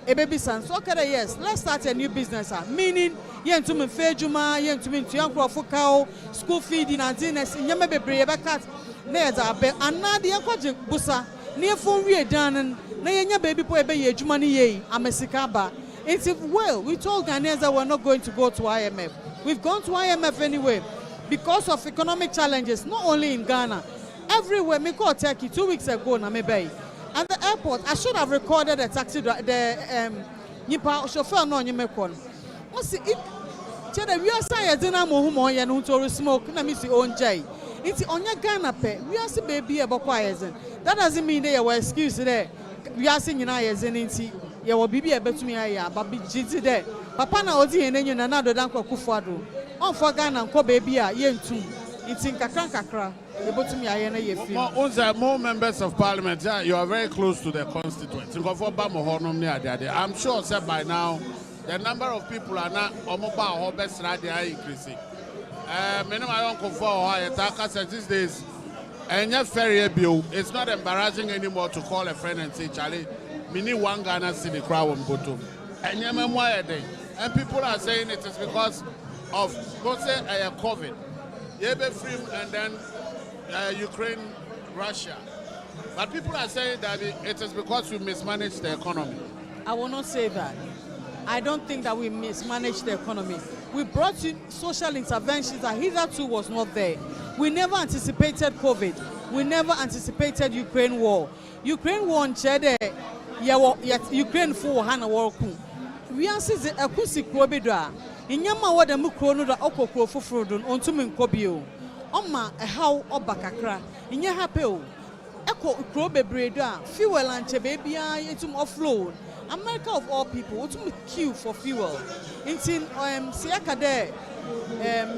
A baby son. So okay, yes, let's start a new business. Meaning, to me fejuma, to me to young profukao, school feeding and dinners, yama be brave cat, neza be, and now the aquatic busa, near phone we done, and na baby boy be ye jumani ye, amesikaba. It's well, we told Ghanaians that we're not going to go to IMF. We've gone to IMF anyway because of economic challenges, not only in Ghana. Everywhere, me call Turkey 2 weeks ago, na me bay. At the airport, I should have recorded the taxi, the chauffeur no nyimekon. What's it? Chede we are saying dinner mo humo ya no to smoke na me si onjay. It's onya Ghana pe. We are say baby e bokwa yezen. That doesn't mean they were excuse there. We are saying na yezen nti ye wo bibi e betumi aya ba bi jiti there. Papa na odi enenyu na na do dan kwakufu ado. On for Ghana nko baby a ye ntum. It's kakra. More members of parliament, you are very close to the constituents. I'm sure that by now the number of people are not increasing. These days, it's not embarrassing anymore to call a friend and say, Charlie, we need one Ghana city crowd on Boto. And people are saying it is because of COVID. And then Ukraine, Russia. But people are saying that it is because we mismanaged the economy. I will not say that. I don't think that we mismanaged the economy. We brought in social interventions that hitherto was not there. We never anticipated COVID. We never anticipated Ukraine war. Ukraine war on Chede, Ukraine for Hana Warku. We are seeing a kusi krobedra. In Yama, what the Mukrono, the Okoko for Frodon, on to Minkobio. Oma, a how or Bakakra. In your happy. Echo Krobe Breda, fuel and Chebabia, it's offload. America of all people, what's me queue for fuel? Intin Siakade,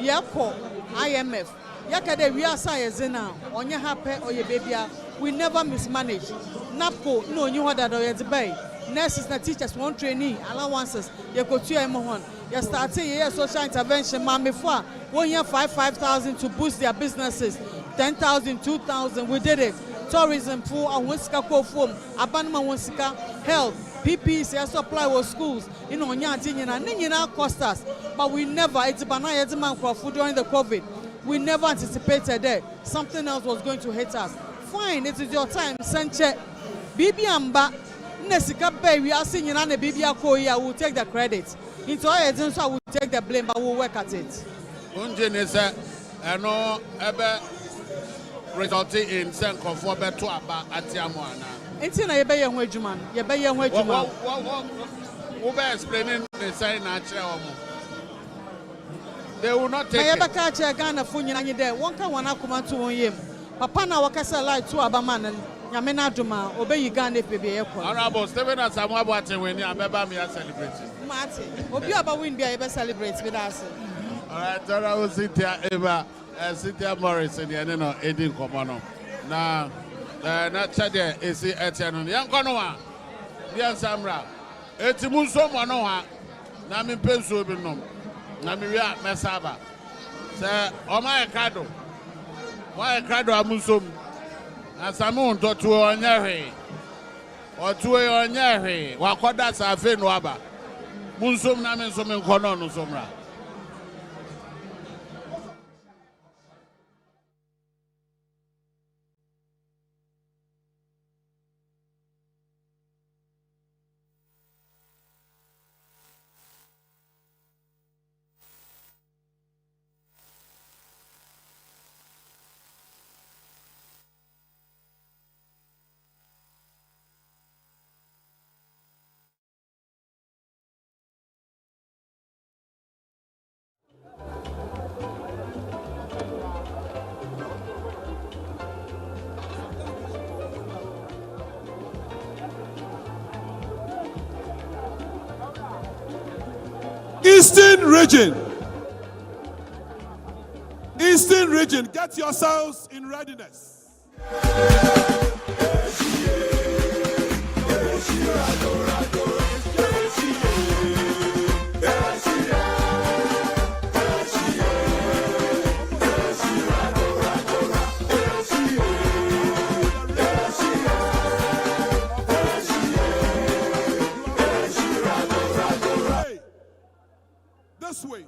Yako, IMF, Yakade, we are Sayazena, on your happy or your baby. We never mismanage. NAPCO, no, you had that or yet bay. Nurses and teachers, one trainee, allowances, you go to Mohon. You starting your social intervention, Mammy for 1 year 5,000 to boost their businesses, 10,000, 2,000, we did it. Tourism for a Wiska form, abandonment Wiska, health, PPs, supply with schools, you know, Nina cost us, but we never, it's a banana man for food during the COVID. We never anticipated that something else was going to hit us. Fine, it is your time, Sanche. Bibi Amba, Nesika Bay, we are seeing an Bibi Akoya will take the credit. Into our agents, I will take the blame, but we'll work at it. Unjenese, I know, ever resulting in some comfort to about Atiamoana. It's in a Bayan Wedgeman, Yabayan Wedgeman. Who be explaining the sign natural? They will not take it. I catch a gun of Funyan there. One can one come to him. Papa na wakasa light to Abaman and Yamena Duma, obey Uganda PBA. Honorable Stephen and Samuel watching when you remember me celebrating. Martin, hope you about win be able to celebrate with us. All right, I will sit here, Eva, sit here, Morris, and the Eddie Comono. Now, not Chade is the Etienne, young Conoa, young Samra, Etimuso Manoa, Nami Pensu Binum, Namiria Mesaba. Sir, Oma Cado. Why Cado Amusum? As a moon to two on Yahweh or two on Yahweh, Wakodas are Fenwaba. Munsum Namensum and Konon Sumra. Eastern region, get yourselves in readiness. This way.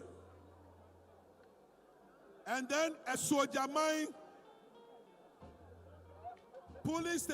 And then a soldier mine police.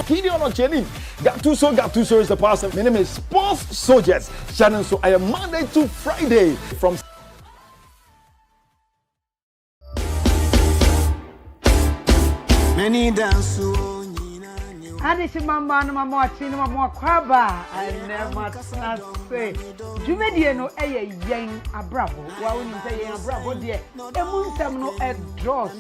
Gideon on Chenin. Gattuso is the pastor. My name is Sports Soldiers. Shannon, so I am Monday to Friday from many dance. Ade mama no mama achi no mama kwaba ene matna se dwumedie no eye yen abrabo wa woni se yen abrabo de emu nsam no e dross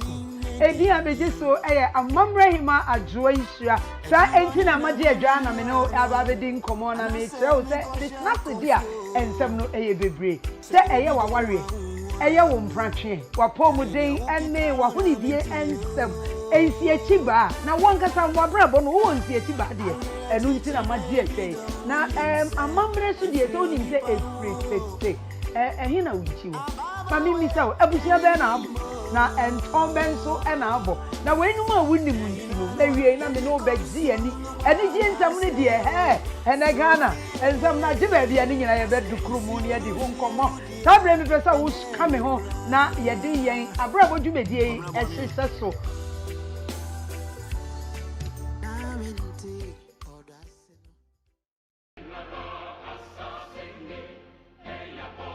edi abeje so eye amamrahima adwoa isua sa enti na maje adwa na me no aba bedi nkomo na me tell se business dia ensam no eye bebre se eye waware eye wo mpratwe wapomuden ene wahonidie ensam ensi echiba na wankasa mwabrabo no wo ensi echiba de enu nti na maje ete na amamre so de to nim se efrete hina wichiwo mami misa wo abusia be na na entomben so na abo na wenum a wunim ntino na wie na me no begzi ani je ntam ne de ene Ghana ensam na je ba bia ne nyina ye bedu krumu ne de ho nkomo tabre me pesa wo ska me ho na ye de yen abrabo dwumedie ehye so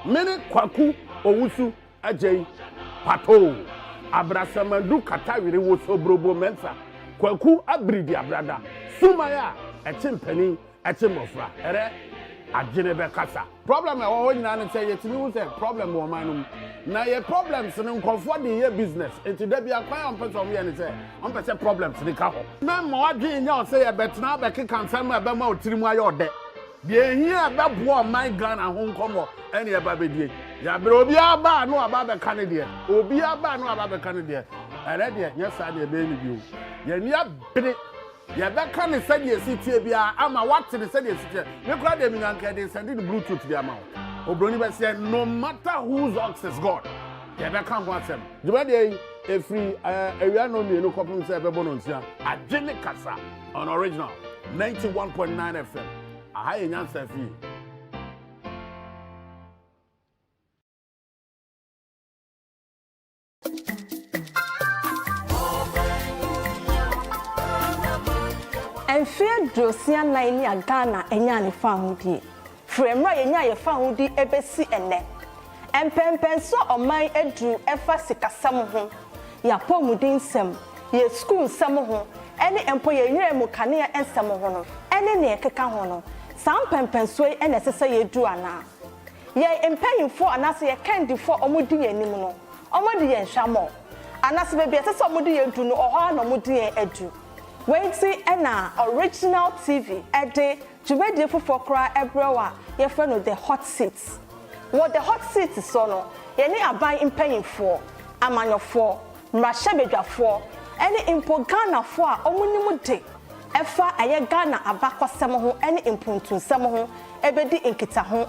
Mene kwaku owusu ajay pato abrasamadu katawire wo sobrobo mensa kwaku abridi abrada sumaya echimpani echimofra ere agene be kasa problem e wo nyina ne say yetimi wo say problem wo manum na ye problems ne nkofo de ye business enti da bia kwan on person ye ne say on person problems ne ka ho na ma wadwe nya o say ye betna be kekansam e be ma otirimu aye ode de hia be bo my Ghana ho nkomo ene e ba bedie ya bere obi aba no aba be kan de obi aba no aba be kan de ere de nya sa de be ni bi o ye ni abere ye be kan ne se de sitie bia ama what ne se de sitie me kura de mi nyanka de send the bluetooth bia ma obroni be say no matter whose ox is God ye be kan go asem jiba de e free ewia no mi no kopum se be bono ntia agene kasa on original 91.9 FM aha ye nyansa fi Enfie drosia naini a Ghana enya ne fahudi. Fremra yenya ye fahudi ebesi ene. Empempenso oman edu efa sikasam ho. Ya pomudin sem, ye school sem ho. Ene empo ye nwemu kanea ensem ho no. Ene ne ekeka ho no. Sam pempenso ene sese ye du ana. Ye empanyimfo anase ye kendifo omudi yanim no. Omodi ye nhwamo. Anase bebia sese omudi ye du no oha na omudi ye edu. Wait ena original TV ede jumedie fofo kra ebrewa ye fe no the hot seats. What the hot seats so no ye ni aban impanyimfo amanyofo mrahebedwafo ene impo Ghana fo a omunimu de efa aye Ghana abakwasem ho ene impuntunsem ho ebedi nkita ho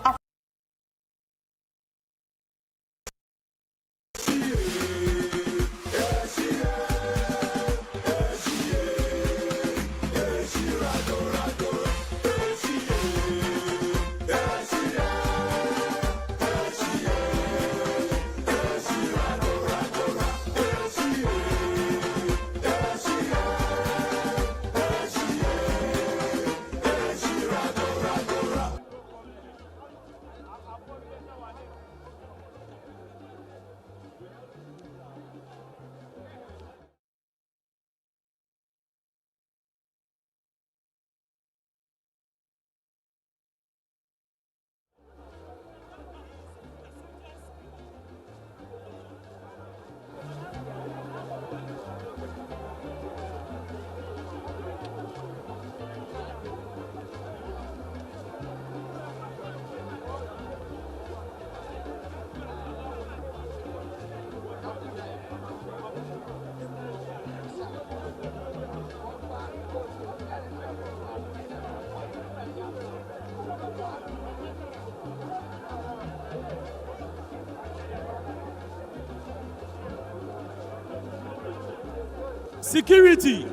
Security,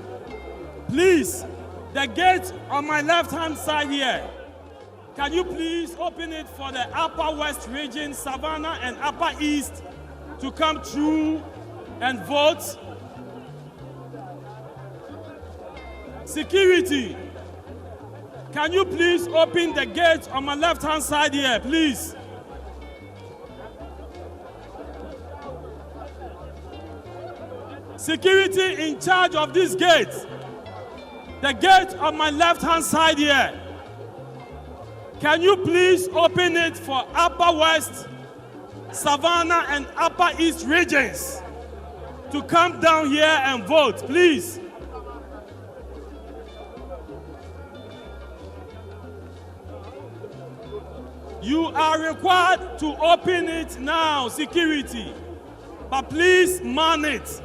please, the gate on my left-hand side here. Can you please open it for the Upper West region, Savannah and Upper East to come through and vote? Security, can you please open the gate on my left-hand side here, please? Security in charge of this gate. The gate on my left-hand side here. Can you please open it for Upper West, Savannah, and Upper East regions to come down here and vote, please? You are required to open it now, security, but please man it.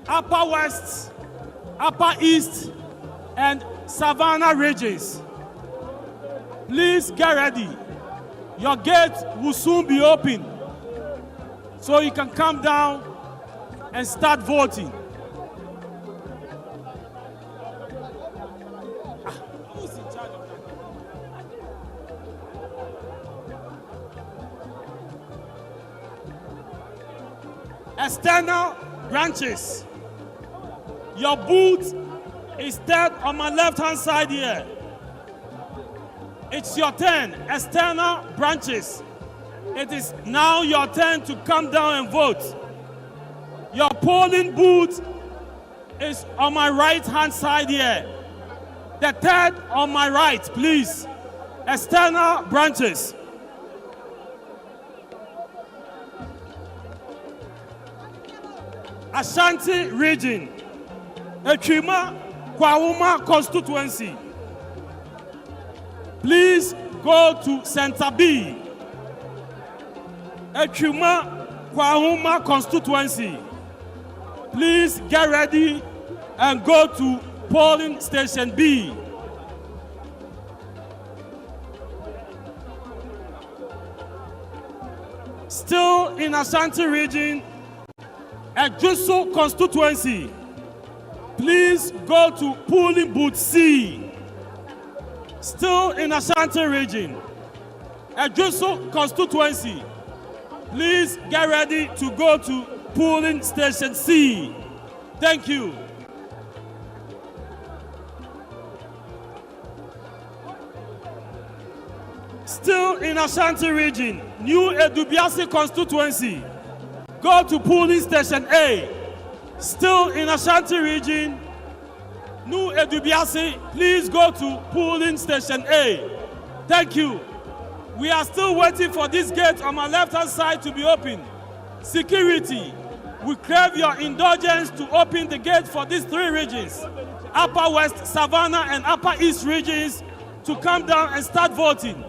Upper West, Upper East, and Savannah regions. Please get ready. Your gate will soon be open, so you can come down and start voting. External branches. Your booth is third on my left-hand side here. It's your turn. External branches. It is now your turn to come down and vote. Your polling booth is on my right-hand side here. The third on my right, please. External branches. Ashanti region. Echima Kwahuma constituency. Please go to Center B. Echima Kwahuma constituency. Please get ready and go to polling station B. Still in Ashanti region, Ejuso constituency. Please go to polling booth C. Still in Ashanti region, Ejuso constituency. Please get ready to go to polling station C. Thank you. Still in Ashanti region, New Edubiasi constituency. Go to polling station A. Still in Ashanti region, New Edubiasi, please go to polling station A. Thank you. We are still waiting for this gate on my left-hand side to be open. Security, we crave your indulgence to open the gate for these three regions, Upper West, Savannah, and Upper East regions, to come down and start voting.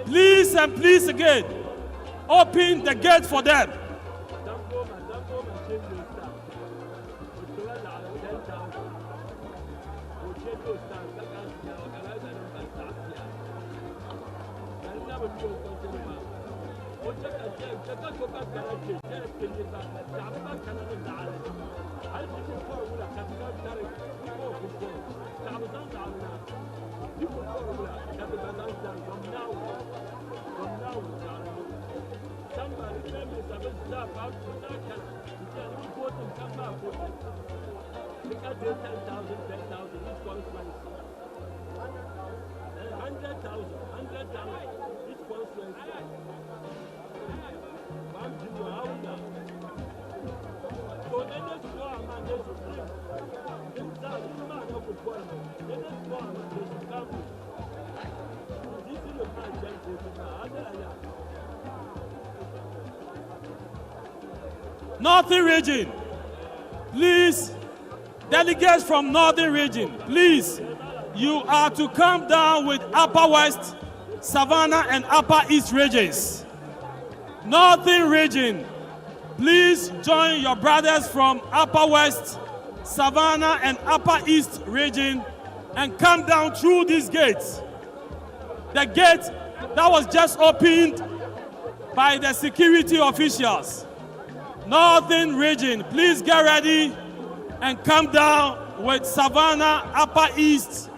Please and please again, open the gate for them. Northern region, please, delegates from Northern region, please, you are to come down with Upper West, Savannah, and Upper East regions. Northern region, please join your brothers from Upper West, Savannah, and Upper East region and come down through these gates. The gate that was just opened by the security officials. Northern region, please get ready and come down with Savannah, Upper East,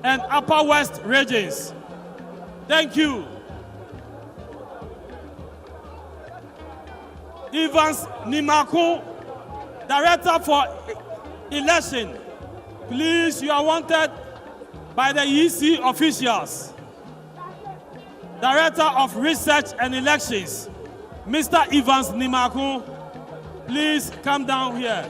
and Upper West regions. Thank you. Evans Nimaku, Director for Election, please, you are wanted by the EC officials. Director of Research and Elections, Mr. Evans Nimaku, please come down here.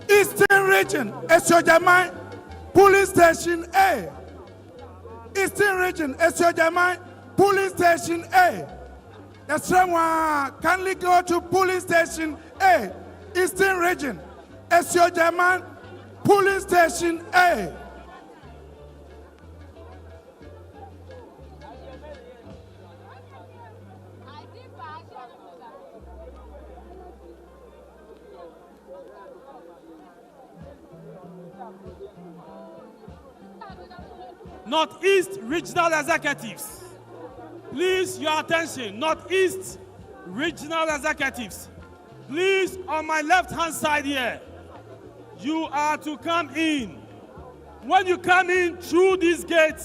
Eastern Region, Esojamai, Police Station A. Eastern Region, Esojamai, Police Station A. The someone kindly go to Police Station A. Eastern Region, Esojamai, Police Station A. Northeast Regional Executives, please your attention. Northeast Regional Executives, please on my left hand side here, you are to come in. When you come in through this gate,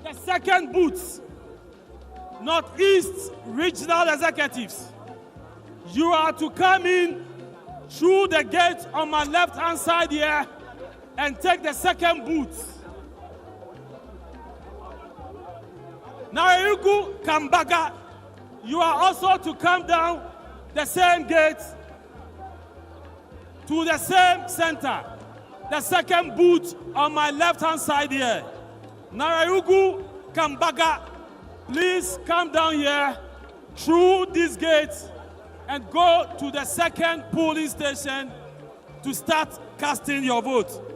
the second booth, Northeast Regional Executives, you are to come in through the gate on my left hand side here and take the second booth. Now, Yugu Kambaga, you are also to come down the same gate to the same center, the second booth on my left-hand side here. Narayugu Kambaga, please come down here through this gate and go to the second polling station to start casting your vote.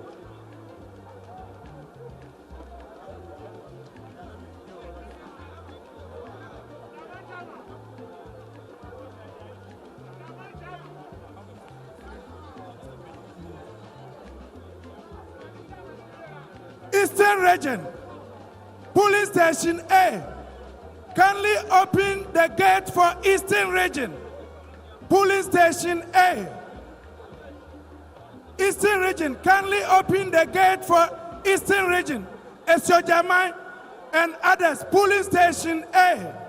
Eastern Region, Police Station A. Kindly open the gate for Eastern Region, Police Station A. Eastern Region, kindly open the gate for Eastern Region, Esojamai and others, Police Station A.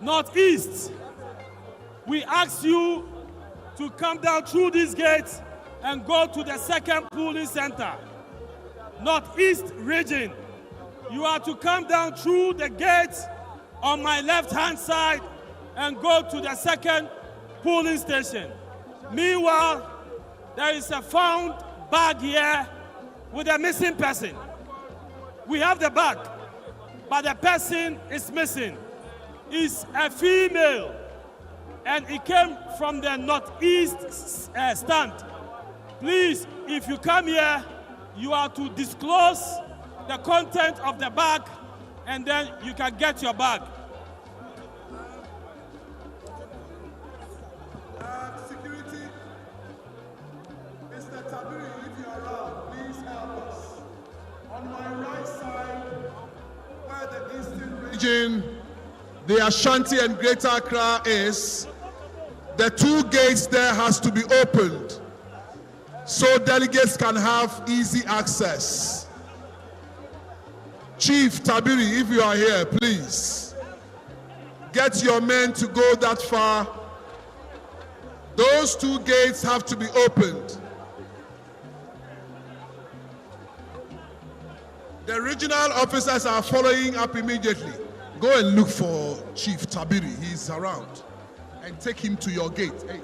Northeast, we ask you to come down through this gate and go to the second polling center. Northeast region, you are to come down through the gate on my left-hand side and go to the second polling station. Meanwhile, there is a found bag here with a missing person. We have the bag, but the person is missing. It's a female, and it came from the Northeast stand. Please, if you come here, you are to disclose the content of the bag, and then you can get your bag. Security, Mr. Tabiri, if you are around, please help us. On my right side, where the Eastern region, the Ashanti and Greater Accra is, the two gates there has to be opened so delegates can have easy access. Chief Tabiri, if you are here, please get your men to go that far. Those two gates have to be opened. The regional officers are following up immediately. Go and look for Chief Tabiri. He's around. And take him to your gate. Hey,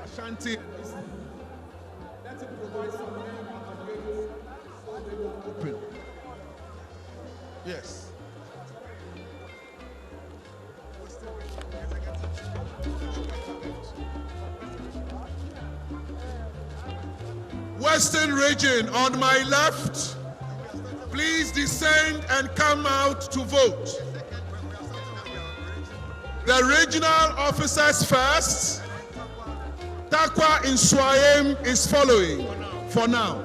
Ashanti, let him provide some men at the gate so they will open. Yes. Western region, on my left, please descend and come out to vote. The regional officers first. Takwa in Swayem is following for now.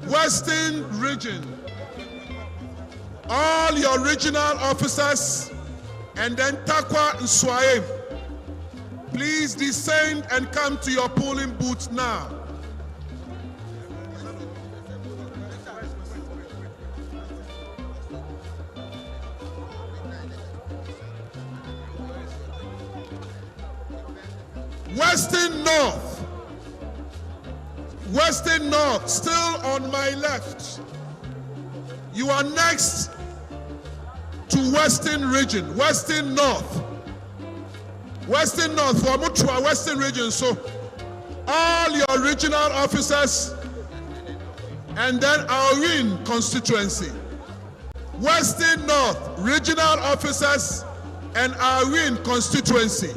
Western region, all your regional officers, and then Takwa in Swayem, please descend and come to your polling booth now. Western North, still on my left. You are next to Western region, Western North, for Mutua, Western region. So all your regional officers, and then our win constituency. Western North, regional officers, and our win constituency.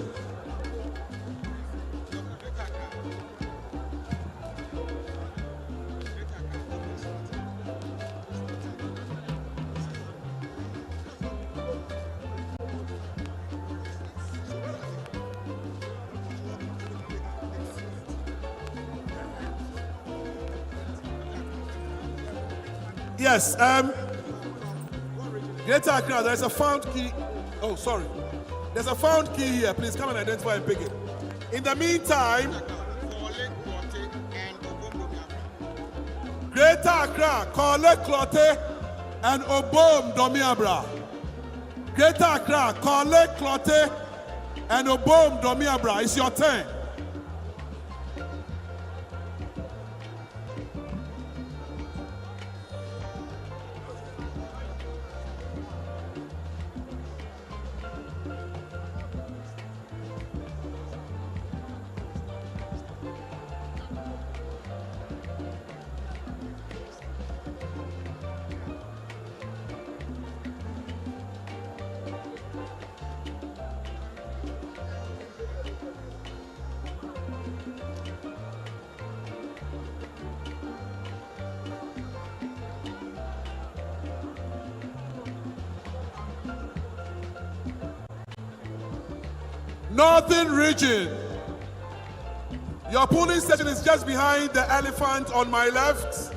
Yes, Greater Accra, there's a found key. Oh, sorry. There's a found key here. Please come and identify and pick it. In the meantime, Greater Accra, Kole Klote and Obom Domiabra. Greater Accra, Kole Klote and Obom Domiabra. It's your turn. Northern region. Your polling station is just behind the elephant on my left.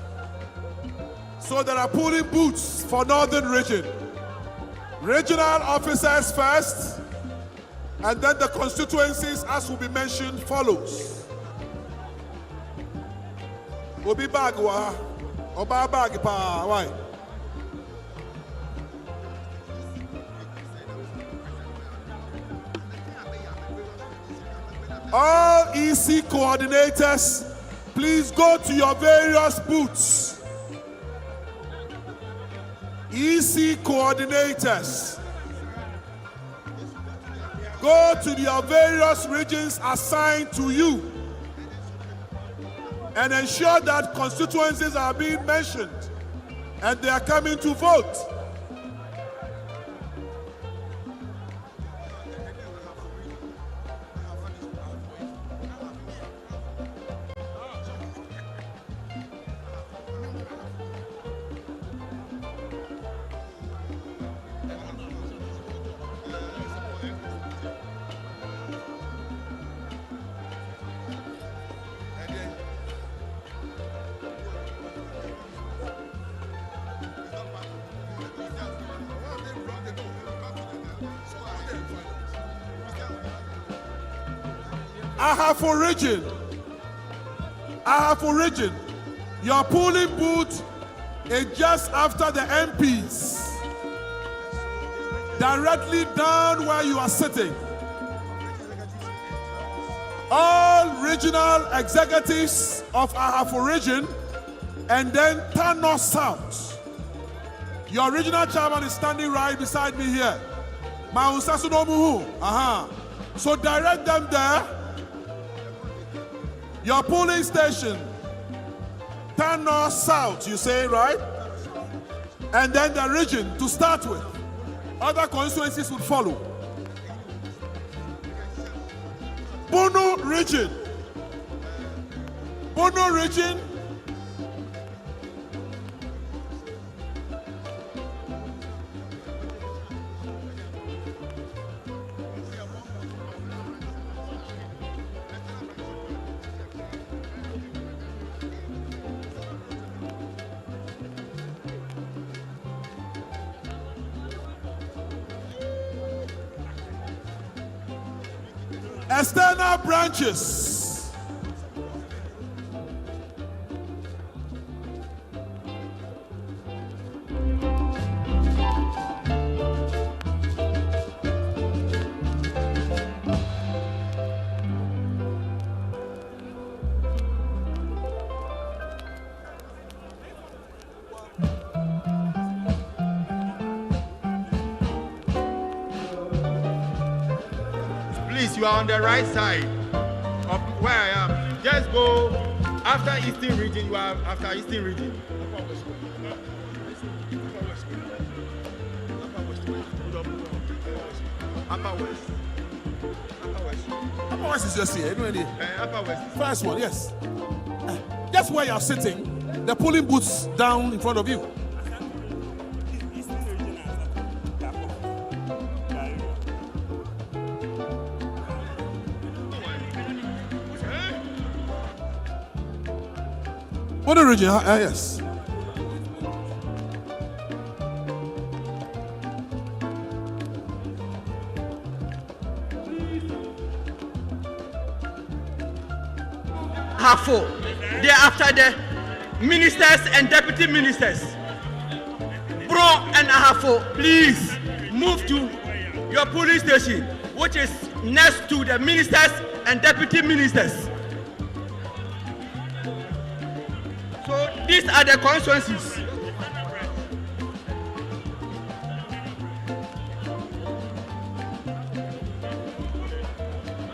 So there are polling booths for Northern region. Regional officers first, and then the constituencies, as will be mentioned, follows. Obi Bagwa, Oba Bagpa, why? All EC coordinators, please go to your various booths. EC coordinators, go to your various regions assigned to you and ensure that constituencies are being mentioned and they are coming to vote. I have origin. Your polling booth is just after the MPs, directly down where you are sitting. All regional executives of Ahaf origin, and then turn north south. Your regional chairman is standing right beside me here. So direct them there. Your polling station, turn north south, you say, right? And then the region to start with. Other constituencies would follow. Bono region. Bono region. External branches. Please, you are on the right side of where I am. Just go after Eastern region. You are after Eastern region. Upper West. Upper West is just here. Upper West. First one, yes. Just where you are sitting, the polling booths down in front of you. What region? Yes. Half-full. They are after the ministers and deputy ministers. Bro and Ahafo, please move to your police station, which is next to the ministers and deputy ministers. So these are the constituencies.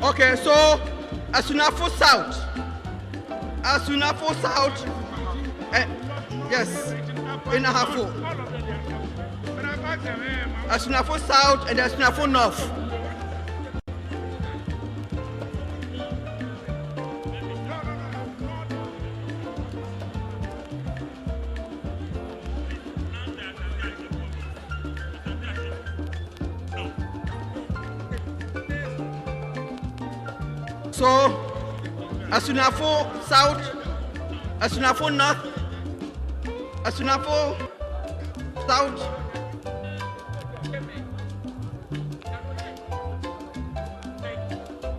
Okay, so Asunafo South. Asunafo South. Yes, in Ahafo. Asunafo South and Asunafo North. So, Asunafo South, Asunafo North, Asunafo South,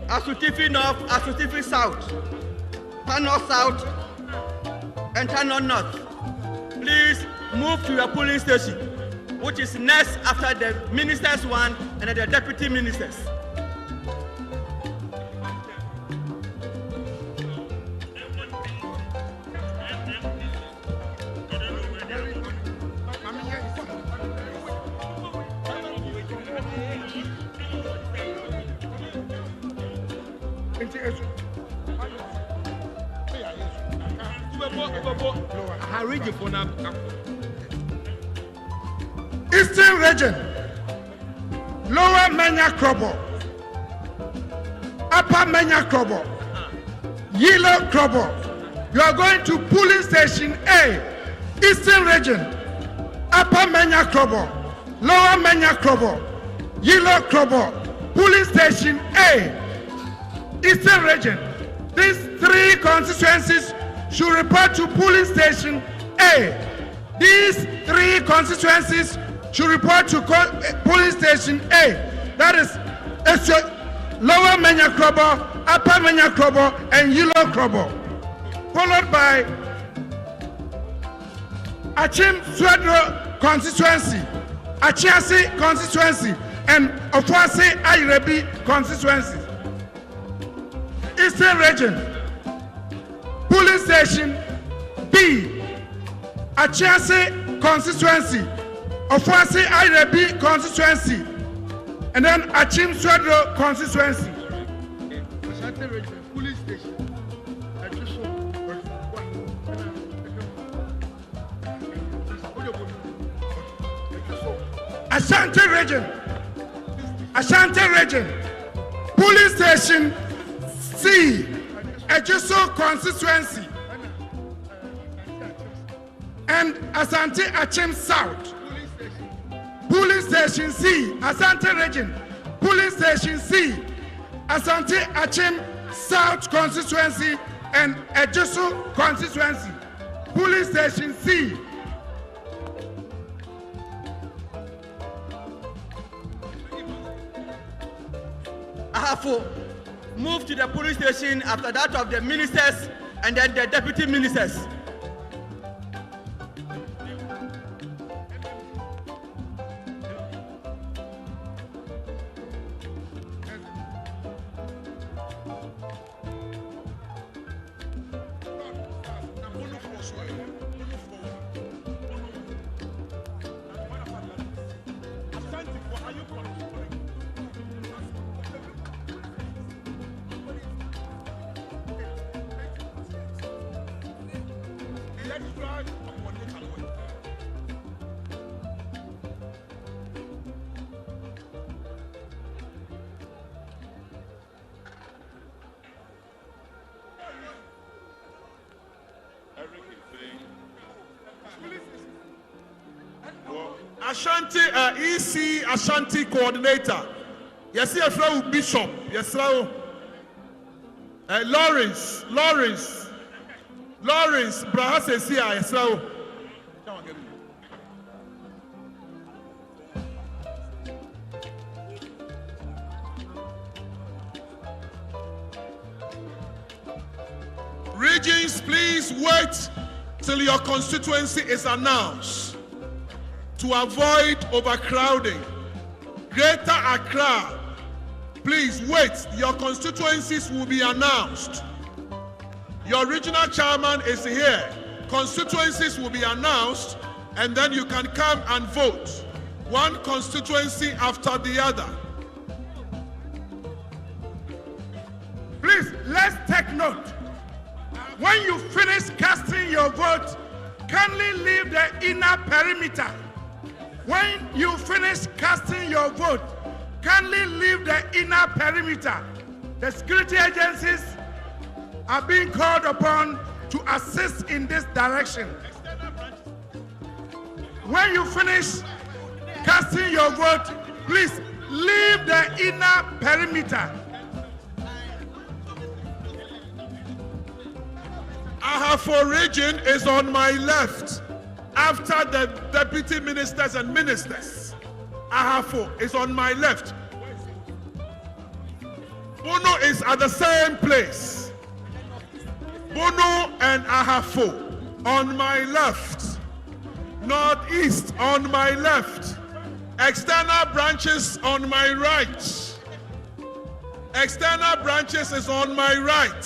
Asutifi North, Asutifi South, Tano South, and Tano North. Please move to your polling station, which is next after the ministers one and the deputy ministers. Eastern region, Lower Menya Krobo, Upper Menya Krobo, Yellow Krobo. You are going to Police Station A, Eastern region, Upper Menya Krobo, Lower Menya Krobo, Yellow Krobo, Police Station A, Eastern region. These 3 constituencies should report to Police Station A. These 3 constituencies should report to Police Station A. That is Lower Menya Krobo, Upper Menya Krobo, and Yellow Krobo. Followed by Achim Swedro constituency, Achiasi constituency, and Ofuase Ayrebi constituency. Eastern region, Police Station B, Achiasi constituency, Ofuase Ayrebi constituency, and then Achim Swedro constituency. Police Station. Ashanti region, Police Station C, Ejiso constituency, and Asante Achim South. Police Station C, Asante region, Police Station C, Asante Achim South constituency, and Ejiso constituency. Police Station C. Ahafo move to the police station after that of the ministers and then the deputy ministers. Ashanti EC Ashanti coordinator. Yes, your friend Bishop. Yes, sir. Lawrence. Brahas is here. Yes, sir. Regions, please wait till your constituency is announced to avoid overcrowding. Greater Accra, please wait. Your constituencies will be announced. Your regional chairman is here. Constituencies will be announced, and then you can come and vote. One constituency after the other. Please, let's take note. When you finish casting your vote, kindly leave the inner perimeter. When you finish casting your vote, kindly leave the inner perimeter. The security agencies are being called upon to assist in this direction. When you finish casting your vote, please leave the inner perimeter. Ahafo region is on my left. After the deputy ministers and ministers, Ahafo is on my left. Bono is at the same place. Bono and Ahafo on my left. Northeast on my left. External branches on my right. External branches is on my right.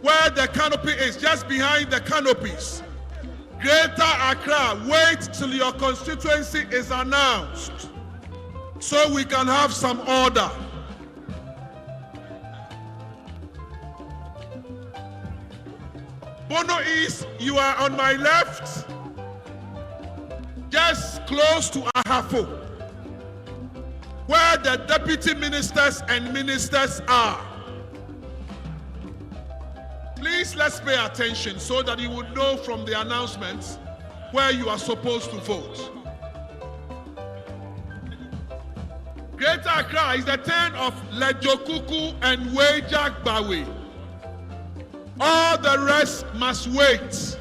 Where the canopy is, just behind the canopies. Greater Accra, wait till your constituency is announced so we can have some order. Bono East, you are on my left, just close to Ahafo, where the deputy ministers and ministers are. Please let's pay attention so that you would know from the announcements where you are supposed to vote. Greater Accra is the turn of Lejokuku and Wejak Bawe. All the rest must wait.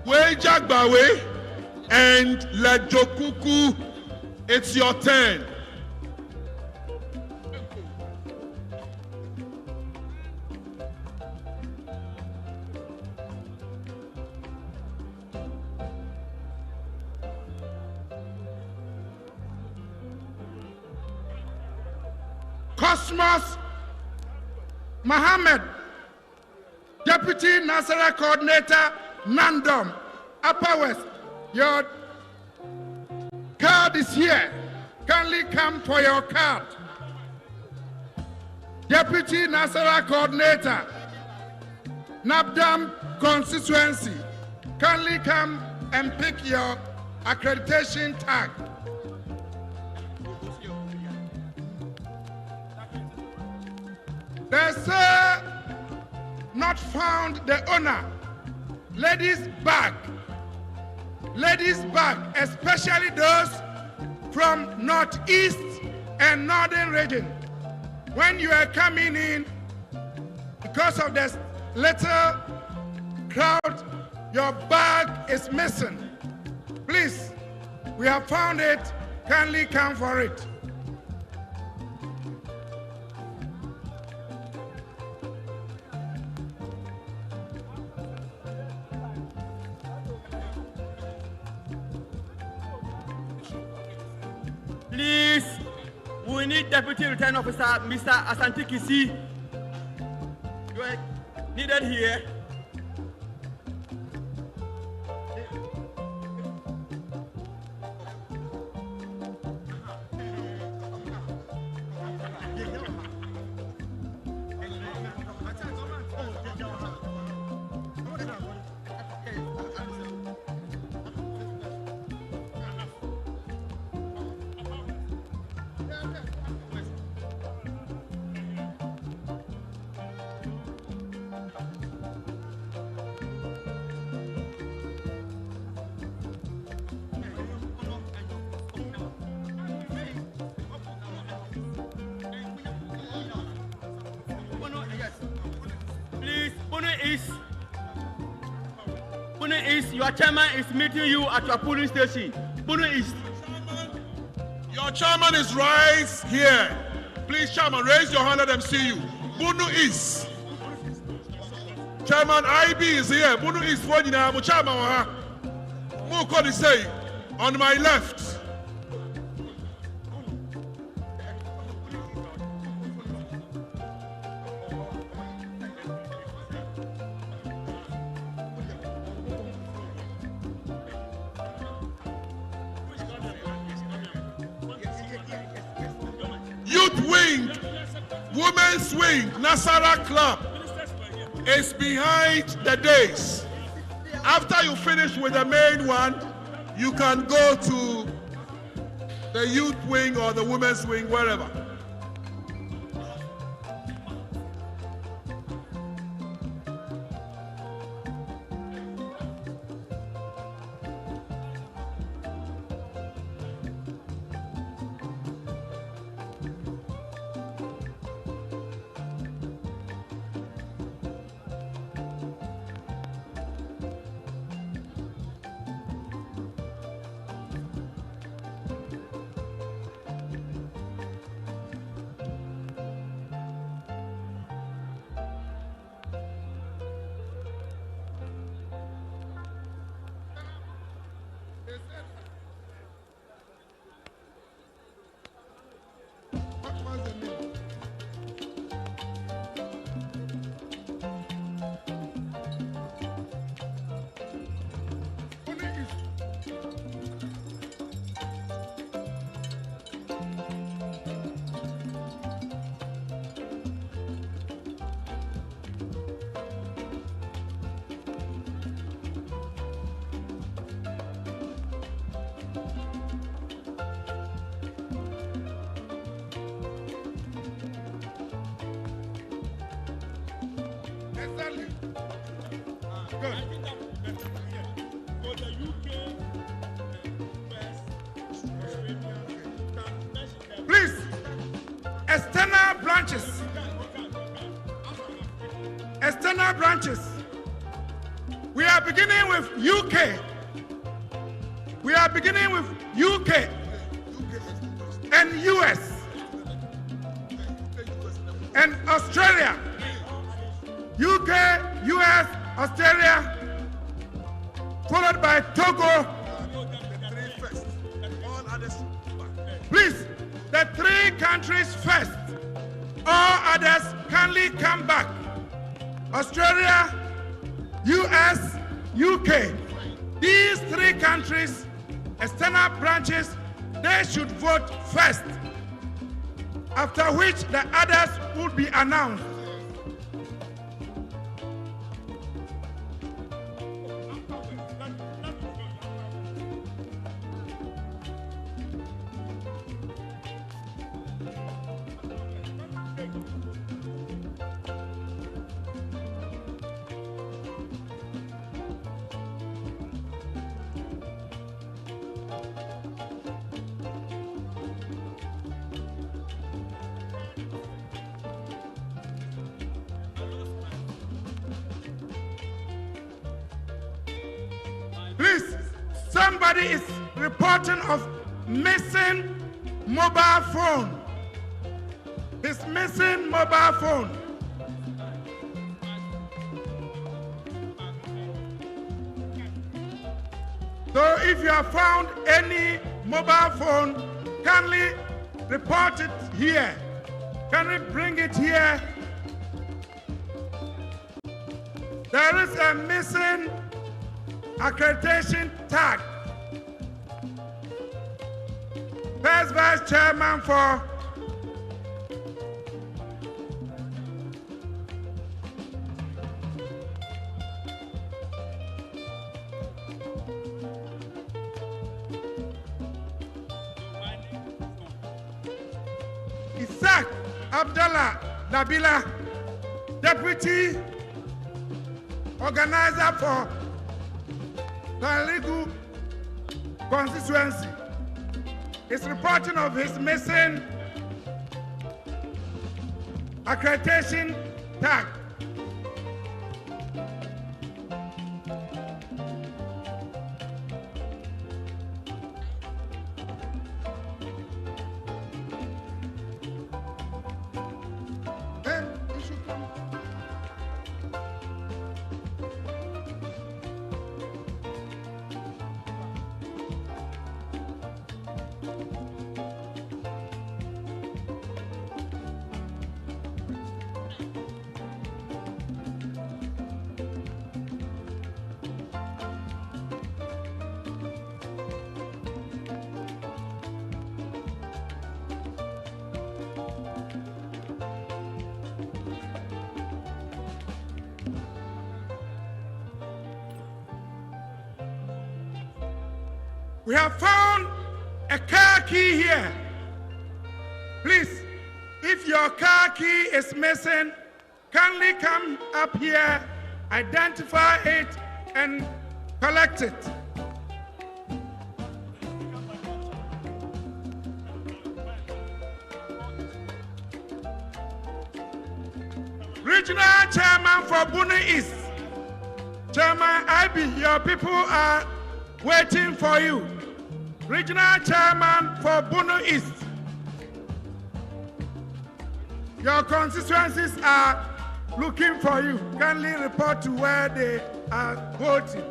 Wejak Bawe and Lejokuku, it's your turn. Cosmos Mohammed, Deputy Nasara Coordinator, Nandom, Upper West. Your card is here. Kindly come for your card. Deputy Nasara Coordinator, Nabdam Constituency. Kindly come and pick your accreditation tag. They say not found the owner. Ladies' bag, especially those from northeast and northern region. When you are coming in, because of the little crowd, your bag is missing. Please, we have found it. Kindly come for it. Please, we need Deputy Return Officer Mr. Asante Kisi. You are needed here. Bono East, your chairman is meeting you at your polling station. Bono East. Your chairman is right here. Please, chairman, raise your hand, let them see you. Bono East. Chairman IB is here. Bono East, chairman, Mukodi say, on my left. Youth wing, women's wing, Nasara Club is behind the days. After you finish with the main one, you can go to the youth wing or the women's wing, wherever. Exactly. Good. For the UK, Please, external branches. External branches. We are beginning with UK. We are beginning with UK and US and Australia. UK, US, Australia, followed by Togo. Please, the 3 countries first. All others kindly come back. Australia, US, UK. These 3 countries, external branches, they should vote first. After which the others would be announced. Please, somebody is reporting of missing mobile phone. It's missing mobile phone. So if you have found any mobile phone, kindly report it here. Can we bring it here? There is a missing accreditation tag. First Vice Chairman for Isaac Abdallah Nabila, Deputy Organizer for the constituency, is reporting of his missing accreditation tag. We have found a car key here. Please, if your car key is missing, kindly come up here, identify it, and collect it. Regional Chairman for Bunu East, Chairman IB, your people are waiting for you. Regional Chairman for Bunu East, your constituencies are looking for you. Kindly report to where they are voting.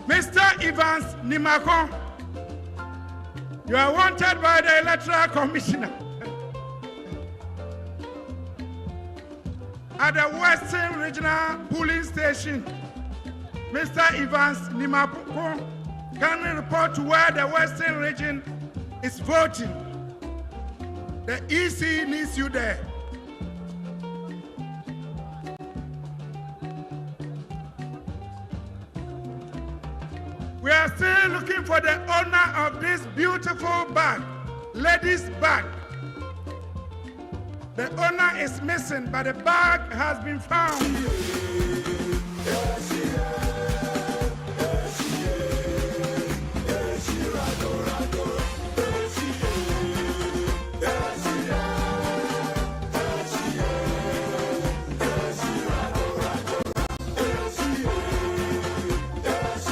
Mr. Evans Nimakon, you are wanted by the Electoral Commissioner. at the Western Regional Polling Station. Mr. Evans Nimapoko can report to where the Western Region is voting. The EC needs you there. We are still looking for the owner of this beautiful bag, ladies' bag. The owner is missing, but the bag has been found.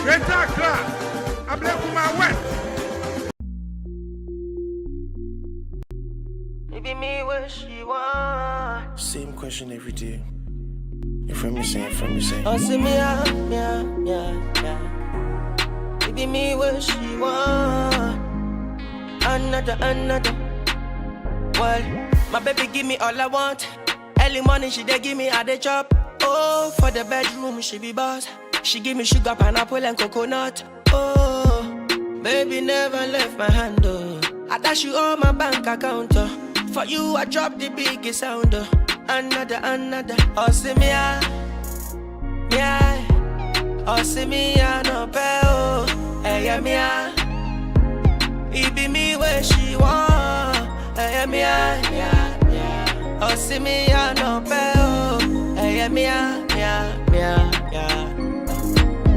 Greater Accra, Ablekuma West. Maybe me what she want. Same question every day. Your friend me saying, oh, see me, yeah. Maybe me what she want. Another. Well, my baby give me all I want. Early morning she dey give me a day chop. Oh, for the bedroom she be boss. She give me sugar, pineapple and coconut. Oh, baby never left my hand. Oh, I dash you all my bank account. Oh, for you I drop the biggest sound. Oh, another. Oh, see me, yeah. Oh, see me, no pay. Oh, hey, yeah. It be me where she want. Hey, yeah. Oh, see me, no pay. Oh, hey, yeah.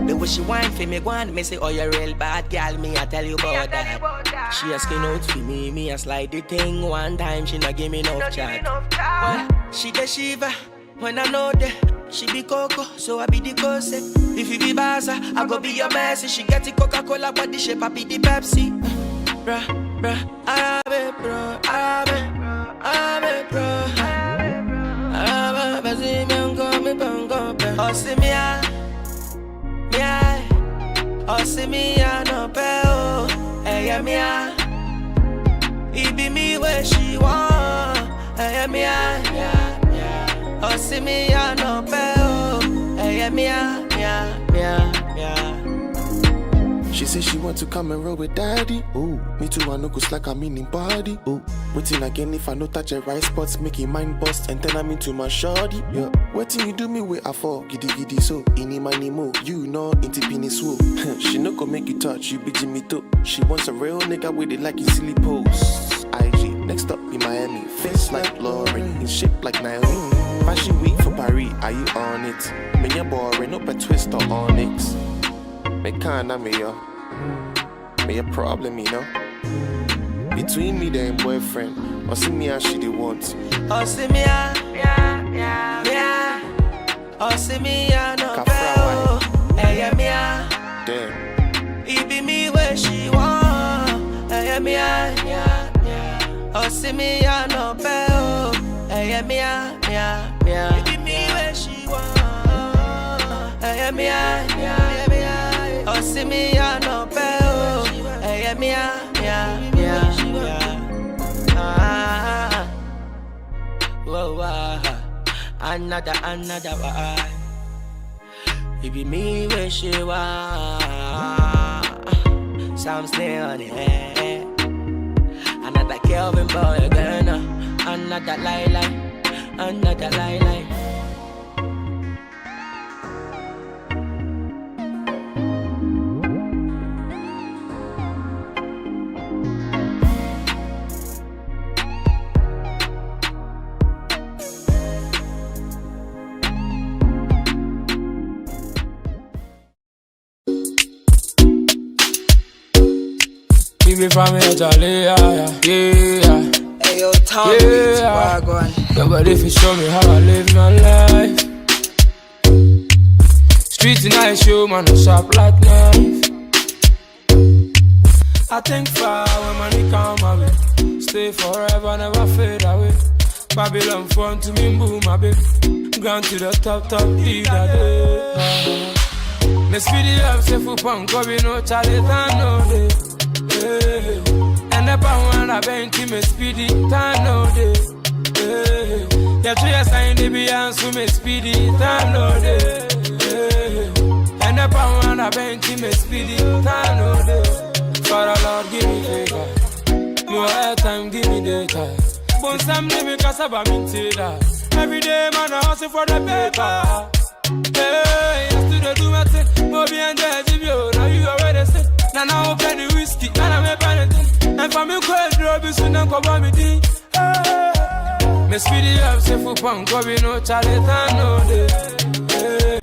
The way she whine for me, go on, me say, oh, you're real bad girl, me, I tell you about that. She asking out for me, I slide the thing one time, she not give me enough chat. Well, she the shiva, when I know that, she be cocoa, so I be the cose. If you be Baza, I go be your Messi. She get the Coca-Cola body shape, I be the Pepsi. Bruh, Arabe, bro. Arabe, Bazzi, me bongo, oh, see me, oh, see me, no pay, oh, hey, yeah. It be me where she want, hey, yeah. Oh, see me, no pay, oh, hey, yeah. She says she want to come and roll with daddy. Oh, me too, I know go slack a meaning body. Oh, waiting again if I no touch the right spots, making mind bust and then I'm into my shorty. Yeah, waiting you do me with a fall, giddy so. Ini money mo, you know, NPP swoop. She no go make you touch, you be Jimmy too. She wants a real nigga with it like in silly pose. IG, next up in Miami, face like Lauren, in shape like Naomi. Fashion week for Paris, are you on it? Me your boring, up a twist or onyx. Me kinda me a problem, you know. Between me and boyfriend, or see me and she they want. Oh, see me, yeah. Oh, see me, no bell. Hey, yeah. Damn. It be me where she want. Hey, yeah. Oh, see me, no bell. Hey, yeah. It be me where she want. Hey, yeah. Oh, see me, no bell. Hey, yeah. Whoa. Another why. It be me where she want. Some stay on the head. Another Kelvin boy, girl. Another lie. Be from here to yeah. Hey, yo, Tommy, yeah. Your body fi show me how I live my life. Street tonight show man a sharp like knife. I think far when money come my way. Stay forever, never fade away. Babylon front to me, boom, my baby. Ground to the top, leave that day. Me speedy up, say for punk, be no challenge, no day. And the power and I been to me speedy, time no day. Yeah, 3 years I ain't be answer me speedy. Time no day. And the power and a bench me speedy. Time no day. Father Lord, give me favor. No airtime, give me data. But some living cassava minted. Every day, man, I hustle for the paper. Hey, yesterday do my thing. Bobby and Jazzy, now you already said. Now I open the whiskey, and I'm a penitent. And for me, cold drop is soon and cover me. Me speedy up, say for punk, go be no Charlie, no day.